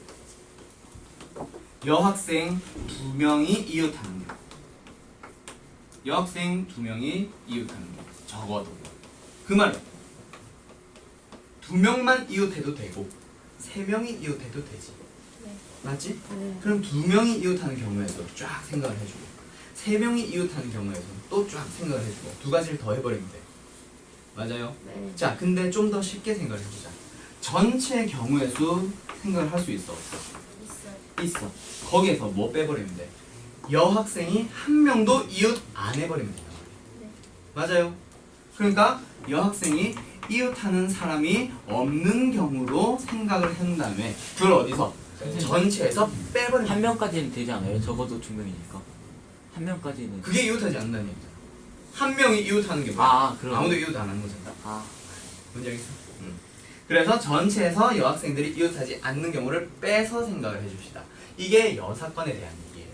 [SPEAKER 1] 여학생 2명이 이웃하는 거. 여학생 2명이 이웃하는 거. 적어도. 그 말은 2명만 이웃해도 되고 3명이 이웃해도 되지.
[SPEAKER 3] 네.
[SPEAKER 1] 맞지? 그럼 2명이 이웃하는 경우에서 쫙 생각을 해주고 3명이 이웃하는 경우에서 또 쫙 생각을 해주고 2가지를 더 해버리면 돼. 맞아요?
[SPEAKER 4] 네.
[SPEAKER 1] 자, 근데 좀 더 쉽게 생각을 해보자. 전체 경우의 수 생각을 할 수 있어, 없어?
[SPEAKER 3] 있어요.
[SPEAKER 1] 있어. 거기에서 뭐 빼버리면 돼? 여학생이 한 명도 이웃 안 해버리면 돼요.
[SPEAKER 3] 네.
[SPEAKER 1] 맞아요. 그러니까 여학생이 이웃하는 사람이 없는 경우로 생각을 한 다음에 그걸 어디서? 전체에서 빼버리면
[SPEAKER 2] 한
[SPEAKER 1] 돼.
[SPEAKER 2] 명까지는 되지 않아요? 적어도 2명이니까. 한 명까지는.
[SPEAKER 1] 그게 이웃하지 않는다는 얘기잖아. 한 명이 이웃하는 게 뭐야?
[SPEAKER 2] 아, 그럼.
[SPEAKER 1] 아무도 이웃 안 하는 거잖아.
[SPEAKER 2] 아,
[SPEAKER 1] 뭔지 알겠어? 그래서 전체에서 여학생들이 이웃하지 않는 경우를 빼서 생각을 해줍시다. 이게 여사건에 대한 얘기예요.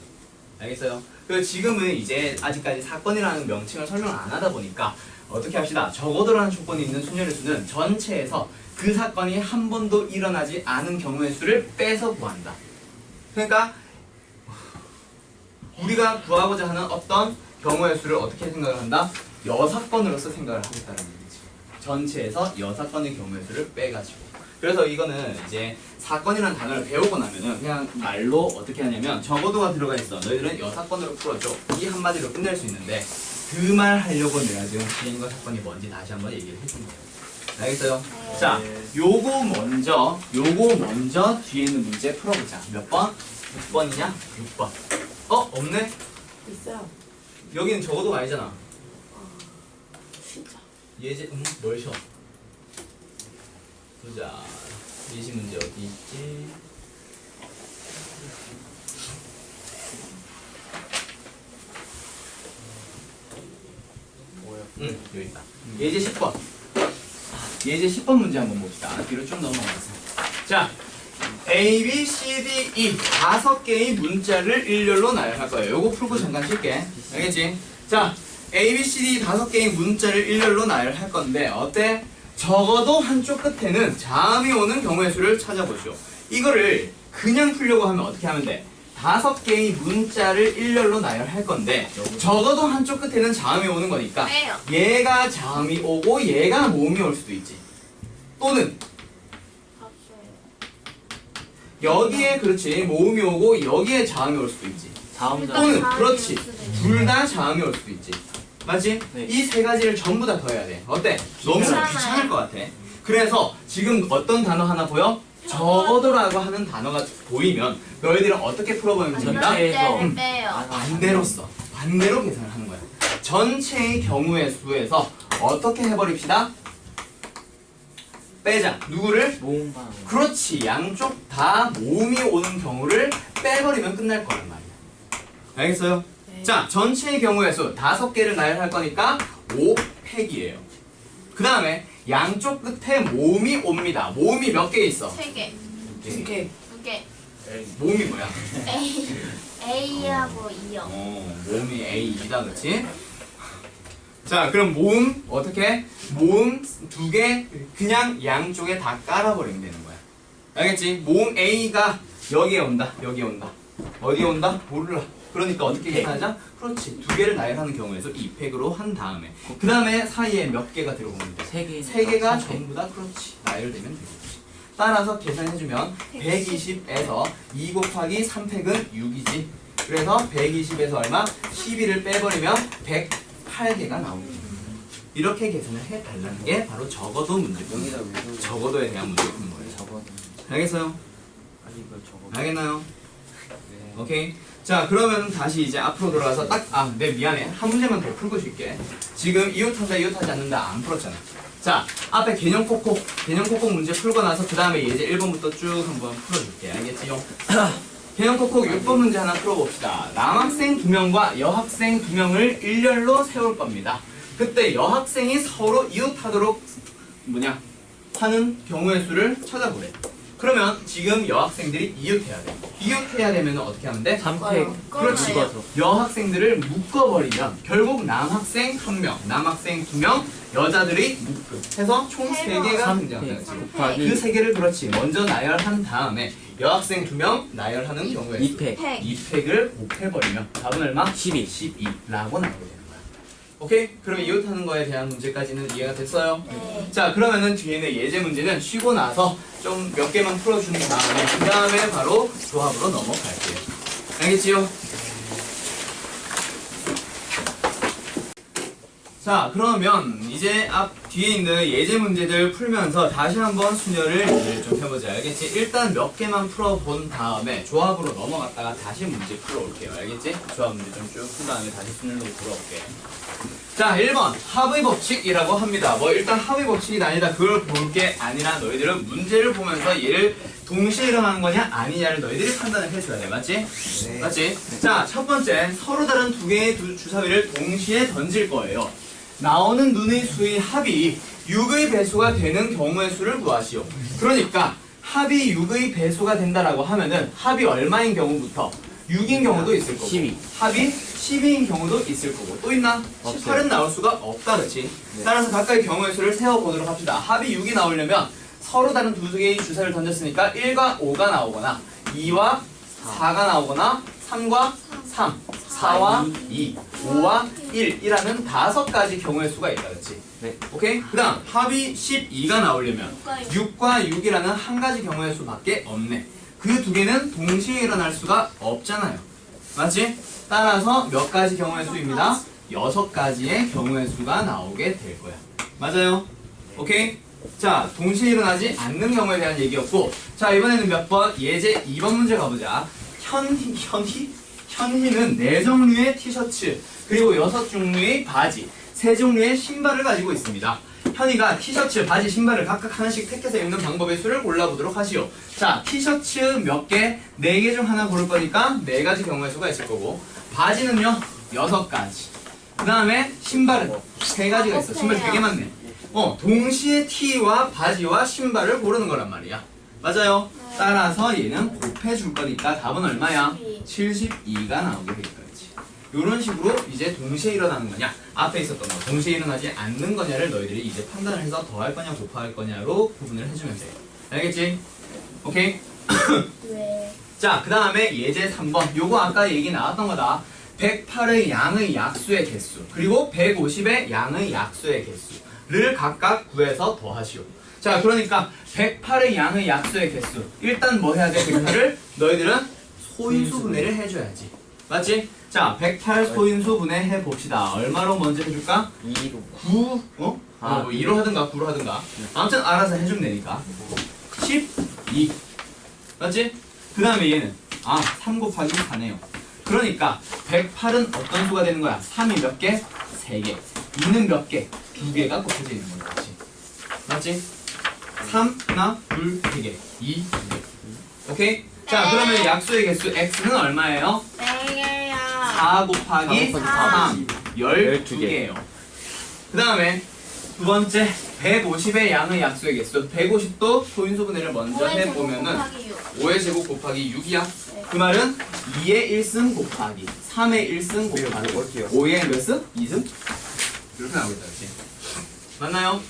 [SPEAKER 1] 알겠어요? 그리고 지금은 이제 아직까지 사건이라는 명칭을 설명을 안 하다 보니까 어떻게 합시다. 적어도라는 조건이 있는 순열의 수는 전체에서 그 사건이 한 번도 일어나지 않은 경우의 수를 빼서 구한다. 그러니까 우리가 구하고자 하는 어떤 경우의 수를 어떻게 생각을 한다? 여사건으로서 생각을 하겠다는 얘기지. 전체에서 여사건의 경우의 수를 빼가지고. 그래서 이거는 이제 사건이라는 단어를 배우고 나면은 그냥 말로 어떻게 하냐면 적어도가 들어가 있어. 너희들은 여사건으로 풀어줘. 이 한마디로 끝낼 수 있는데 그 말 하려고 내가 지금 비행과 사건이 뭔지 다시 한번 얘기를 해준 거예요. 알겠어요?
[SPEAKER 3] 네.
[SPEAKER 1] 자, 요거 먼저 뒤에 있는 문제 풀어보자. 몇 번? 6번이냐? 6번. 없네?
[SPEAKER 4] 있어요.
[SPEAKER 1] 여기는 적어도가 아니잖아.
[SPEAKER 4] 진짜.
[SPEAKER 1] 예제, 뭘 쉬어? 보자. 예시 문제 어디 있지? 여기 있다. 예제 10번. 예제 10번 문제 한번 봅시다. 뒤로 쭉 넘어가세요. 자, A, B, C, D, E 5개의 문자를 일렬로 나열할 거예요. 요거 풀고 잠깐 쉴게. 알겠지? 자, A, B, C, D 5개의 문자를 일렬로 나열할 건데 어때? 적어도 한쪽 끝에는 자음이 오는 경우의 수를 찾아보시오. 이거를 그냥 풀려고 하면 어떻게 하면 돼? 5개의 문자를 일렬로 나열할 건데 적어도 한쪽 끝에는 자음이 오는 거니까
[SPEAKER 3] 왜요?
[SPEAKER 1] 얘가 자음이 오고 얘가 모음이 올 수도 있지. 또는
[SPEAKER 3] 없어요.
[SPEAKER 1] 여기에 그렇지 모음이 오고 여기에 자음이 올 수도 있지.
[SPEAKER 2] 다음 장.
[SPEAKER 1] 또는
[SPEAKER 3] 자음이
[SPEAKER 1] 그렇지
[SPEAKER 3] 올 수도 있지.
[SPEAKER 1] 둘 다 자음이 올 수도 있지. 맞지?
[SPEAKER 2] 네.
[SPEAKER 1] 이 세 가지를 전부 다 더해야 돼. 어때? 너무
[SPEAKER 3] 귀찮아요.
[SPEAKER 1] 귀찮을 것 같아. 그래서 지금 어떤 단어 하나 보여? 적어도라고 하는 단어가 보이면 너희들은 어떻게 풀어보면 됩니다.
[SPEAKER 2] 전체에서.
[SPEAKER 3] 반대를 빼요.
[SPEAKER 1] 반대로 써. 반대로 계산을 하는 거야. 전체의 경우의 수에서 어떻게 해버립시다? 빼자. 누구를?
[SPEAKER 2] 모음반.
[SPEAKER 1] 그렇지. 양쪽 다 모음이 오는 경우를 빼버리면 끝날 거란 말이야. 알겠어요?
[SPEAKER 3] 네.
[SPEAKER 1] 자, 전체의 경우의 수 5개를 나열할 거니까 5팩이에요. 그 다음에 양쪽 끝에 모음이 옵니다. 모음이 몇 개 있어?
[SPEAKER 3] 3개.
[SPEAKER 4] 2개.
[SPEAKER 3] 2개.
[SPEAKER 1] 모음이 뭐야?
[SPEAKER 3] A하고 E요.
[SPEAKER 1] 모음이 A2다, 그렇지? 자, 그럼 모음 어떻게? 모음 2개 그냥 양쪽에 다 깔아버리면 되는 거야. 알겠지? 모음 A가 여기에 온다, 여기에 온다. 어디에 온다? 몰라. 그러니까 어떻게 계산하자? 그렇지. 2개를 나열하는 경우에서 2팩으로 한 다음에 그 다음에 사이에 몇 개가 들어오면 돼?
[SPEAKER 2] 3개.
[SPEAKER 1] 3개가 전부 다 그렇지. 나열되면 되겠지. 따라서 계산해주면 120에서 2 곱하기 3팩은 6이지. 그래서 120에서 얼마? 12를 빼버리면 108개가 나옵니다. 이렇게 계산을 해달라는 게 바로 적어도 문제입니다. 적어도에 대한 문제인 거예요.
[SPEAKER 2] 적어도.
[SPEAKER 1] 알겠어요?
[SPEAKER 2] 아니 이걸 적어.
[SPEAKER 1] 알겠나요?
[SPEAKER 2] 네.
[SPEAKER 1] 오케이. 자, 그러면 다시 이제 앞으로 돌아가서 네, 미안해. 한 문제만 더 풀고 줄게. 지금 이웃한다, 이웃하지 않는다 안 풀었잖아. 자, 앞에 개념 콕콕 문제 풀고 나서 그 다음에 예제 1번부터 쭉 한번 풀어줄게. 알겠지요? 개념 콕콕 6번 문제 하나 풀어봅시다. 남학생 2명과 여학생 2명을 일렬로 세울 겁니다. 그때 여학생이 서로 이웃하도록 하는 경우의 수를 찾아보래. 그러면 지금 여학생들이 이웃해야 돼. 이웃해야 되면 어떻게 하면 돼?
[SPEAKER 2] 3팩.
[SPEAKER 1] 그렇지.
[SPEAKER 2] 집어서.
[SPEAKER 1] 여학생들을 묶어버리면 결국 남학생 1명, 남학생 2명, 여자들이 묶음 해서 총 3개가
[SPEAKER 2] 3팩
[SPEAKER 1] 등장하는 거지.
[SPEAKER 2] 곱하기
[SPEAKER 1] 그 3개를 그렇지 먼저 나열한 다음에 여학생 2명 나열하는 경우에
[SPEAKER 2] 2팩.
[SPEAKER 1] 2팩을 곱해버리면 답은 얼마?
[SPEAKER 2] 12.
[SPEAKER 1] 12라고 나오게 되는 거야. 오케이? 그러면 이웃하는 거에 대한 문제까지는 이해가 됐어요?
[SPEAKER 3] 네.
[SPEAKER 1] 자, 그러면은 뒤에는 예제 문제는 쉬고 나서 좀 몇 개만 풀어주는 다음에 그 다음에 바로 조합으로 넘어갈게요. 알겠지요? 자, 그러면 이제 앞 뒤에 있는 예제 문제들 풀면서 다시 한번 순열을 얘기를 좀 해보자. 알겠지? 일단 몇 개만 풀어본 다음에 조합으로 넘어갔다가 다시 문제 풀어올게요. 알겠지? 조합 문제 좀 쭉 푼 다음에 다시 순열로 풀어올게. 자, 1번 합의 법칙이라고 합니다. 뭐 일단 합의 법칙이 아니다 그걸 볼 게 아니라 너희들은 문제를 보면서 얘를 동시에 일어나는 거냐 아니냐를 너희들이 판단을 해줘야 돼. 맞지?
[SPEAKER 2] 네.
[SPEAKER 1] 맞지? 자, 첫 번째 서로 다른 두 개의 주사위를 동시에 던질 거예요. 나오는 눈의 수의 합이 6의 배수가 되는 경우의 수를 구하시오. 그러니까 합이 6의 배수가 된다라고 하면은 합이 얼마인 경우부터 6인 경우도 있을 거고
[SPEAKER 2] 12.
[SPEAKER 1] 합이 12인 경우도 있을 거고 또 있나?
[SPEAKER 2] 없어요.
[SPEAKER 1] 18은 나올 수가 없다 그렇지?
[SPEAKER 2] 네.
[SPEAKER 1] 따라서 각각의 경우의 수를 세어보도록 합시다. 합이 6이 나오려면 서로 다른 두 개의 주사를 던졌으니까 1과 5가 나오거나 2와 4가 나오거나 3과 3, 4와 2, 5와 1이라는 5가지 경우의 수가 있다 그렇지?
[SPEAKER 2] 네.
[SPEAKER 1] 오케이? 그 다음 합이 12가 나오려면 6과 6이라는 한 가지 경우의 수밖에 없네. 그 두 개는 동시에 일어날 수가 없잖아요. 맞지? 따라서 몇 가지 경우의 수입니다. 6가지의 경우의 수가 나오게 될 거야. 맞아요? 오케이? 자, 동시에 일어나지 않는 경우에 대한 얘기였고, 자, 이번에는 몇 번? 예제 2번 문제 가보자. 현희는 4종류의 티셔츠, 그리고 6종류의 바지, 3종류의 신발을 가지고 있습니다. 현이가 티셔츠, 바지, 신발을 각각 하나씩 택해서 입는 방법의 수를 골라보도록 하시오. 자, 티셔츠 몇 개? 4개 중 하나 고를 거니까 4가지 경우의 수가 있을 거고, 바지는요 6가지. 그 다음에 신발은 3가지가 있어. 신발 되게 많네. 동시에 티와 바지와 신발을 고르는 거란 말이야. 맞아요? 따라서 얘는 곱해줄 거니까 답은 얼마야? 72가 나오게 되겠지. 이런 식으로 이제 동시에 일어나는 거냐, 앞에 있었던 거 동시에 일어나지 않는 거냐를 너희들이 이제 판단을 해서 더할 거냐 곱할 거냐로 구분을 해주면 돼. 알겠지? 오케이?
[SPEAKER 3] 왜?
[SPEAKER 1] 자, 그 다음에 예제 3번. 요거 아까 얘기 나왔던 거다. 108의 양의 약수의 개수, 그리고 150의 양의 약수의 개수를 각각 구해서 더하시오. 자, 그러니까 108의 양의 약수의 개수. 일단 뭐 해야 돼? 108을 너희들은 소인수 분해를 해줘야지. 맞지? 자, 108 소인수 분해 해봅시다. 얼마로 먼저 해줄까?
[SPEAKER 2] 2로.
[SPEAKER 1] 9,
[SPEAKER 2] 아,
[SPEAKER 1] 뭐 2로 하든가 9로 하든가. 아무튼 알아서 해주면 되니까. 12. 맞지? 그 다음에 얘는 3 곱하기 4네요. 그러니까 108은 어떤 수가 되는 거야? 3이 몇 개? 3개. 2는 몇 개? 2개가 곱해져 있는 거야. 맞지? 맞지? 3, 하나, 둘, 3개. 2, 2개. 오케이? 자, 그러면 약수의 개수 x는 얼마예요?
[SPEAKER 3] 4개야.
[SPEAKER 1] 4 곱하기 3, 12개예요. 그 다음에 두 번째 150의 양의 약수의 개수. 150도 소인수 분해를 먼저 해보면은 5의 제곱 곱하기 6이야. 그 말은 2의 1승 곱하기 3의 1승 곱하기 5의 몇 승? 2승? 이렇게 나오겠다. 그치? 맞나요?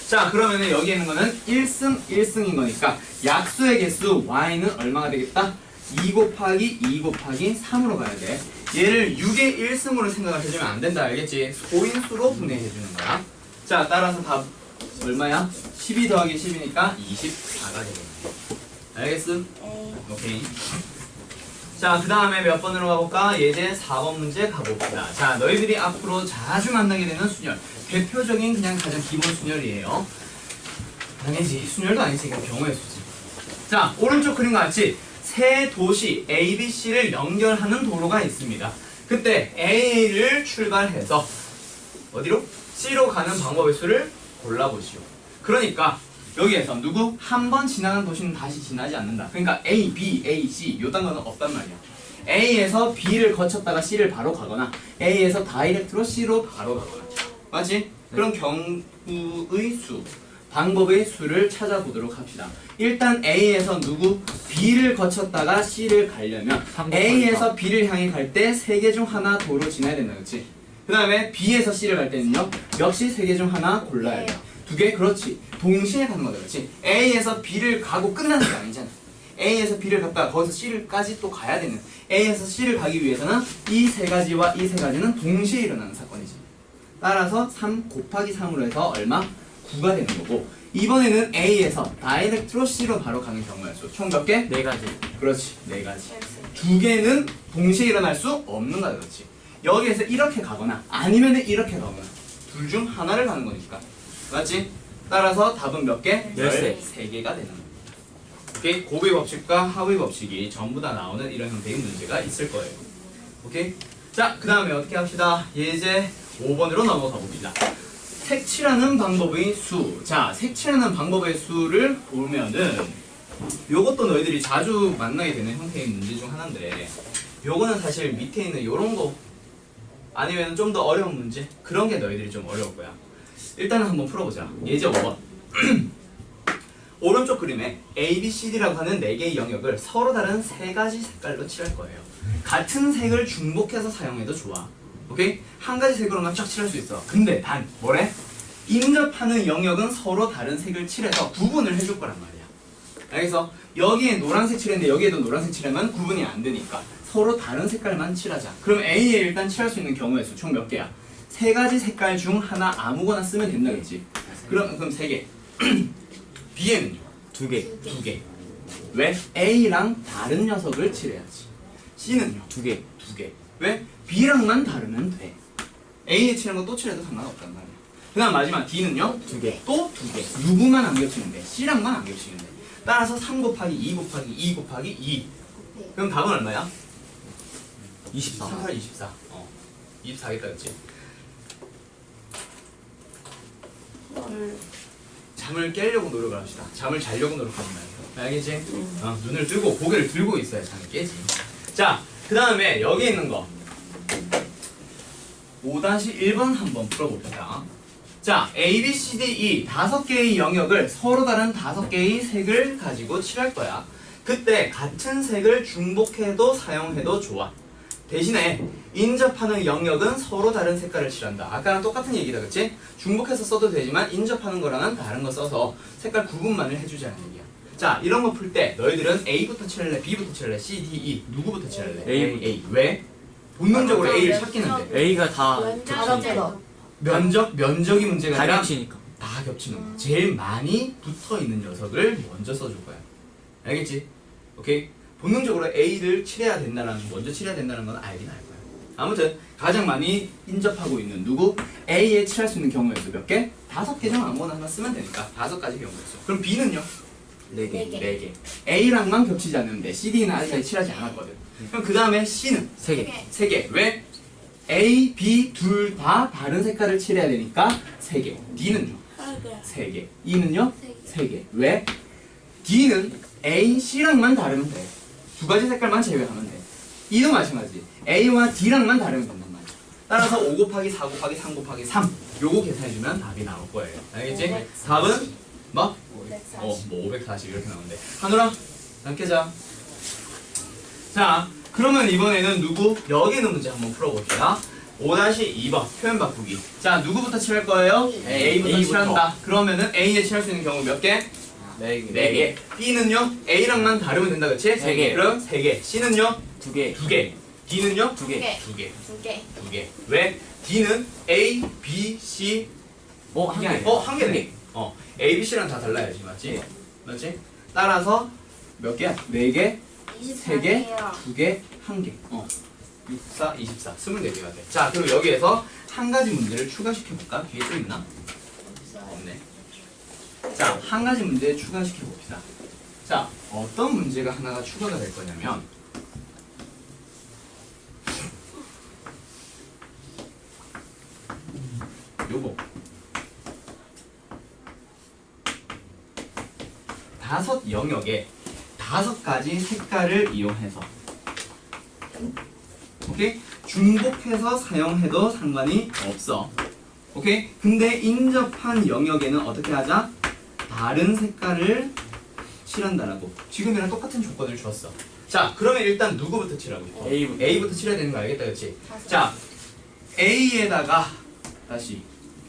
[SPEAKER 1] 자, 그러면은 여기 있는 거는 1승 1승인 거니까 약수의 개수 y는 얼마가 되겠다? 2 곱하기 2 곱하기 3으로 가야 돼. 얘를 6의 1승으로 생각을 해주면 안 된다. 알겠지? 소인수로 분해해 주는 거야. 자, 따라서 답 얼마야? 12 더하기 10이니까 24가 되겠네. 알겠음? 오케이. 자, 그 다음에 몇 번으로 가볼까? 예제 4번 문제 가봅시다. 자, 너희들이 앞으로 자주 만나게 되는 순열. 대표적인 그냥 가장 기본 순열이에요. 아니지, 순열도 아니지, 그냥 경우의 수지. 자, 오른쪽 그림 같이 세 도시 A, B, C를 연결하는 도로가 있습니다. 그때 A를 출발해서 어디로? C로 가는 방법의 수를 골라보시오. 그러니까 여기에서 누구? 한 번 지나간 도시는 다시 지나지 않는다. 그러니까 A, B, A, C 요 단어는 없단 말이야. A에서 B를 거쳤다가 C를 바로 가거나 A에서 다이렉트로 C로 바로 가거나. 맞지? 그런 경우의 수, 방법의 수를 찾아보도록 합시다. 일단 A에서 누구? B를 거쳤다가 C를 가려면 A에서 B를 향해 갈 때 세 개 중 하나 도로 지나야 된다. 그렇지? 그 다음에 B에서 C를 갈 때는요 역시 세 개 중 하나 골라야 돼. 2개? 그렇지. 동시에 가는 거다. 그렇지? A에서 B를 가고 끝나는 게 아니잖아. A에서 B를 갔다가 거기서 C를까지 또 가야 되는, A에서 C를 가기 위해서는 이 세 가지와 이 세 가지는 동시에 일어나는 사건이지. 따라서 3 곱하기 3으로 해서 얼마? 9가 되는 거고, 이번에는 A에서 다이렉트로 C로 바로 가는 경우였어. 총 몇 개?
[SPEAKER 2] 4가지.
[SPEAKER 1] 그렇지. 4가지. 2개는 동시에 일어날 수 없는 거야. 그렇지? 여기에서 이렇게 가거나 아니면 이렇게 가거나 둘 중 하나를 가는 거니까. 맞지? 따라서 답은 몇 개? 13개가 되는 겁니다. 오케이? 고부의 법칙과 하부의 법칙이 전부 다 나오는 이런 형태의 문제가 있을 거예요. 오케이? 자, 그 다음에 어떻게 합시다? 예제 5번으로 넘어가 봅니다. 색칠하는 방법의 수. 자, 색칠하는 방법의 수를 보면은 요것도 너희들이 자주 만나게 되는 형태의 문제 중 하나인데 요거는 사실 밑에 있는 요런 거 아니면 좀 더 어려운 문제? 그런 게 너희들이 좀 어려울 거야. 일단은 한번 풀어보자. 예제 5번. 오른쪽 그림에 A, B, C, D라고 하는 4개의 영역을 서로 다른 3가지 색깔로 칠할 거예요. 같은 색을 중복해서 사용해도 좋아. 오케이? 한 가지 색으로만 쫙 칠할 수 있어. 근데 단 뭐래? 인접하는 영역은 서로 다른 색을 칠해서 구분을 해줄 거란 말이야. 그래서 여기에 노란색 칠했는데 여기에도 노란색 칠하면 구분이 안 되니까 서로 다른 색깔만 칠하자. 그럼 A에 일단 칠할 수 있는 경우의 수 총 몇 개야? 3가지 색깔 중 하나 아무거나 쓰면 된다겠지. 그럼 3개. B에는요?
[SPEAKER 2] 2개.
[SPEAKER 1] 2개. 왜? A랑 다른 녀석을 칠해야지. C는요?
[SPEAKER 2] 2개.
[SPEAKER 1] 2개. 왜? B랑만 다르면 돼. A에 칠한 거 또 칠해도 상관없단 말이야. 그 다음 마지막 D는요?
[SPEAKER 2] 2개.
[SPEAKER 1] 또 2개. 누구만 안 겹치면 돼? C랑만 안 겹치면 돼. 따라서 3 곱하기 2 곱하기 2 곱하기 2. 그럼 답은 얼마야?
[SPEAKER 2] 24.
[SPEAKER 1] 3, 8, 24. 24겠다, 그치? 잠을 깨려고 노력을 합시다. 잠을 자려고 노력하지 말고. 알겠지? 눈을 뜨고 고개를 들고 있어야 잠이 깨지. 자, 그 다음에 여기 있는 거 5-1번 한번 풀어봅시다. 자, A, B, C, D, E 5개의 영역을 서로 다른 5개의 색을 가지고 칠할 거야. 그때 같은 색을 중복해도 사용해도 좋아. 대신에 인접하는 영역은 서로 다른 색깔을 칠한다. 아까랑 똑같은 얘기다, 그치? 중복해서 써도 되지만 인접하는 거랑은 다른 거 써서 색깔 구분만을 해주자는 얘기야. 자, 이런 거 풀 때 너희들은 A부터 칠할래? B부터 칠할래? C, D, E 누구부터 칠할래?
[SPEAKER 2] A.
[SPEAKER 1] 왜? 본능적으로 A를 찾기는 돼.
[SPEAKER 2] A가 다
[SPEAKER 3] 겹치니까.
[SPEAKER 1] 면적이 문제가
[SPEAKER 2] 다
[SPEAKER 1] 아니라
[SPEAKER 2] 겹치니까.
[SPEAKER 1] 다 겹치는 거야. 제일 많이 붙어 있는 녀석을 먼저 써줄 거야. 알겠지? 오케이? 본능적으로 A를 칠해야 된다는 먼저 칠해야 된다는 건 알긴 알 거야. 아무튼 가장 많이 인접하고 있는 누구? A에 칠할 수 있는 경우의 수 몇 개? 5개 중 아무거나 하나 쓰면 되니까 5가지 경우의 수. 그럼 B는요?
[SPEAKER 2] 4개.
[SPEAKER 1] 4개. A랑만 겹치지 않는데 CD는 아직까지 칠하지 않았거든. 그럼 그 다음에 C는
[SPEAKER 2] 3개.
[SPEAKER 1] 3개. 왜? A, B 둘 다 다른 색깔을 칠해야 되니까 3개. D는요? 3개. E는요? 3개. 왜? D는 A, C랑만 다르면 돼. 2가지 색깔만 제외하면 돼. E도 마찬가지. A와 D랑만 다르면 된단 말이야. 따라서 5 곱하기 4 곱하기 3 곱하기 3 요거 계산해주면 답이 나올 거예요. 알겠지?
[SPEAKER 3] 540.
[SPEAKER 1] 답은 뭐?
[SPEAKER 3] 540.
[SPEAKER 1] 뭐 540 이렇게 나오는데. 하늘아, 난 깨자. 자, 그러면 이번에는 누구? 여기 있는 문제 한번 풀어봅시다. 5-2번 표현 바꾸기. 자, 누구부터 칠할 거예요? A부터 칠한다. 그러면은 A에 칠할 수 있는 경우 몇 개? 4개. B는요? A랑만 다르면 된다, 그치?
[SPEAKER 2] 3개.
[SPEAKER 1] 그럼 3개. C는요?
[SPEAKER 2] 2개.
[SPEAKER 1] 2개. D는요?
[SPEAKER 2] 2개.
[SPEAKER 1] 2개.
[SPEAKER 3] 2개.
[SPEAKER 1] 2개. 왜? D는 A, B, C
[SPEAKER 2] 한 개.
[SPEAKER 1] 한 개네. A, B, C랑 다 달라야지, 맞지?
[SPEAKER 2] 네.
[SPEAKER 1] 맞지? 따라서 몇 개야? 4개, 3개,
[SPEAKER 3] 24개요.
[SPEAKER 1] 2개, 1개. 6, 4, 24. 24개가 돼. 자, 그리고 여기에서 한 가지 문제를 추가시켜볼까? 뒤에 또 있나? 없네. 자, 한 가지 문제 추가시켜봅시다. 자, 어떤 문제가 하나가 추가가 될 거냐면 요거 5 영역에 5가지 색깔을 이용해서 오케이? 중복해서 사용해도 상관이 없어. 오케이? 근데 인접한 영역에는 어떻게 하자? 다른 색깔을 칠한다라고. 지금이랑 똑같은 조건을 줬어. 자, 그러면 일단 누구부터 칠하고 싶어? A부터 칠해야 되는 거 알겠다, 그치? 자, A에다가 다시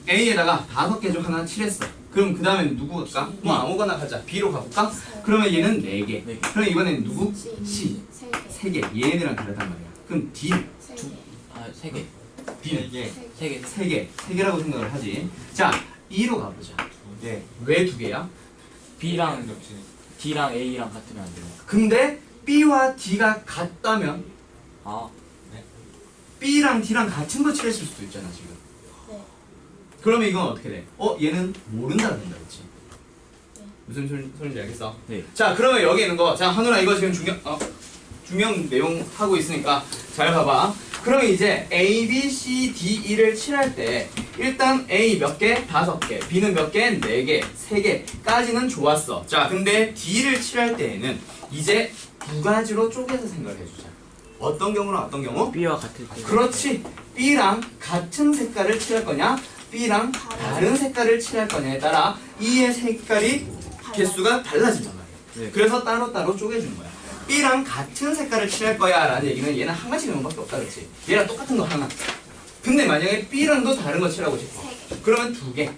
[SPEAKER 1] A에다가 5개 중 하나 칠했어. 그럼 그 다음에는 누구 갈까? 뭐 아무거나 가자. B로 가볼까? 그러면 얘는 4개.
[SPEAKER 2] 네.
[SPEAKER 1] 그럼 이번엔 누구?
[SPEAKER 3] C.
[SPEAKER 1] C. 3개. 얘네들랑 다르단 말이야. 그럼 D.
[SPEAKER 2] 3개.
[SPEAKER 1] D.
[SPEAKER 2] 3개.
[SPEAKER 1] 3개. 3개라고 생각을 하지. 자, E로 가보자. 왜 2개야?
[SPEAKER 2] B랑 D랑 A랑 같으면 안 되는 거.
[SPEAKER 1] 근데 B와 D가 같다면
[SPEAKER 2] 아,
[SPEAKER 1] B랑 D랑 같은 거 칠했을 수도 있잖아, 지금.
[SPEAKER 3] 네.
[SPEAKER 1] 그러면 이건 어떻게 돼? 얘는 모른다는 된다, 그렇지? 무슨 소리인지 알겠어?
[SPEAKER 2] 네.
[SPEAKER 1] 자, 그러면 여기 있는 거, 자, 한우라 이거 지금 중요한 내용 하고 있으니까 잘 봐봐. 그러면 이제 A, B, C, D, E를 칠할 때 일단 A 몇 개? 5개, B는 몇 개? 4개, 3개까지는 좋았어. 자, 근데 D를 칠할 때에는 이제 두 가지로 쪼개서 생각을 해주자. 어떤 경우랑 어떤 경우?
[SPEAKER 2] B와 같을 때.
[SPEAKER 1] 그렇지. B랑 같은 색깔을 칠할 거냐, B랑 다른 색깔을 칠할 거냐에 따라 E의 색깔이 개수가 달라진단 말이야.
[SPEAKER 2] 네.
[SPEAKER 1] 그래서 따로따로 쪼개주는 거야. B랑 같은 색깔을 칠할 거야 라는 얘기는 얘는 한 가지 경우밖에 없다, 그렇지? 얘랑 똑같은 거 하나. 근데 만약에 B랑도 다른 거 칠하고 싶어. 그러면 2개.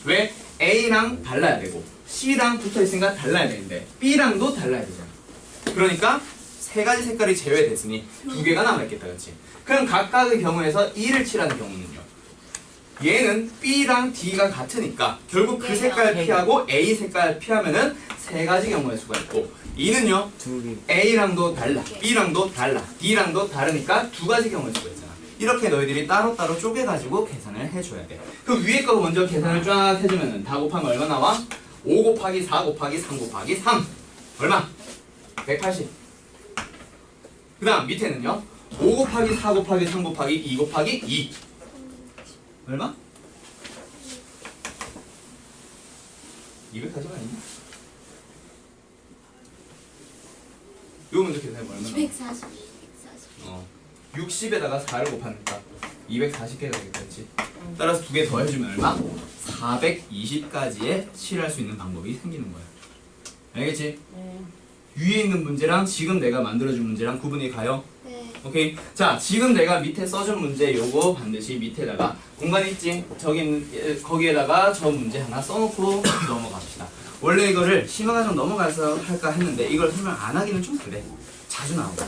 [SPEAKER 1] 왜? A랑 달라야 되고 C랑 붙어있으니까 달라야 되는데 B랑도 달라야 되잖아. 그러니까 3가지 색깔이 제외됐으니 2개가 남아있겠다, 그렇지? 그럼 각각의 경우에서 E를 칠하는 경우는요, 얘는 B랑 D가 같으니까 결국 그 색깔 피하고 A 색깔 피하면은 3가지 경우의 수가 있고, E는요
[SPEAKER 2] 2개.
[SPEAKER 1] A랑도 달라, B랑도 달라, D랑도 다르니까 2가지 경우의 수가 있잖아. 이렇게 너희들이 따로따로 쪼개가지고 계산을 해줘야 돼. 그럼 위에 거 먼저 계산을 쫙 해주면은 다 곱하면 얼마 나와? 5 곱하기 4 곱하기 3 곱하기 3 얼마? 180. 그 다음 밑에는요 5 곱하기 4 곱하기 3 곱하기 2 곱하기 2 얼마? 240 아니냐? 이거 먼저 계산해봐. 얼마나?
[SPEAKER 3] 240.
[SPEAKER 1] 60에다가 4를 곱하니까 240개가 되겠지. 따라서 2개 더 해주면 얼마? 420까지의 칠할 수 있는 방법이 생기는 거야. 알겠지?
[SPEAKER 4] 네.
[SPEAKER 1] 위에 있는 문제랑 지금 내가 만들어준 문제랑 구분이 가요?
[SPEAKER 3] 네.
[SPEAKER 1] 오케이. 자, 지금 내가 밑에 써준 문제 요거 반드시 밑에다가 공간 있지? 거기에다가 저 문제 하나 써놓고 넘어갑시다. 원래 이거를 심화과정 넘어가서 할까 했는데 이걸 설명 안 하기는 좀 그래. 자주 나오고.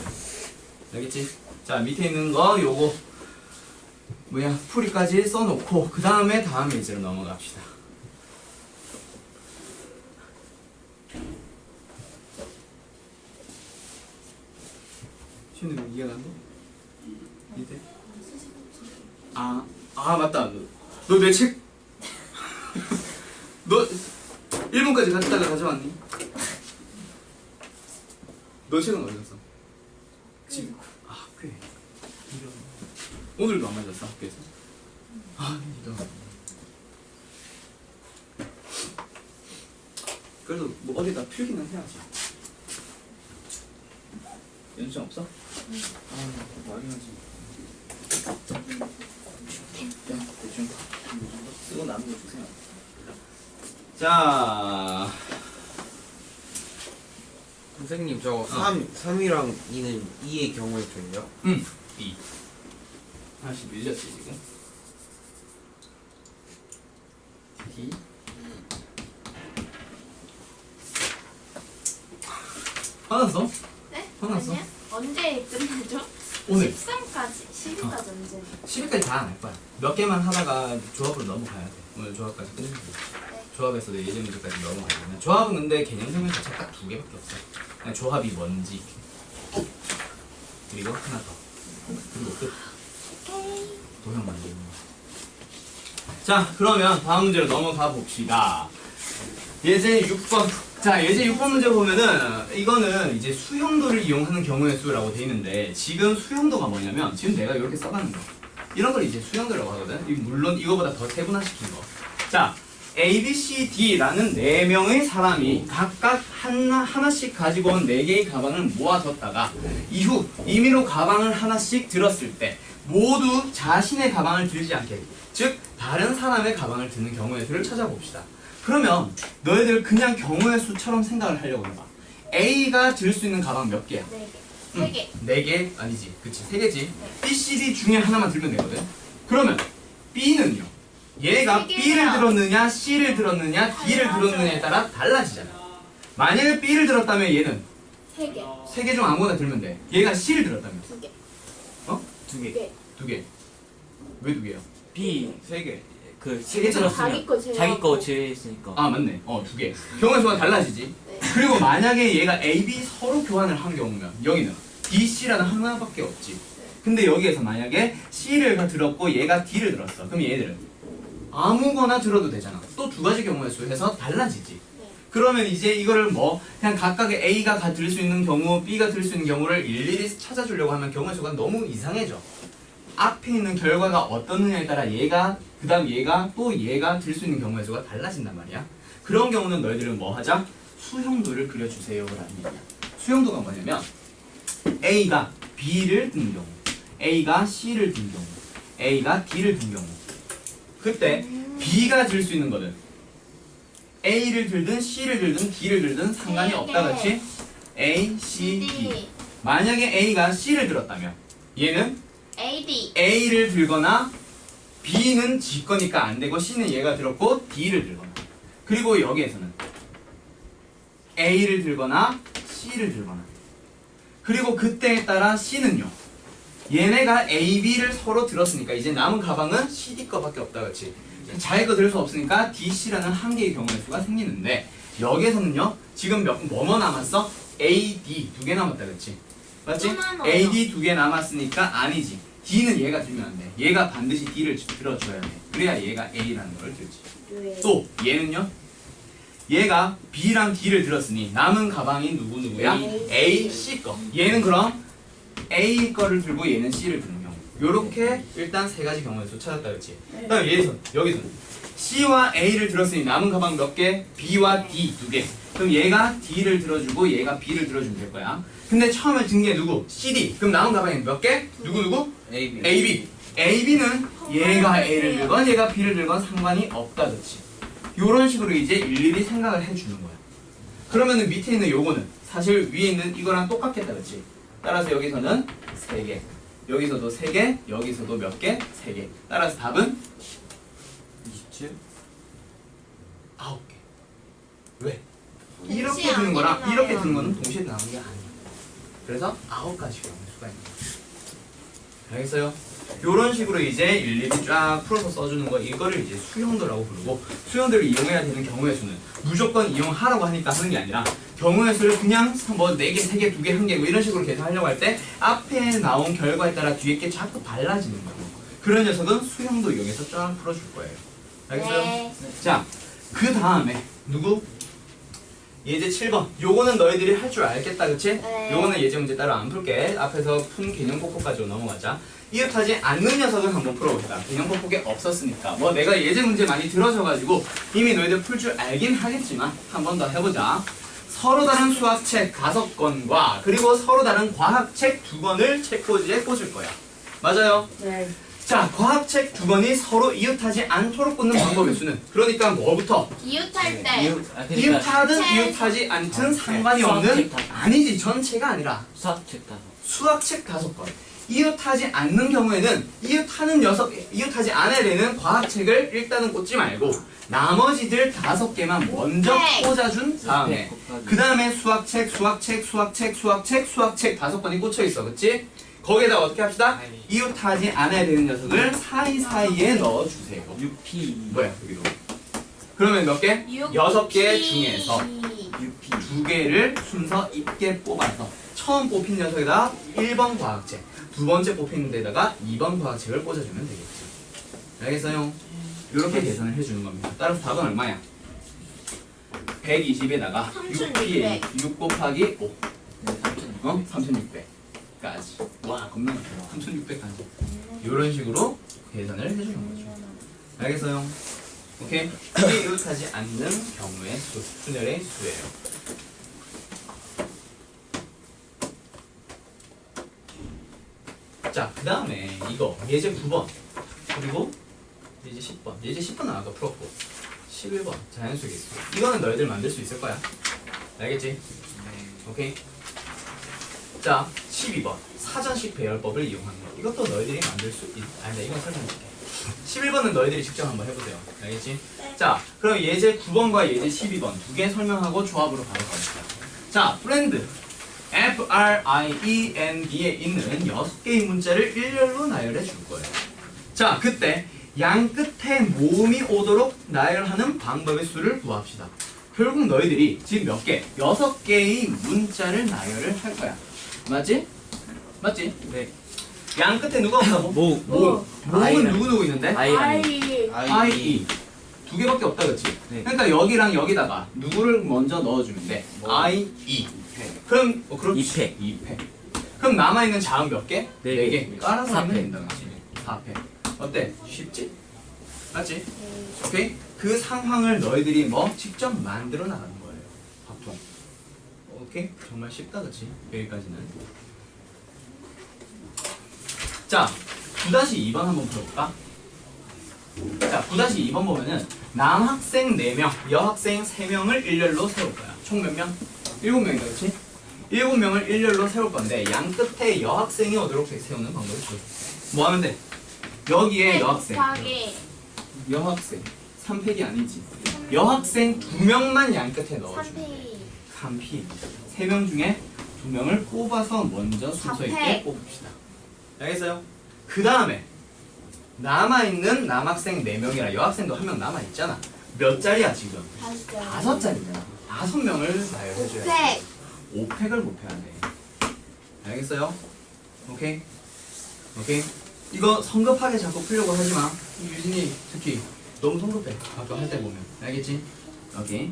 [SPEAKER 1] 알겠지? 자, 밑에 있는 거 요거 풀이까지 써놓고 그 다음에 다음 예제로 넘어갑시다. 시원이 뭐 이해가 안 돼? 밑에? 맞다. 너 내 책? 너 1분까지 갔다가 가져왔니? 너 책은 어디 갔어? 지금 학교에. 오늘도 안 맞았어, 학교에서? 이런. 그래도 뭐 어디다 필기는 해야지. 연습장 없어? 확인하지. 야, 대충 쓰고 남은 거 주세요. 자,
[SPEAKER 5] 선생님 저 3이랑 2는 2의 경우에 좀요?
[SPEAKER 1] 2. 하나씩 밀렸지 지금. D. 화났어?
[SPEAKER 3] 네?
[SPEAKER 1] 화났어?
[SPEAKER 3] 아니야? 언제 끝나죠?
[SPEAKER 1] 오늘.
[SPEAKER 3] 13까지. 10일까지 언제?
[SPEAKER 1] 10일까지 다 안 할 거야. 몇 개만 하다가 조합으로 넘어가야 돼. 오늘 조합까지 끝내고. 조합에서도 예제 문제까지 넘어가야 돼. 조합은 근데 개념 설명 자체 딱 2개밖에 없어. 그냥 조합이 뭔지. 그리고 하나 더. 그리고 끝. 도형 만들는 거. 자, 그러면 다음 문제로 넘어가 봅시다. 예제 6번. 자, 예제 6번 문제 보면은 이거는 이제 수형도를 이용하는 경우의 수라고 돼 있는데 지금 수형도가 뭐냐면 지금 내가 이렇게 써가는 거. 이런 걸 이제 수형도라고 하거든. 물론 이거보다 더 세분화시킨 거. 자, A, B, C, D라는 4명의 사람이 각각 하나씩 가지고 온 4개의 가방을 모아뒀다가 이후 임의로 가방을 하나씩 들었을 때 모두 자신의 가방을 들지 않게, 즉 다른 사람의 가방을 드는 경우의 수를 찾아봅시다. 그러면 너희들 그냥 경우의 수처럼 생각을 하려고 해봐. A가 들 수 있는 가방 몇 개야?
[SPEAKER 3] 4개. 3개.
[SPEAKER 1] 4개? 아니지. 그치. 3개지. B, C, D 중에 하나만 들면 되거든. 그러면 B는요. 얘가
[SPEAKER 3] 세 개야.
[SPEAKER 1] B를 들었느냐, C를 들었느냐, D를 들었느냐에 따라 달라지잖아. 만약에 B를 들었다면 얘는
[SPEAKER 3] 3개.
[SPEAKER 1] 3개 중 아무거나 들면 돼. 얘가 C를 들었다면
[SPEAKER 3] 2개.
[SPEAKER 2] 2개.
[SPEAKER 3] 2개.
[SPEAKER 1] 2개. 왜 2개야?
[SPEAKER 2] B
[SPEAKER 5] 3개.
[SPEAKER 2] 그
[SPEAKER 1] 세 개
[SPEAKER 2] 3개 들었으면
[SPEAKER 3] 자기 거 제외하고.
[SPEAKER 2] 자기 거 제외했으니까.
[SPEAKER 1] 아, 맞네. 2개. 경우의 수가 달라지지.
[SPEAKER 3] 네.
[SPEAKER 1] 그리고 만약에 얘가 A, B 서로 교환을 한 경우면 여기는 D, C라는 하나밖에 없지. 근데 여기에서 만약에 C를 들었고 얘가 D를 들었어. 그럼 얘들은 아무거나 들어도 되잖아. 또 두 가지 경우의 수 해서 달라지지.
[SPEAKER 3] 네.
[SPEAKER 1] 그러면 이제 이거를 뭐 그냥 각각의 A가 들 수 있는 경우, B가 들 수 있는 경우를 일일이 찾아주려고 하면 경우의 수가 너무 이상해져. 앞에 있는 결과가 어떻느냐에 따라 얘가, 그 다음 얘가, 또 얘가 들 수 있는 경우의 수가 달라진단 말이야. 그런 경우는 너희들은 뭐 하자? 수형도를 그려주세요 라는 얘기야. 수형도가 뭐냐면 A가 B를 든 경우, A가 C를 든 경우, A가 D를 든 경우, 그때 B가 들 수 있는 거는 A를 들든 C를 들든 D를 들든 상관이 없다, 그렇지? A, C, D. 만약에 A가 C를 들었다면 얘는
[SPEAKER 3] AD.
[SPEAKER 1] A를 들거나 B는 지 거니까 안 되고 C는 얘가 들었고 D를 들거나, 그리고 여기에서는 A를 들거나 C를 들거나, 그리고 그때에 따라 C는요, 얘네가 A, B를 서로 들었으니까 이제 남은 가방은 CD 거밖에 없다, 그렇지? 자기 거 들 수 없으니까 D, C라는 한 개의 경우의 수가 생기는데 여기에서는요, 지금 뭐뭐 남았어? A, D 두 개 남았다, 그렇지? 맞지?
[SPEAKER 3] 또 남아요.
[SPEAKER 1] A, D 두 개 남았으니까 아니지. D는 얘가 들면 안 돼. 얘가 반드시 D를 들어줘야 돼. 그래야 얘가 A라는 걸 들지.
[SPEAKER 3] 네.
[SPEAKER 1] 또 얘는요, 얘가 B랑 D를 들었으니 남은 가방이 누구누구야? A, C 거. 얘는 그럼 A 거를 들고 얘는 C를 드는 경우. 요렇게 일단 세 가지 경우의 수 찾았다, 그렇지? 그 다음에 여기서 C와 A를 들었으니 남은 가방 몇 개? B와 D 두 개. 그럼 얘가 D를 들어주고 얘가 B를 들어주면 될 거야. 근데 처음에 든 게 누구? CD. 그럼 남은 가방이 몇 개? 누구?
[SPEAKER 5] A, B.
[SPEAKER 1] AB. AB는 얘가 A를 들건 얘가 B를 들건 상관이 없다, 그렇지? 요런 식으로 이제 일일이 생각을 해주는 거야. 그러면은 밑에 있는 요거는 사실 위에 있는 이거랑 똑같겠다, 그렇지? 따라서 여기서는 3개, 여기서도 3개, 여기서도 몇 개? 3개. 따라서 답은
[SPEAKER 2] 27?
[SPEAKER 1] 9개. 왜?
[SPEAKER 3] 동시에
[SPEAKER 1] 이렇게 드는 거랑
[SPEAKER 3] 안
[SPEAKER 1] 이렇게
[SPEAKER 3] 일어나요.
[SPEAKER 1] 드는 거는 동시에 나오는 게 아니야. 그래서 9가지 경우의 수가 있는 거야. 알겠어요? 요런 식으로 이제 일일이 쫙 풀어서 써주는 거, 이거를 이제 수형도라고 부르고, 수형도를 이용해야 되는 경우의 수는 무조건 이용하라고 하니까 하는 게 아니라 경우의 수를 그냥 뭐 4개, 3개, 2개, 1개 뭐 이런 식으로 계산하려고 할 때 앞에 나온 결과에 따라 뒤에 게 자꾸 달라지는 거고, 그런 녀석은 수형도 이용해서 쫙 풀어줄 거예요. 알겠어요?
[SPEAKER 3] 네.
[SPEAKER 1] 자, 그 다음에 누구? 예제 7번. 요거는 너희들이 할 줄 알겠다, 그치?
[SPEAKER 3] 네.
[SPEAKER 1] 요거는 예제 문제 따로 안 풀게. 앞에서 푼 개념 폭포 가지고 넘어가자. 이웃하지 않는 녀석을 한번 풀어봅시다. 개념 폭포에 없었으니까. 뭐 내가 예제 문제 많이 들어줘가지고 이미 너희들 풀 줄 알긴 하겠지만 한 번 더 해보자. 서로 다른 수학책 5권과 그리고 서로 다른 과학책 2권을 책꽂이에 꽂을 거야. 맞아요?
[SPEAKER 4] 네.
[SPEAKER 1] 자, 과학책 2권이 서로 이웃하지 않도록 꽂는 방법의 수는, 그러니까 뭐부터?
[SPEAKER 3] 이웃할 때.
[SPEAKER 2] 그러니까
[SPEAKER 1] 이웃하든
[SPEAKER 3] 책.
[SPEAKER 1] 이웃하지 않든 상관이
[SPEAKER 2] 수학책
[SPEAKER 1] 없는,
[SPEAKER 2] 다.
[SPEAKER 1] 아니지, 전체가 아니라
[SPEAKER 2] 수학책 5.
[SPEAKER 1] 수학책 5권. 이웃하지 않는 경우에는 이웃하지 않아야 되는 과학책을 일단은 꽂지 말고 나머지들 5개만 먼저
[SPEAKER 3] 네.
[SPEAKER 1] 꽂아준 다음에 그 다음에 수학책 5권이 꽂혀 있어, 그치? 거기에다 어떻게 합시다? 이웃하지 않아야 되는 녀석을 사이사이에 넣어주세요.
[SPEAKER 2] 6P.
[SPEAKER 1] 뭐야, 여기도. 그러면 몇 개? 6개 중에서
[SPEAKER 2] UP.
[SPEAKER 1] 2개를 순서 있게 뽑아서 처음 뽑힌 녀석에다가 1번 과학책, 두 번째 뽑힌 데다가 2번 과학책을 꽂아주면 되겠죠. 알겠어요? 이렇게 계산을 해주는 겁니다. 따라서 답은 얼마야? 120에다가 6P에 6 곱하기 5.
[SPEAKER 2] 네, 3,600.
[SPEAKER 1] 어? 3600까지. 와, 겁나 많다. 3600까지. 이런 식으로 계산을 해주는 거죠. 알겠어요? 오케이? 이게 이웃하지 않는 경우의 수, 순열의 수예요. 자, 그 다음에 이거 예제 9번 그리고 예제 10번. 예제 10번은 아까 풀었고 11번 자연수의 개수. 이거는 너희들 만들 수 있을 거야. 알겠지? 오케이? 자, 12번 사전식 배열법을 이용하는 거. 이것도 너희들이 만들 수 아니다, 이건 설명해줄게. 11번은 너희들이 직접 한번 해보세요. 알겠지? 자, 그럼 예제 9번과 예제 12번 두 개 설명하고 조합으로 바로 가볼게요. 자, 프렌드 FRIEND에 있는 6개의 문자를 일렬로 나열해 줄 거예요. 자, 그때 양 끝에 모음이 오도록 나열하는 방법의 수를 구합시다. 결국 너희들이 지금 몇 개? 6개의 문자를 나열을 할 거야. 맞지? 맞지?
[SPEAKER 2] 네.
[SPEAKER 1] 양 끝에 누가 온다고?
[SPEAKER 2] 모.
[SPEAKER 1] 모음은
[SPEAKER 2] 아이는.
[SPEAKER 1] 누구 있는데?
[SPEAKER 2] 아이랑
[SPEAKER 3] 아이.
[SPEAKER 1] IE 두 개밖에 없다 그치?
[SPEAKER 5] 네.
[SPEAKER 1] 그러니까 여기랑 여기다가 누구를 먼저 넣어주면 돼?
[SPEAKER 5] 뭐.
[SPEAKER 1] IE 그럼 그렇지
[SPEAKER 2] 2패.
[SPEAKER 1] 2패 그럼 남아있는 자음 몇 개?
[SPEAKER 2] 네
[SPEAKER 1] 4개 깔아서 하면
[SPEAKER 2] 4패.
[SPEAKER 1] 된다 그치? 4패 어때? 쉽지? 맞지? 오케이? 그 상황을 너희들이 뭐 직접 만들어 나가는 거예요 보통 오케이? 정말 쉽다 그치? 여기까지는 자 9-2번 한번 풀어볼까? 자 9-2번 보면은 남학생 4명 여학생 3명을 일렬로 세울 거야 총 몇 명? 7명이다 그치? 7명을 일렬로 세울 건데 양 끝에 여학생이 오도록 세우는 방법을 보여줄게 뭐 하면 돼? 여기에 여학생 여학생 3팩이 아니지 여학생 2명만 양 끝에 넣어줄게 3P 3명 중에 2명을 뽑아서 먼저 순서 있게
[SPEAKER 3] 4팩.
[SPEAKER 1] 뽑읍시다 알겠어요? 그 다음에 남아있는 남학생 4명이라 여학생도 1명 남아있잖아 몇 자리야 지금? 5자리야 5명을 나열해줘야 돼 5팩을 곱해야 돼 알겠어요? 오케이? 오케이? 이거 성급하게 자꾸 풀려고 하지마 유진이 특히 너무 성급해 아까 할 때 보면 알겠지? 오케이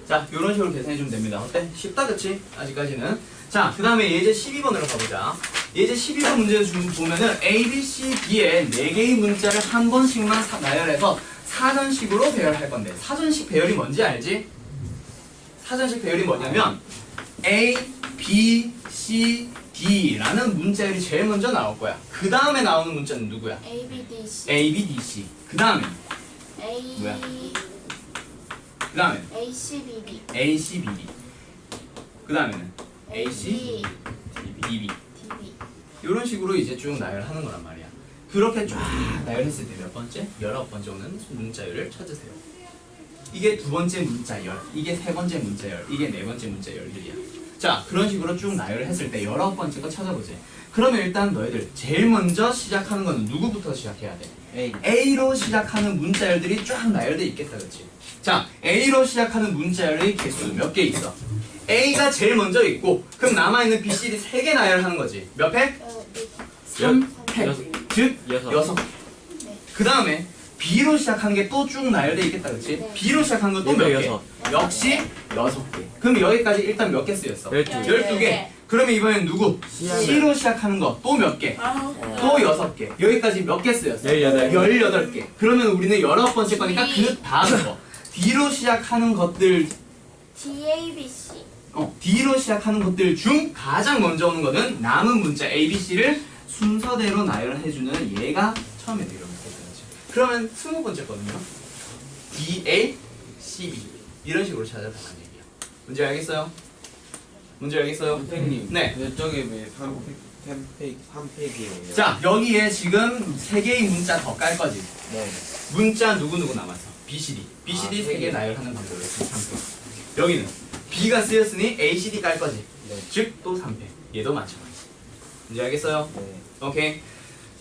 [SPEAKER 1] 자 요런 식으로 계산해주면 됩니다 어때? 쉽다 그치? 아직까지는 자 그 다음에 예제 12번으로 가보자 예제 12번 문제 좀 보면은 A, B, C, D에 4개의 문자를 한 번씩만 나열해서 사전식으로 배열할 건데 사전식 배열이 뭔지 알지? 사전식 배열이 뭐냐면 A, B, C, D라는 문자열이 제일 먼저 나올 거야 그 다음에 나오는 문자는 누구야?
[SPEAKER 3] A, B, D, C.
[SPEAKER 1] A, B, D, C 그 다음에
[SPEAKER 3] A,
[SPEAKER 1] 뭐야? 그 다음에
[SPEAKER 3] A, C, B, B.
[SPEAKER 1] A, C, B, B 그 다음에는 A, C,
[SPEAKER 3] D,
[SPEAKER 1] B, B
[SPEAKER 3] B.
[SPEAKER 1] 이런 식으로 이제 쭉 나열하는 거란 말이야 그렇게 쫙 나열했을 때 몇 번째? 19번째 오는 문자열을 찾으세요 이게 2번째 문자열 이게 3번째 문자열 이게 4번째 문자열들이야 자 그런 식으로 쭉 나열을 했을 때 19번째 거 찾아보지 그러면 일단 너희들 제일 먼저 시작하는 거는 누구부터 시작해야 돼?
[SPEAKER 5] A.
[SPEAKER 1] A로 시작하는 문자열들이 쫙 나열돼 있겠다 그치? 자 A로 시작하는 문자열의 개수는 몇 개 있어? A가 제일 먼저 있고 그럼 남아있는 B, C, D 3개 나열하는 거지 몇 팩? 3팩 즉
[SPEAKER 2] 여섯.
[SPEAKER 1] 6개
[SPEAKER 3] 네.
[SPEAKER 1] 그 다음에 B로 시작하는 게 또 쭉 나열돼 있겠다 그치?
[SPEAKER 3] 네.
[SPEAKER 1] B로 시작한 거 또 몇 개?
[SPEAKER 2] 여섯.
[SPEAKER 1] 역시 6개 그럼 여기까지 일단 몇 개 쓰였어?
[SPEAKER 2] 12개.
[SPEAKER 1] 12개 그러면 이번엔 누구? C로 시작하는 거 또 몇 개? 또 6개 여기까지 몇 개 쓰였어? 18개 그러면 우리는 19번째 거니까 그 다음 거 D로 시작하는 것들
[SPEAKER 3] D, A, B, C.
[SPEAKER 1] D로 시작하는 것들 중 가장 먼저 오는 거는 남은 문자 A, B, C를 순서대로 나열해주는 얘가 처음에 이름을 써야지 그러면 20번째 거는요 D, A, C, B 이런 식으로 찾아달라는 얘기야 문제 알겠어요? 문제 알겠어요?
[SPEAKER 5] 선생님.
[SPEAKER 1] 네.
[SPEAKER 5] 근데 저게 왜 3팩이에요?
[SPEAKER 1] 자 여기에 지금 3개의 문자 더 깔 거지
[SPEAKER 5] 네.
[SPEAKER 1] 문자 누구누구 남았어? B, C, D B, C, D
[SPEAKER 5] 아,
[SPEAKER 1] 3개
[SPEAKER 5] 개.
[SPEAKER 1] 나열하는 방법을 지금 3팩 여기는 B가 쓰였으니 A, C, D 깔 거지
[SPEAKER 5] 네.
[SPEAKER 1] 즉 또 3팩 얘도 마찬가지 문제 알겠어요?
[SPEAKER 5] 네.
[SPEAKER 1] 오케이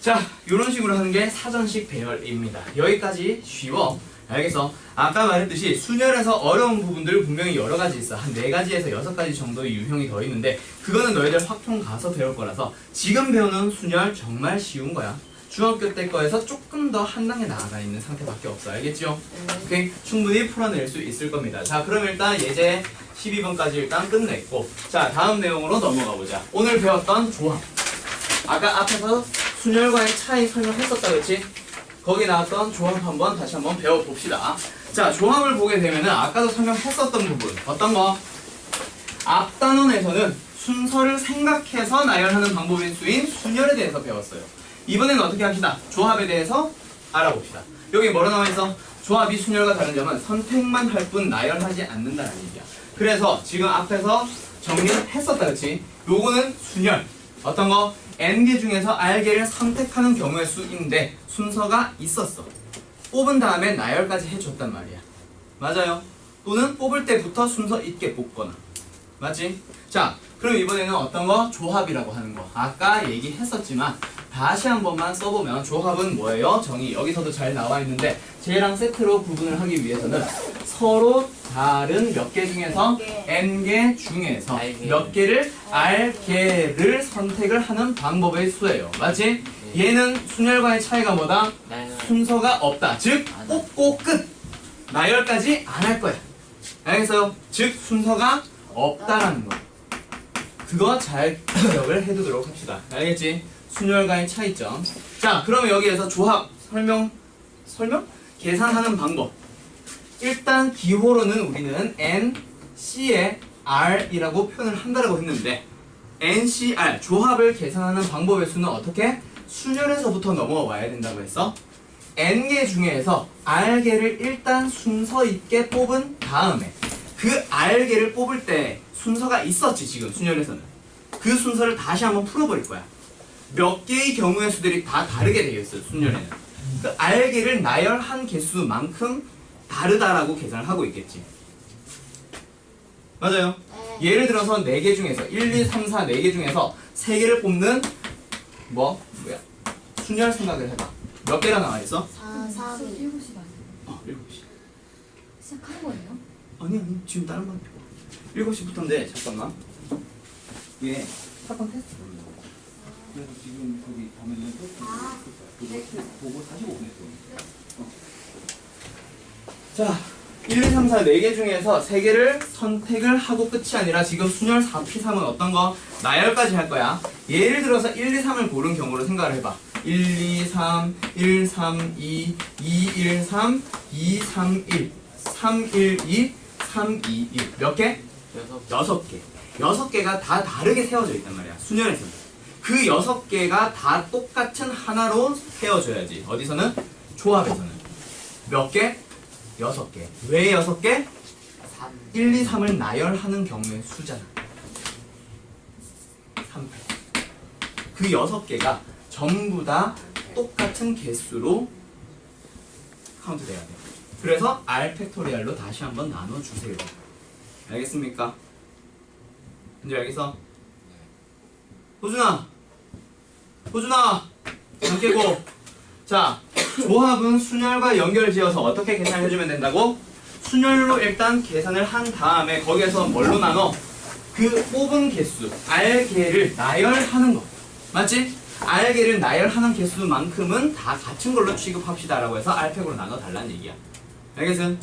[SPEAKER 1] 자 이런 식으로 하는 게 사전식 배열입니다 여기까지 쉬워 알겠어 아까 말했듯이 순열에서 어려운 부분들 분명히 여러 가지 있어 한 4가지에서 6가지 정도의 유형이 더 있는데 그거는 너희들 확통 가서 배울 거라서 지금 배우는 순열 정말 쉬운 거야 중학교 때 거에서 조금 더 한 단계 나아가 있는 상태밖에 없어 알겠죠? 오케이 충분히 풀어낼 수 있을 겁니다 자 그럼 일단 예제 12번까지 일단 끝냈고 자 다음 내용으로 넘어가 보자 오늘 배웠던 조합 아까 앞에서 순열과의 차이 설명했었다 그렇지? 거기 나왔던 조합 한번 다시 한번 배워봅시다 자 조합을 보게 되면은 아까도 설명했었던 부분 어떤 거? 앞 단원에서는 순서를 생각해서 나열하는 방법인 수인 순열에 대해서 배웠어요 이번에는 어떻게 합시다? 조합에 대해서 알아봅시다 여기 뭐라 나와있어? 조합이 순열과 다른 점은 선택만 할 뿐 나열하지 않는다는 얘기야 그래서 지금 앞에서 정리를 했었다 그치? 요거는 순열 어떤 거? N개 중에서 R개를 선택하는 경우의 수인데 순서가 있었어 뽑은 다음에 나열까지 해줬단 말이야 맞아요? 또는 뽑을 때부터 순서 있게 뽑거나 맞지? 자 그럼 이번에는 어떤 거? 조합이라고 하는 거 아까 얘기했었지만 다시 한 번만 써보면 조합은 뭐예요? 정의 여기서도 잘 나와 있는데 쟤랑 세트로 구분을 하기 위해서는 서로 다른 몇 개 중에서 N개 중에서 몇 개를 R개를 선택을 하는 방법의 수예요 맞지? 얘는 순열과의 차이가 뭐다?
[SPEAKER 2] 나요.
[SPEAKER 1] 순서가 없다. 즉 뽑고 끝. 나열까지 안 할 거야. 알겠어요? 즉 순서가 없다라는 거. 그거 잘 기억을 해두도록 합시다. 알겠지? 순열과의 차이점. 자, 그러면 여기에서 조합 설명? 계산하는 방법. 일단 기호로는 우리는 N, C에 R이라고 표현을 한다라고 했는데 NCR 조합을 계산하는 방법의 수는 어떻게? 순열에서부터 넘어와야 된다고 했어. N개 중에서 R개를 일단 순서 있게 뽑은 다음에 그 R개를 뽑을 때 순서가 있었지 지금 순열에서는. 그 순서를 다시 한번 풀어버릴 거야. 몇 개의 경우의 수들이 다 다르게 되어 있어요 순열에는. 그 R개를 나열한 개수만큼 다르다라고 계산을 하고 있겠지. 맞아요.
[SPEAKER 3] 네.
[SPEAKER 1] 예를 들어서 4개 중에서 1, 2, 3, 4, 4개 중에서 3개를 뽑는 뭐야? 순열 생각을 해봐. 몇 개나 나와 있어?
[SPEAKER 3] 4, 3, 2.
[SPEAKER 6] 7시 반.
[SPEAKER 1] 7시.
[SPEAKER 6] 시작한 거예요?
[SPEAKER 1] 아니 지금 다른 방 피고 7시부터인데 잠깐만 이게 사건 테스트 보는 거 그래서 지금 거기 가면은 그거 테스트 보고 45분에 자 1, 2, 3, 4, 4개 중에서 3개를 선택을 하고 끝이 아니라 지금 순열 4P3은 어떤 거? 나열까지 할 거야. 예를 들어서 1, 2, 3을 고른 경우로 생각을 해봐. 1, 2, 3, 1, 3, 2, 2, 1, 3, 2, 3, 1, 3, 1, 2, 3, 2, 1. 몇 개? 6개. 6개가 다 다르게 세워져 있단 말이야. 순열에서는. 그 6개가 다 똑같은 하나로 세워져야지. 어디서는? 조합에서는. 몇 개? 6개. 왜 6개? 1, 2, 3을 나열하는 경우의 수잖아. 3, 8. 그 6개가 전부 다 똑같은 개수로 카운트 돼야 돼. 그래서 R 팩토리얼로 다시 한번 나눠주세요. 알겠습니까? 이제 알겠어? 호준아! 안 깨고! 자, 조합은 순열과 연결지어서 어떻게 계산해주면 된다고? 순열로 일단 계산을 한 다음에 거기에서 뭘로 나눠? 그 뽑은 개수, R개를 나열하는 거. 맞지? R개를 나열하는 개수만큼은 다 같은 걸로 취급합시다라고 해서 R팩으로 나눠달라는 얘기야. 알겠음?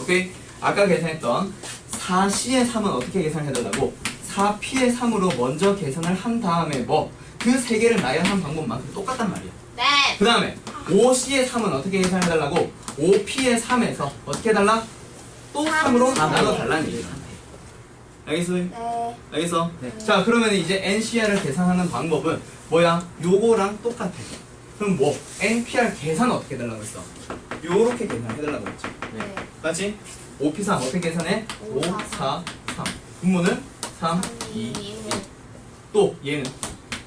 [SPEAKER 1] 오케이? 아까 계산했던 4C의 3은 어떻게 계산해달라고? 4P의 3으로 먼저 계산을 한 다음에 뭐? 그 세 개를 나열한 방법만큼 똑같단 말이야.
[SPEAKER 3] 네.
[SPEAKER 1] 그 다음에 5C의 3은 어떻게 계산해달라고? 5P의 3에서 어떻게 해달라? 또 3으로 나눠달라는 얘기야. 알겠어?
[SPEAKER 3] 네.
[SPEAKER 1] 알겠어?
[SPEAKER 2] 네.
[SPEAKER 1] 자, 그러면 이제 NCR을 계산하는 방법은 뭐야? 요거랑 똑같아. 그럼 뭐? NPR 계산 어떻게 해달라고 했어? 요렇게 계산해달라고 했지.
[SPEAKER 3] 네.
[SPEAKER 1] 맞지? 5P3 어떻게 계산해? 5, 4, 3. 분모는 3, 2, 1. 또 얘는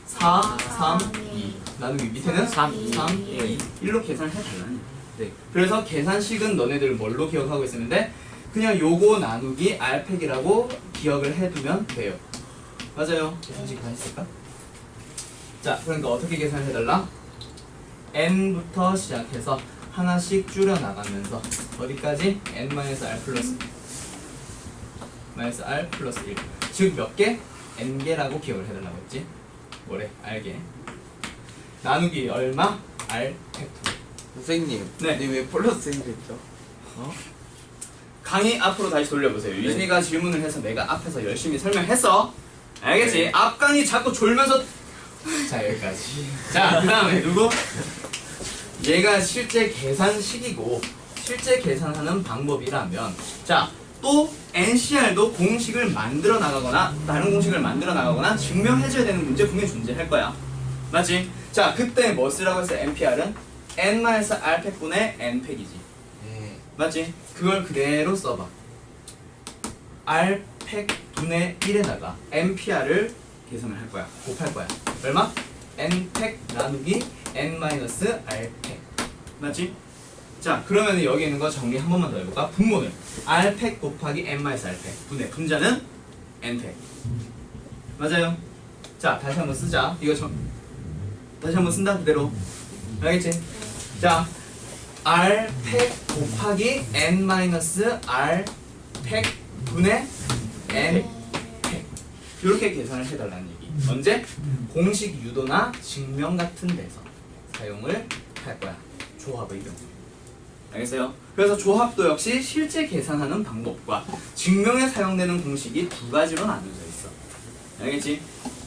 [SPEAKER 1] 4, 3, 2. 나누기 밑에는
[SPEAKER 2] 3,
[SPEAKER 1] 3, 2, 1로 계산을 해달라는 네. 그래서 계산식은 너네들 뭘로 기억하고 있으면 돼? 그냥 요거 나누기 R팩이라고 기억을 해두면 돼요. 맞아요. 계산식 다 했을까? 자, 그러니까 어떻게 계산해달라? N부터 시작해서 하나씩 줄여나가면서 어디까지? N-R 플러스 R 플러스 1. 즉 몇 개? N개라고 기억을 해달라고 했지? 뭐래? R개. 나누기 얼마? R 팩토.
[SPEAKER 5] 선생님,
[SPEAKER 1] 네.
[SPEAKER 5] 왜 플러스 1을 했죠?
[SPEAKER 1] 강의 앞으로 다시 돌려보세요. 유진이가 질문을 해서 내가 앞에서 열심히 설명했어. 알겠지?
[SPEAKER 5] 네.
[SPEAKER 1] 앞 강의 자꾸 졸면서 자, 여기까지. 자, 그 다음에 누구? 얘가 실제 계산식이고 실제 계산하는 방법이라면 자, 또 NCR도 공식을 만들어 나가거나 다른 공식을 만들어 나가거나 증명해줘야 되는 문제 분명히 존재할 거야. 맞지? 자, 그때 뭐 쓰라고 했어? NPR은? N-R팩분의 N팩이지.
[SPEAKER 5] 네.
[SPEAKER 1] 맞지? 그걸 그대로 써봐. R팩 분의 1에다가 NPR을 계산을 할 거야. 곱할 거야. 얼마? N팩 나누기 N-R팩. 맞지? 자, 그러면 여기 있는 거 정리 한 번만 더 해볼까? 분모는 R팩 곱하기 N-R팩. 분의 분자는 N팩. 맞아요? 자, 다시 한번 쓰자. 이거 다시 한번 쓴다 그대로. 알겠지? 자, R팩 곱하기 N-R팩 분의 N팩. 이렇게 계산을 해달라는 얘기. 언제? 공식 유도나 증명 같은 데서. 사용을 할 거야. 조합의 경우. 알겠어요? 그래서 조합도 역시 실제 계산하는 방법과 증명에 사용되는 공식이 두 가지로 나눠져 있어. 알겠지?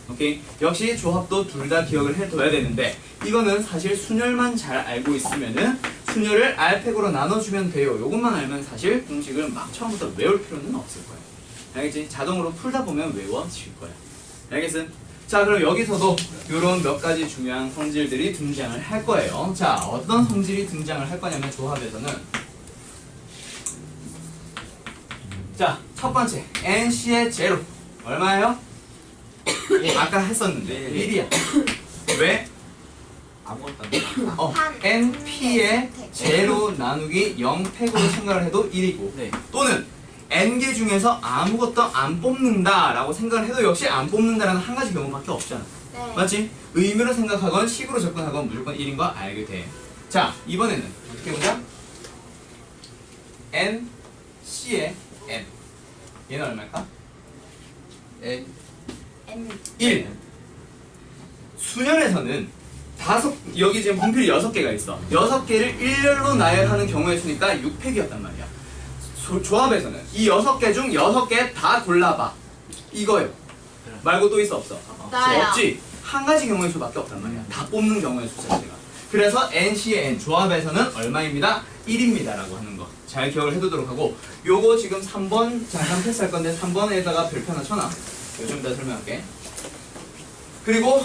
[SPEAKER 1] 오케이? 역시 조합도 둘 다 기억을 해둬야 되는데 이거는 사실 순열만 잘 알고 있으면은 순열을 R팩으로 나눠주면 돼요. 요것만 알면 사실 공식을 막 처음부터 외울 필요는 없을 거야. 알겠지? 자동으로 풀다 보면 외워질 거야. 알겠음? 자, 그럼 여기서도 요런 몇 가지 중요한 성질들이 등장을 할 거예요. 자, 어떤 성질이 등장을 할 거냐면 조합에서는 자, 첫 번째 NC의 제로 얼마예요? 아까 했었는데 1이야. 왜?
[SPEAKER 5] 아무것도 안 돼.
[SPEAKER 1] NP의 제로 나누기 0팩으로 생각을 해도 1이고
[SPEAKER 2] 네.
[SPEAKER 1] 또는 N개 중에서 아무것도 안 뽑는다 라고 생각을 해도 역시 안 뽑는다라는 한 가지 경우밖에 없잖아.
[SPEAKER 3] 네.
[SPEAKER 1] 맞지? 의미로 생각하건 식으로 접근하건 무조건 1인 거 알게 돼. 자, 이번에는 어떻게 보자? N, C의 N 얘는 얼마일까?
[SPEAKER 5] N
[SPEAKER 1] 1. 수열에서는 여기 지금 분필이 6개가 있어. 6개를 일렬로 나열하는 경우의 수니까 6팩이었단 말이야. 조합에서는 이 6개 중 6개 다 골라봐. 이거요. 말고 또 있어 없어?
[SPEAKER 3] 없어요.
[SPEAKER 1] 없지. 한 가지 경우의 수밖에 없단 말이야. 다 뽑는 경우의 수 자체가. 그래서 NC의 N 조합에서는 얼마입니다? 1입니다 라고 하는 거. 잘 기억을 해두도록 하고 요거 지금 3번 잠깐 패스할 건데 3번에다가 별표 하나 쳐놔. 요즘 이따 설명할게. 그리고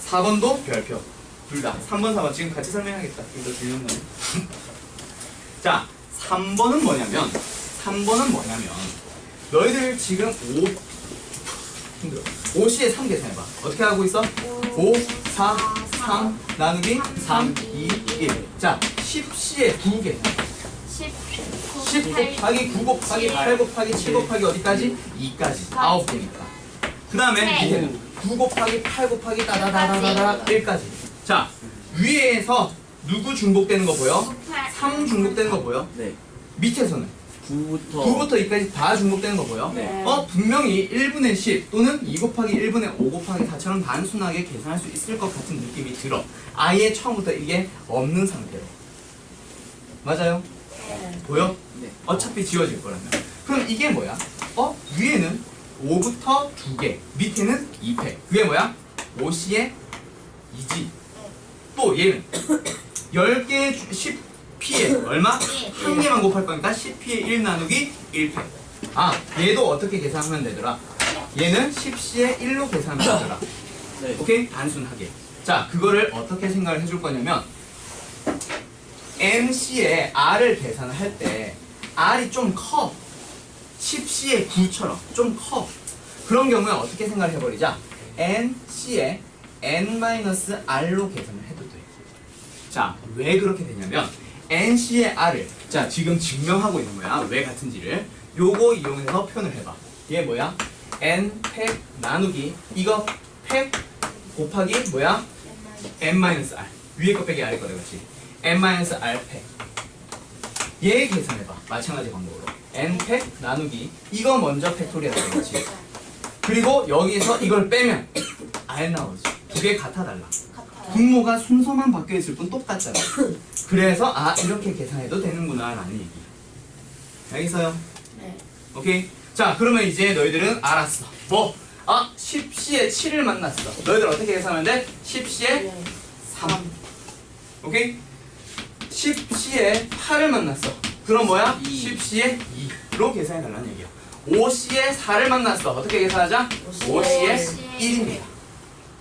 [SPEAKER 1] 4번도 별표. 둘 다. 3번, 4번 지금 같이 설명하겠다. 이거 들리는 거네. 자, 3번은 뭐냐면 너희들 지금 5C에 3 계산해봐. 어떻게 하고 있어? 5, 4, 3 나누기 3, 2, 1. 자, 10C에 2 계산. 10 곱하기 9 곱하기 8 곱하기 7 곱하기 어디까지? 2까지. 9개니까. 그 다음에
[SPEAKER 3] 네.
[SPEAKER 1] 밑에는 9 곱하기 8 곱하기 따다다다다다 1까지. 자, 위에서 누구 중복되는 거 보여? 3 중복되는 거 보여?
[SPEAKER 2] 네.
[SPEAKER 1] 밑에서는 9부터 2까지 다 중복되는 거 보여?
[SPEAKER 2] 네.
[SPEAKER 1] 분명히 1분의 10 또는 2 곱하기 1분의 5 곱하기 4처럼 단순하게 계산할 수 있을 것 같은 느낌이 들어. 아예 처음부터 이게 없는 상태로. 맞아요? 보여?
[SPEAKER 2] 네.
[SPEAKER 1] 어차피 지워질 거라면. 그럼 이게 뭐야? 위에는 5부터 2개, 밑에는 2팩. 그게 뭐야? 5C의 2지. 또 얘는 10개 10P에 얼마? 한 개만 곱할 거니까 10P에 1 나누기 1팩. 얘도 어떻게 계산하면 되더라? 얘는 10C에 1로 계산하면 되더라.
[SPEAKER 2] 네.
[SPEAKER 1] 오케이? 단순하게. 자, 그거를 어떻게 생각을 해줄 거냐면 NC의 R을 계산을 할 때 R이 좀 커. 10C의 9처럼 좀 커. 그런 경우에 어떻게 생각을 해버리자? NC의 N-R로 계산을 해도 돼. 자, 왜 그렇게 되냐면 NC의 R을 자 지금 증명하고 있는 거야. 왜 같은지를 요거 이용해서 표현을 해봐. 얘 뭐야? N-팩 나누기 이거 팩 곱하기 뭐야? N-R 위에 거 빼기 아래 거래 그렇지? N-R 팩 얘 계산해봐. 마찬가지 방법으로 N-팩 나누기 이거 먼저 팩토리얼 그렇지? 그리고 여기서 이걸 빼면 R 나오지. 두 개 같아달라. 분모가 순서만 바뀌어있을 뿐 똑같잖아. 그래서 이렇게 계산해도 되는구나 라는 얘기. 알겠어요?
[SPEAKER 4] 네.
[SPEAKER 1] 오케이? 자, 그러면 이제 너희들은 알았어. 10C에 7을 만났어. 너희들 어떻게 계산하면 돼? 10C에 3. 오케이? 10C에 8을 만났어. 그럼 뭐야? 10C에 2로 계산해달라는 얘기야. 5C에 4를 만났어. 어떻게 계산하자? 5C에 1입니다.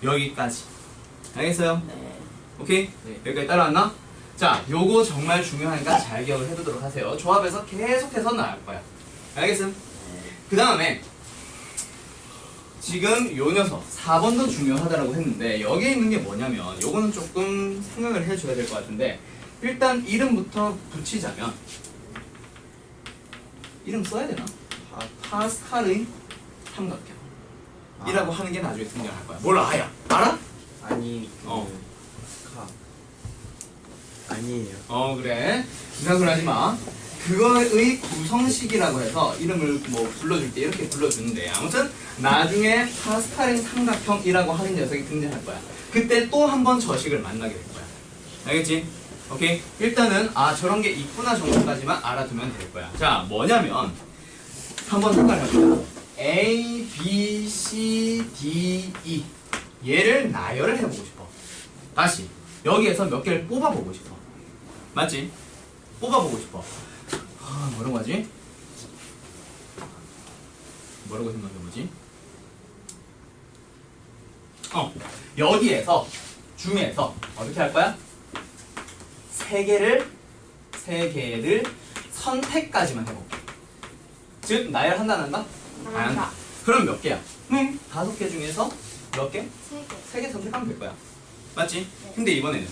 [SPEAKER 1] 여기까지. 알겠어요?
[SPEAKER 4] 네.
[SPEAKER 1] 오케이?
[SPEAKER 2] 네.
[SPEAKER 1] 여기까지 따라왔나? 자, 요거 정말 중요하니까 잘 기억을 해두도록 하세요. 조합에서 계속해서 나올 거야. 알겠음? 그 다음에 지금 요 녀석 4번도 중요하다라고 했는데 여기에 있는 게 뭐냐면 요거는 조금 생각을 해줘야 될 것 같은데 일단 이름부터 붙이자면 이름 써야 되나? 파스칼의 삼각형 이라고 하는 게 나중에 등장할 거야. 뭘 아야? 알아?
[SPEAKER 5] 아니
[SPEAKER 1] 어.
[SPEAKER 5] 아니에요.
[SPEAKER 1] 그래. 이상한 소리 하지 마. 그거의 구성식이라고 해서 이름을 뭐 불러줄 때 이렇게 불러주는데 아무튼 나중에 파스칼의 삼각형이라고 하는 녀석이 등장할 거야. 그때 또 한 번 저식을 만나게 될 거야. 알겠지? 오케이? 일단은 저런 게 있구나 정도까지만 알아두면 될 거야. 자, 뭐냐면 한번 생각해봅시다. A, B, C, D, E 얘를 나열을 해보고 싶어. 다시 여기에서 몇 개를 뽑아보고 싶어. 맞지? 뽑아보고 싶어. 뭐라고 하지? 뭐라고 생각해보지? 여기에서 중에서 어떻게 할 거야? 세 개를 선택까지만 해볼게. 즉 나열한다 안 한다? 안 한다. 그럼 몇 개야? 5개 중에서 몇 개?
[SPEAKER 3] 3개.
[SPEAKER 1] 3개 선택하면 될 거야. 맞지? 근데 이번에는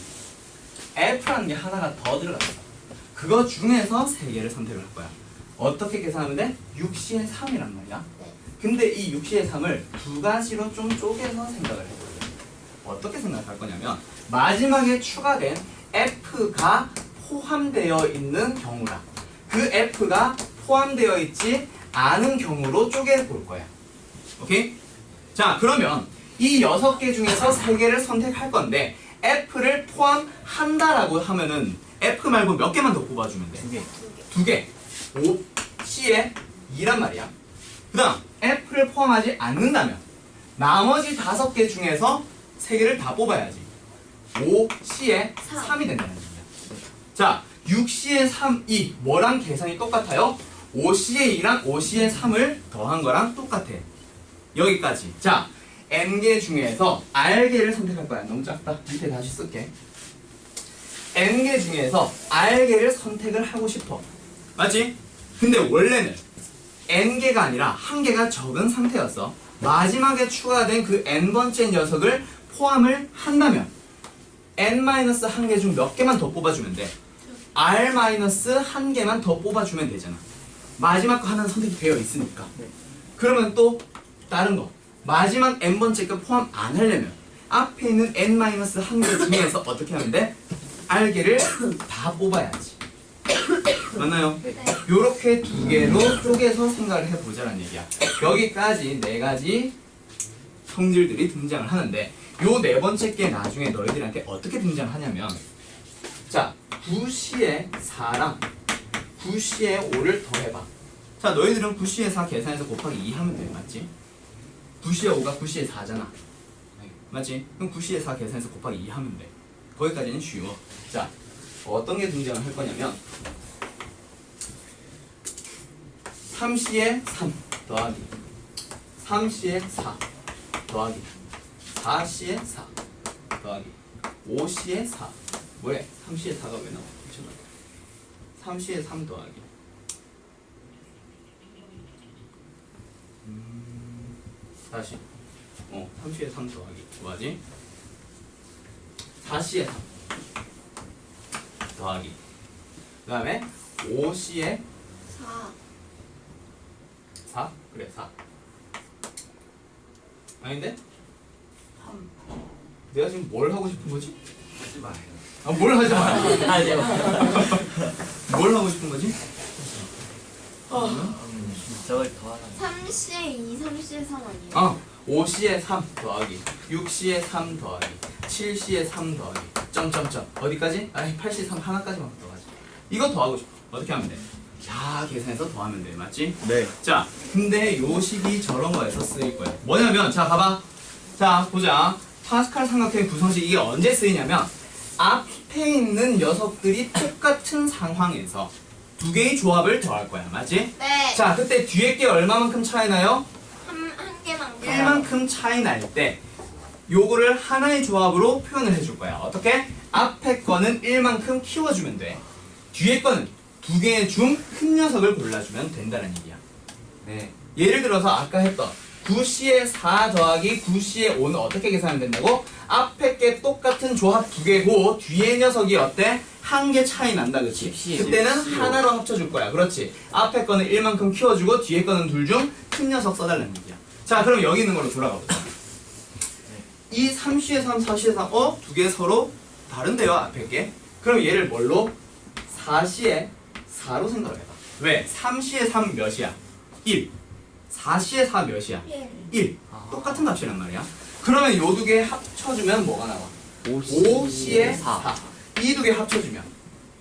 [SPEAKER 1] F라는 게 하나가 더 들어갔어. 그거 중에서 3개를 선택을 할 거야. 어떻게 계산하면 돼? 6C의 3이란 말이야.
[SPEAKER 3] 네.
[SPEAKER 1] 근데 이 6C의 3을 두 가지로 좀 쪼개서 생각을 해볼게. 어떻게 생각할 거냐면 마지막에 추가된 F가 포함되어 있는 경우라 그 F가 포함되어 있지 않은 경우로 쪼개볼 거야. 오케이? 자, 그러면 이 6개 중에서 3개를 선택할 건데 F를 포함한다라고 하면은 F 말고 몇 개만 더 뽑아주면 돼? 2개. 5C에 2란 말이야. 그 다음 F를 포함하지 않는다면 나머지 5개 중에서 3개를 다 뽑아야지. 5C에 3이 된다는 얘기야. 자, 6C에 3이 뭐랑 계산이 똑같아요? 5C에 2랑 5C에 3을 더한 거랑 똑같아. 여기까지. 자, N개 중에서 R개를 선택할 거야. 너무 작다. 밑에 다시 쓸게. N개 중에서 R개를 선택을 하고 싶어. 맞지? 근데 원래는 N개가 아니라 1개가 적은 상태였어. 마지막에 추가된 그 N번째 녀석을 포함을 한다면 N-1개 중 몇 개만 더 뽑아주면 돼. R-1개만 더 뽑아주면 되잖아. 마지막 거 하나는 선택이 되어 있으니까. 그러면 또 다른 거 마지막 N번째 거 포함 안 하려면 앞에 있는 N-1개 중에서 어떻게 하면 돼? R개를 다 뽑아야지. 맞나요?
[SPEAKER 3] 네.
[SPEAKER 1] 요렇게 2개로 쪼개서 생각을 해보자는 얘기야. 여기까지 4가지 성질들이 등장을 하는데 요 4번째 게 나중에 너희들한테 어떻게 등장하냐면 자, 9C에 4랑 9C에 5를 더해봐. 자, 너희들은 9C에 4 계산해서 곱하기 2 하면 돼. 맞지? 9C에 5가 9C에 4잖아. 맞지? 그럼 9C에 4 계산해서 곱하기 2 하면 돼. 거기까지는 쉬워. 자, 어떤 게 등장을 할 거냐면 3C에 3 더하기 3C에 4 더하기 4C에 4 더하기 5C에 4 뭐래? 3C에 4가 왜 나와? 3C에 3 더하기 다시 3C에 3 더하기 뭐하지? 4C에 3 더하기 그 다음에 5C에
[SPEAKER 3] 4.
[SPEAKER 1] 4? 그래 4 아닌데?
[SPEAKER 3] 3.
[SPEAKER 1] 내가 지금 뭘 하고 싶은 거지? 하지 마요. 뭘 하지 마요. 뭘 하고 싶은 거지?
[SPEAKER 2] 저걸 더하라.
[SPEAKER 3] 3C에 2, 3C에 3 아니에요?
[SPEAKER 1] 5C에 3 더하기 6C에 3 더하기 7C에 3 더하기 점점점 어디까지? 8C 3 하나까지만 더하지. 이거 더하고 싶어. 어떻게 하면 돼? 다 계산해서 더하면 돼. 맞지?
[SPEAKER 5] 네.
[SPEAKER 1] 자, 근데 요 식이 저런 거에서 쓰일 거야. 뭐냐면 자, 봐봐. 자, 보자. 파스칼 삼각형의 구성식 이게 언제 쓰이냐면 앞에 있는 녀석들이 똑같은 상황에서 2개의 조합을 더할 거야. 맞지?
[SPEAKER 3] 네.
[SPEAKER 1] 자, 그때 뒤에 게 얼마만큼 차이 나요?
[SPEAKER 3] 한 개만.
[SPEAKER 1] 1만큼 차이 날 때 요거를 하나의 조합으로 표현을 해줄 거야. 어떻게? 앞에 거는 1만큼 키워주면 돼. 뒤에 거는 2개의 중 큰 녀석을 골라주면 된다는 얘기야.
[SPEAKER 2] 네.
[SPEAKER 1] 예를 들어서 아까 했던 9C에 4 더하기 9C에 5는 어떻게 계산하면 된다고? 앞에 게 똑같은 조합 2개고 뒤에 녀석이 어때? 1개 차이 난다, 그치?
[SPEAKER 2] 10C.
[SPEAKER 1] 그때는 하나로 합쳐줄 거야. 그렇지? 앞에 거는 1만큼 키워주고 뒤에 거는 둘 중 큰 녀석 써달라는 얘기야. 자, 그럼 여기 있는 걸로 돌아가 보자. 이 3C에 3, 4C에 3, 2개 서로 다른데요, 앞에 게? 그럼 얘를 뭘로? 4C에 4로 생각을 해봐. 왜? 3C의 3 몇이야? 1. 4C의 4 몇이야? 1. 똑같은 값이란 말이야. 그러면 요 두 개 합쳐주면 뭐가 나와? 5C의 4. 이 두 개 합쳐주면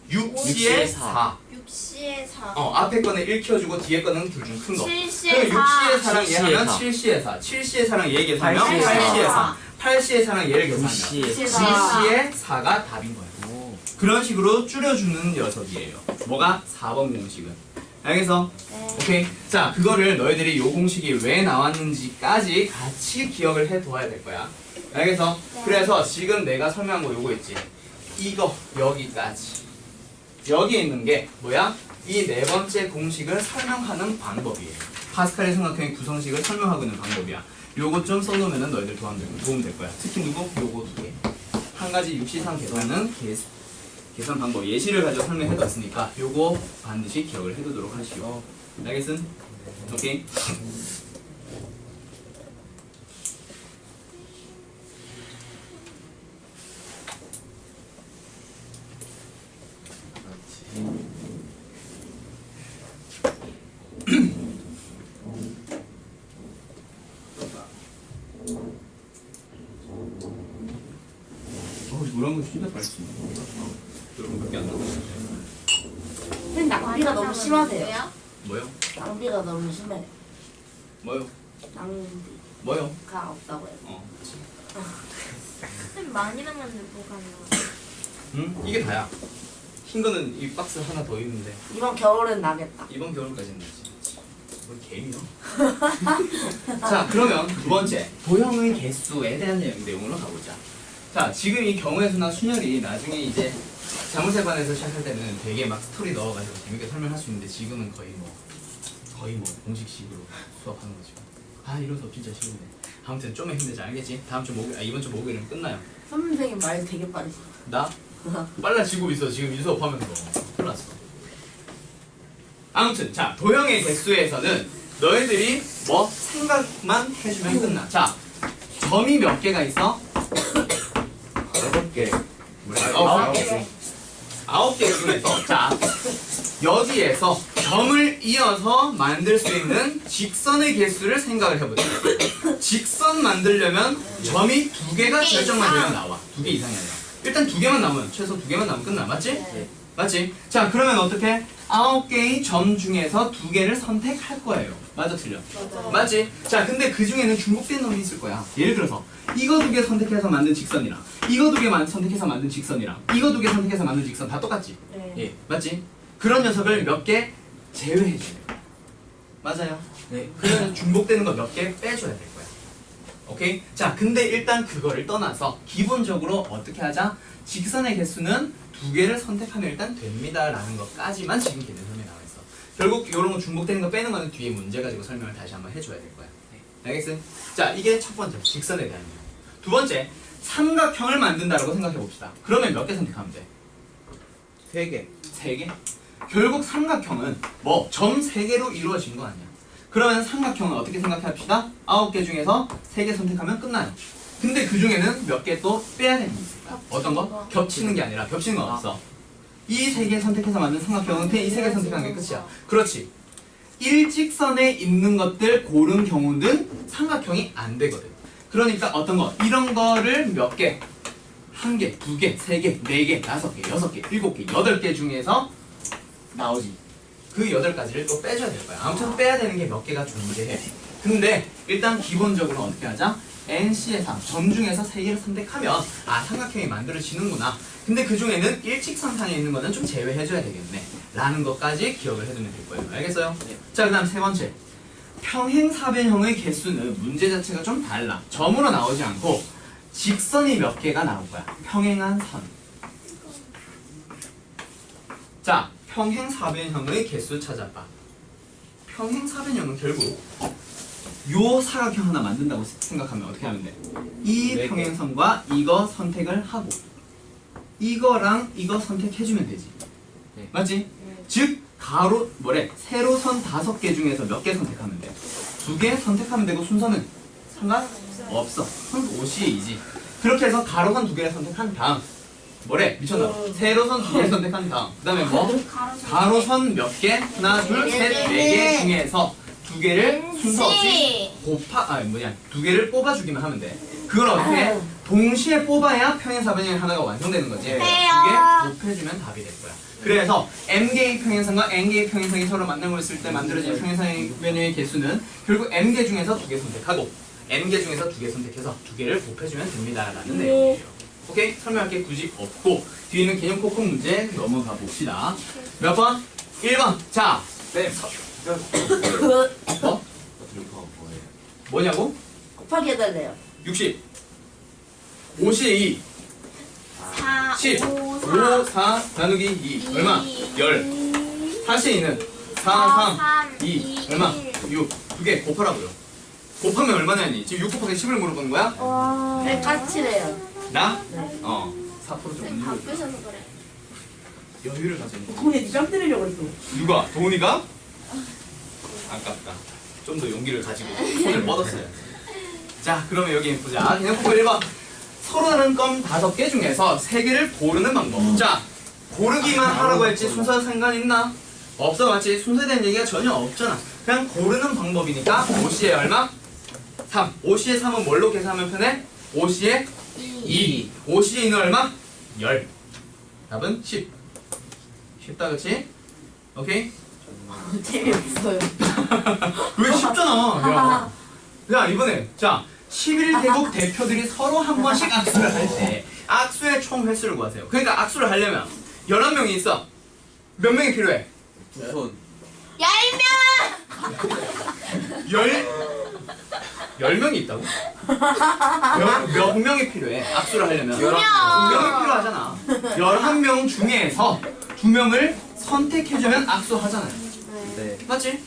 [SPEAKER 1] 6C의 4.
[SPEAKER 3] 6C의 4.
[SPEAKER 1] 앞에 거는 1 키워주고 뒤에 거는 둘 중 큰 거.
[SPEAKER 3] 7C의
[SPEAKER 1] 그럼 6C의
[SPEAKER 3] 4.
[SPEAKER 1] 4랑 얘 하면 7C의 4. 7C의 4랑 얘 계산하면 8C의 4. 8C의 4랑 얘를 계산하면 9C의 4가 답인 거야. 그런 식으로 줄여주는 녀석이에요. 뭐가? 4번 공식은. 알겠어?
[SPEAKER 3] 네.
[SPEAKER 1] 오케이. 자, 그거를 너희들이 요 공식이 왜 나왔는지까지 같이 기억을 해둬야 될 거야. 알겠어?
[SPEAKER 3] 네.
[SPEAKER 1] 그래서 지금 내가 설명한 거 요거 있지? 이거 여기까지. 여기에 있는 게 뭐야? 이 네 번째 공식을 설명하는 방법이에요. 파스칼의 삼각형의 구성식을 설명하고 있는 방법이야. 요거 좀 써놓으면 너희들 도움 될 거야. 특히 누구? 요거 두 개. 한 가지 육시상 계산은 계산 방법 예시를 가지고 설명해뒀으니까 요거 반드시 기억을 해두도록 하시오. 알겠음? 오케이? 노란 거 진짜 맛있어. 여러분 몇개 안 남았는데.
[SPEAKER 4] 근데 낭비가 너무 심하대요.
[SPEAKER 3] 왜요?
[SPEAKER 1] 뭐요?
[SPEAKER 4] 낭비가 너무 심해.
[SPEAKER 1] 뭐요?
[SPEAKER 4] 낭비가
[SPEAKER 1] 뭐요?
[SPEAKER 4] 없다고 해요.
[SPEAKER 1] 그치.
[SPEAKER 3] 쌤 많이 남았는데 뭐가 안 나와?
[SPEAKER 1] 응? 이게 다야. 흰 거는 이 박스 하나 더 있는데
[SPEAKER 4] 이번 겨울엔 나겠다.
[SPEAKER 1] 이번 겨울까지는 나지. 뭐 개미요? 자, 그러면 두 번째 도형의 개수에 대한 내용으로 가보자. 자, 지금 이 경우의 수나 순열이 나중에 이제 자물쇠반에서 시작할 때는 되게 막 스토리 넣어가지고 재밌게 설명할 수 있는데 지금은 거의 뭐 공식식으로 수업하는 거지. 아, 이런 수업 진짜 싫은데. 아무튼 좀은 힘들지 알겠지? 이번 주 목요일은 끝나요.
[SPEAKER 4] 선생님 말 되게 빠르시.
[SPEAKER 1] 나? 빨라지고 있어. 지금 이 수업하면서 큰일 났어. 아무튼 자, 도형의 개수에서는 너희들이 뭐 생각만 해주면 끝나. 자, 점이 몇 개가 있어?
[SPEAKER 5] 8개.
[SPEAKER 1] 9개. 9개 중에서 자, 여기에서 점을 이어서 만들 수 있는 직선의 개수를 생각을 해보자. 직선 만들려면 점이 2개가 결정만 되면 나와. 2개 이상이 아니라. 일단 2개만 나오면, 최소 2개만 나오면 끝나. 맞지?
[SPEAKER 4] 네.
[SPEAKER 1] 맞지? 자, 그러면 어떻게? 9개의 점 중에서 2개를 선택할 거예요. 맞아, 틀려? 맞지? 자, 근데 그 중에는 중복된 놈이 있을 거야. 예를 들어서 이거 2개 선택해서 만든 직선이랑 이거 2개 선택해서 만든 직선이랑 이거 2개 선택해서 만든 직선 다 똑같지?
[SPEAKER 4] 네.
[SPEAKER 1] 예, 맞지? 그런 녀석을 몇 개 제외해 줘요. 맞아요.
[SPEAKER 2] 네.
[SPEAKER 1] 그러면 중복되는 거 몇 개 빼줘야 될 거야. 오케이? 자, 근데 일단 그거를 떠나서 기본적으로 어떻게 하자? 직선의 개수는 2개를 선택하면 일단 됩니다라는 것까지만 지금 개념에 나와 있어. 결국 이런 거 중복되는 거 빼는 거는 뒤에 문제 가지고 설명을 다시 한번 해줘야 될 거야. 알겠어요? 자, 이게 첫 번째 직선에 대한 내용. 두 번째 삼각형을 만든다라고 생각해 봅시다. 그러면 몇 개 선택하면 돼?
[SPEAKER 5] 3개.
[SPEAKER 1] 3개? 결국 삼각형은 뭐 점 3개로 이루어진 거 아니야. 그러면 삼각형은 어떻게 생각합시다? 9개 중에서 3개 선택하면 끝나요. 근데 그 중에는 몇 개 또 빼야 되는 게 있을까? 어떤 거? 겹치는 게 아니라 겹치는 건 없어. 이 3개 선택해서 만든 삼각형은 그냥 이 3개 선택하는 게 끝이야. 그렇지. 일직선에 있는 것들 고른 경우는 삼각형이 안 되거든. 그러니까 어떤 거? 이런 거를 몇 개? 1개, 2개, 3개, 4개, 5개, 6개, 7개, 8개 중에서 나오지. 그 8가지를 또 빼줘야 될 거야. 아무튼 빼야 되는 게 몇 개가 존재해. 근데 일단 기본적으로 어떻게 하자? NC의 3, 점 중에서 3개를 선택하면 아, 삼각형이 만들어지는구나. 근데 그 중에는 일직선상에 있는 거는 좀 제외해줘야 되겠네 라는 것까지 기억을 해두면 될 거예요. 알겠어요? 네. 자, 그 다음 세 번째 평행사변형의 개수는 문제 자체가 좀 달라. 점으로 나오지 않고 직선이 몇 개가 나올 거야. 평행한 선. 자, 평행사변형의 개수 찾아봐. 평행사변형은 결국 요 사각형 하나 만든다고 생각하면 어떻게 하면 돼? 이
[SPEAKER 5] 네 개.
[SPEAKER 1] 평행선과 이거 선택을 하고 이거랑 이거 선택해주면 되지.
[SPEAKER 2] 네.
[SPEAKER 1] 맞지? 즉 세로선 5개 중에서 몇 개 선택하면 돼? 2개 선택하면 되고 순서는 상관없어. 항상 OCA이지. 그렇게 해서 가로선 2개를 선택한 다음 뭐래? 미쳤나? 세로선 2개 선택한 다음 그 다음에 뭐?
[SPEAKER 3] 가로선.
[SPEAKER 1] 가로선 몇 개? 하나, 둘, 셋, 네 개 중에서 2개를 순서 없이 두 개를 뽑아주기만 하면 돼. 그걸 어떻게 해? 동시에 뽑아야 평행사변형이 하나가 완성되는 거지. 두 개 곱해주면 답이 될 거야. 그래서 m개의 평행선과 n개의 평행선이 서로 만나고 있을 때 만들어진 평행사변형의 개수는 결국 m개 중에서 2개 선택하고 n개 중에서 2개 선택해서 2개를 곱해주면 됩니다라는 내용이에요. 오케이? 설명할 게 굳이 없고 뒤에는 개념 코코 문제 넘어가 봅시다. 몇 번? 1번. 자, 네. 어? 뭐냐고?
[SPEAKER 4] 곱하기 해달래요.
[SPEAKER 1] 60 52
[SPEAKER 3] 4,
[SPEAKER 1] 10
[SPEAKER 3] 5,
[SPEAKER 1] 5 4 나누기 2 얼마? 10 42는 4 3 2 얼마? 6 두 개 곱하라고요. 곱하면 얼마냐니? 지금 6 곱하기 10을 물어보는 거야?
[SPEAKER 3] 와.
[SPEAKER 4] 네, 까칠해요.
[SPEAKER 1] 나?
[SPEAKER 4] 네.
[SPEAKER 1] 4% 좀
[SPEAKER 3] 쌤 바쁘셔서 그래.
[SPEAKER 1] 여유를 가져.
[SPEAKER 4] 동네 니뺨 때리려고 했어.
[SPEAKER 1] 누가? 도훈이가? 아깝다. 좀 더 용기를 가지고 손을 뻗었어요. 자, 그러면 여기 보자. 그냥 코코 1번. 서로 다른 껌 5개 중에서 3개를 고르는 방법. 자, 고르기만 하라고 했지 순서 상관 있나? 없어, 맞지? 순서에 대한 얘기가 전혀 없잖아. 그냥 고르는 방법이니까 5C에 얼마? 3. 5C에 3은 뭘로 계산하면 편해? 5C에 2. 5C에 2는 얼마? 10. 답은 10. 쉽다, 그치? 오케이?
[SPEAKER 4] 재미없어요.
[SPEAKER 1] 왜 쉽잖아. 야, 이번에 자 11개국 대표들이 서로 한 번씩 악수를 할 때 악수의 총 횟수를 구하세요. 그러니까 악수를 하려면 11명이 있어. 몇 명이 필요해?
[SPEAKER 5] 우선
[SPEAKER 3] 10명!
[SPEAKER 1] 10명이 있다고? 몇 명이 필요해? 악수를 하려면
[SPEAKER 3] 2명!
[SPEAKER 1] 2명이 필요하잖아. 11명 중에서 2명을 선택해주면 악수하잖아요.
[SPEAKER 5] 네.
[SPEAKER 1] 맞지?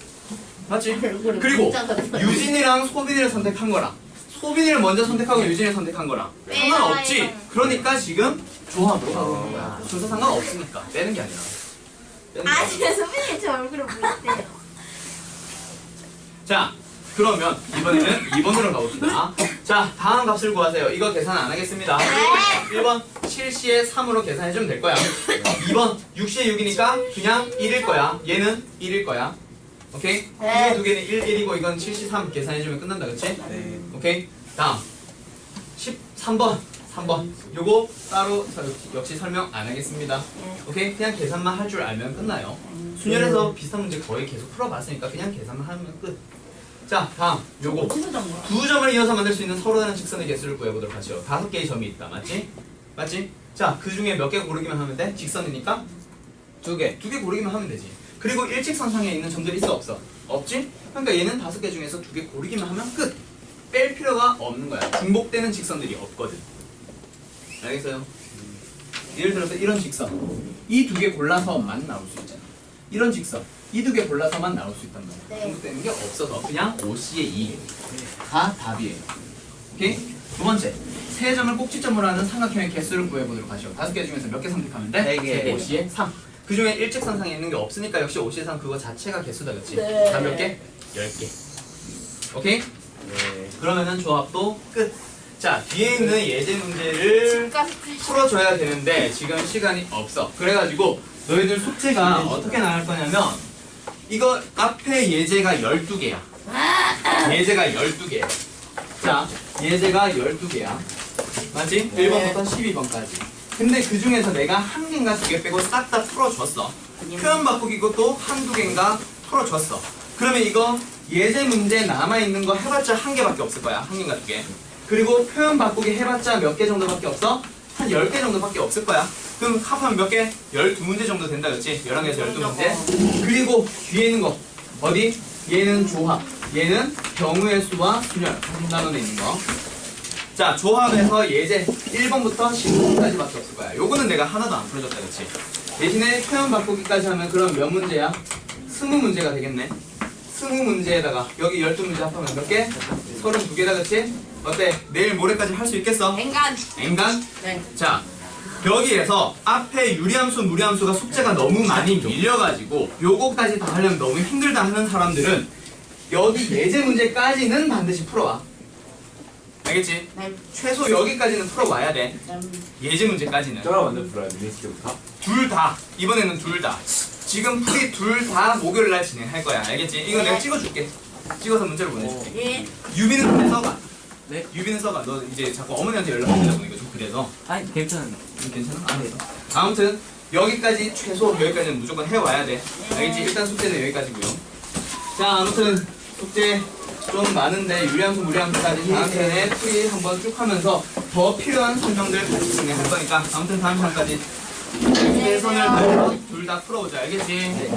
[SPEAKER 1] 맞지? 그리고 유진이랑 소빈이를 선택한 거랑 소빈이를 먼저 선택하고 유진이를 선택한 거랑 상관없지. 그러니까 지금 조합으로 가는 거야. 순서 상관없으니까 빼는 게 아니라. 빼는 게
[SPEAKER 3] 아,
[SPEAKER 1] 아니라.
[SPEAKER 3] 지금 소민이 제 얼굴을 보이세요.
[SPEAKER 1] 자, 그러면 이번에는 2번으로 가봅시다. 자, 다음 값을 구하세요. 이거 계산 안 하겠습니다. 1번 7C에 3으로 계산해주면 될 거야. 2번 6C에 6이니까 그냥 1일 거야. 얘는 1일 거야. 오케이? 이두 개는 1, 1이고 이건 7C 3 계산해주면 끝난다, 그치?
[SPEAKER 5] 네.
[SPEAKER 1] 오케이? 다음 13번 3번 요거 따로 역시 설명 안 하겠습니다. 오케이? 그냥 계산만 할 줄 알면 끝나요. 순열에서 비슷한 문제 거의 계속 풀어봤으니까 그냥 계산만 하면 끝. 자, 다음 요거 두 점을 이어서 만들 수 있는 서로 다른 직선의 개수를 구해보도록 하죠. 5개의 점이 있다, 맞지? 맞지? 자, 그 중에 몇 개 고르기만 하면 돼? 직선이니까 2개. 2개 고르기만 하면 되지. 그리고 일직선상에 있는 점들이 있어, 없어? 없지? 그러니까 얘는 5개 중에서 2개 고르기만 하면 끝! 뺄 필요가 없는 거야. 중복되는 직선들이 없거든. 알겠어요? 예를 들어서 이런 직선 이 2개 골라서만 나올 수 있잖아. 이런 직선 이 2개 골라서만 나올 수 있단 말이야.
[SPEAKER 3] 네.
[SPEAKER 1] 중복되는 게 없어서 그냥 5C의 2가 답이에요. 오케이? 두 번째, 세 점을 꼭지점으로 하는 삼각형의 개수를 구해보도록 하죠. 5개 중에서 몇 개 선택하면 돼?
[SPEAKER 5] 3개.
[SPEAKER 1] 5C의 3. 그 중에 일직선상에 있는 게 없으니까 역시 5C의 3 그거 자체가 개수다, 그치?
[SPEAKER 4] 네.
[SPEAKER 1] 다 몇 개? 10개. 오케이?
[SPEAKER 5] 네.
[SPEAKER 1] 그러면은 조합도 끝. 자, 뒤에 있는 예제 문제를
[SPEAKER 3] 집까지
[SPEAKER 1] 풀어줘야 되는데 지금 시간이 없어. 그래가지고 너희들 숙제가 어떻게 나갈 거냐면 이거 앞에 예제가 12개야. 예제가 12개야. 자, 예제가 12개야. 맞지? 1번부터 12번까지. 근데 그 중에서 내가 한 개인가 2개 빼고 싹 다 풀어줬어. 표현 바꾸기 것도 한두 개인가 풀어줬어. 그러면 이거 예제 문제 남아있는 거 해봤자 한 개밖에 없을 거야. 한 개인가 2개. 그리고 표현 바꾸기 해봤자 몇 개 정도밖에 없어? 한 10개 정도밖에 없을 거야. 그럼 합하면 몇 개? 12문제 정도 된다, 그렇지? 11개에서 12문제. 그리고 뒤에 있는 거 어디? 얘는 조합, 얘는 경우의 수와 순열 나눠져 있는 거. 자, 조합에서 예제 1번부터 15번까지밖에 없을 거야. 요거는 내가 하나도 안 풀어줬다, 그렇지? 대신에 표현 바꾸기까지 하면 그럼 몇 문제야? 20문제가 되겠네. 20문제에다가 여기 12문제 합하면 몇 개? 32개다, 그렇지? 어때? 내일 모레까지 할 수 있겠어?
[SPEAKER 4] 앵간.
[SPEAKER 1] 앵간?
[SPEAKER 4] 네.
[SPEAKER 1] 자, 여기에서 앞에 유리함수, 무리함수가 숙제가 너무 많이 밀려가지고 요거까지 다 하려면 너무 힘들다 하는 사람들은 여기 예제 문제까지는 반드시 풀어와. 알겠지?
[SPEAKER 4] 네.
[SPEAKER 1] 최소 여기까지는 풀어와야 돼. 예제 문제까지는.
[SPEAKER 7] 저랑 완전 불어야 돼. 미니스케부터.
[SPEAKER 1] 둘 다. 이번에는 둘 다. 지금 풀이 둘 다 목요일 날 진행할 거야. 알겠지? 이거 내가 찍어줄게. 찍어서 문제를 보내줄게.
[SPEAKER 4] 예.
[SPEAKER 1] 유비는 근데 써가.
[SPEAKER 2] 네?
[SPEAKER 1] 유비는 써가. 너 이제 자꾸 어머니한테 연락하려고 보니까 좀 그래서.
[SPEAKER 2] 아니 괜찮은데.
[SPEAKER 1] 괜찮아? 안 해도. 아무튼 여기까지 최소 여기까지는 무조건 해와야 돼. 알겠지? 일단 숙제는 여기까지고요. 자, 아무튼 숙제 좀 많은데 유리함수 무리함수까지 다음 편에 풀이 한번 쭉 하면서 더 필요한 설명들 같이 진행할 거니까 아무튼 다음 편까지 최선을 다해서 둘 다 풀어보자. 알겠지?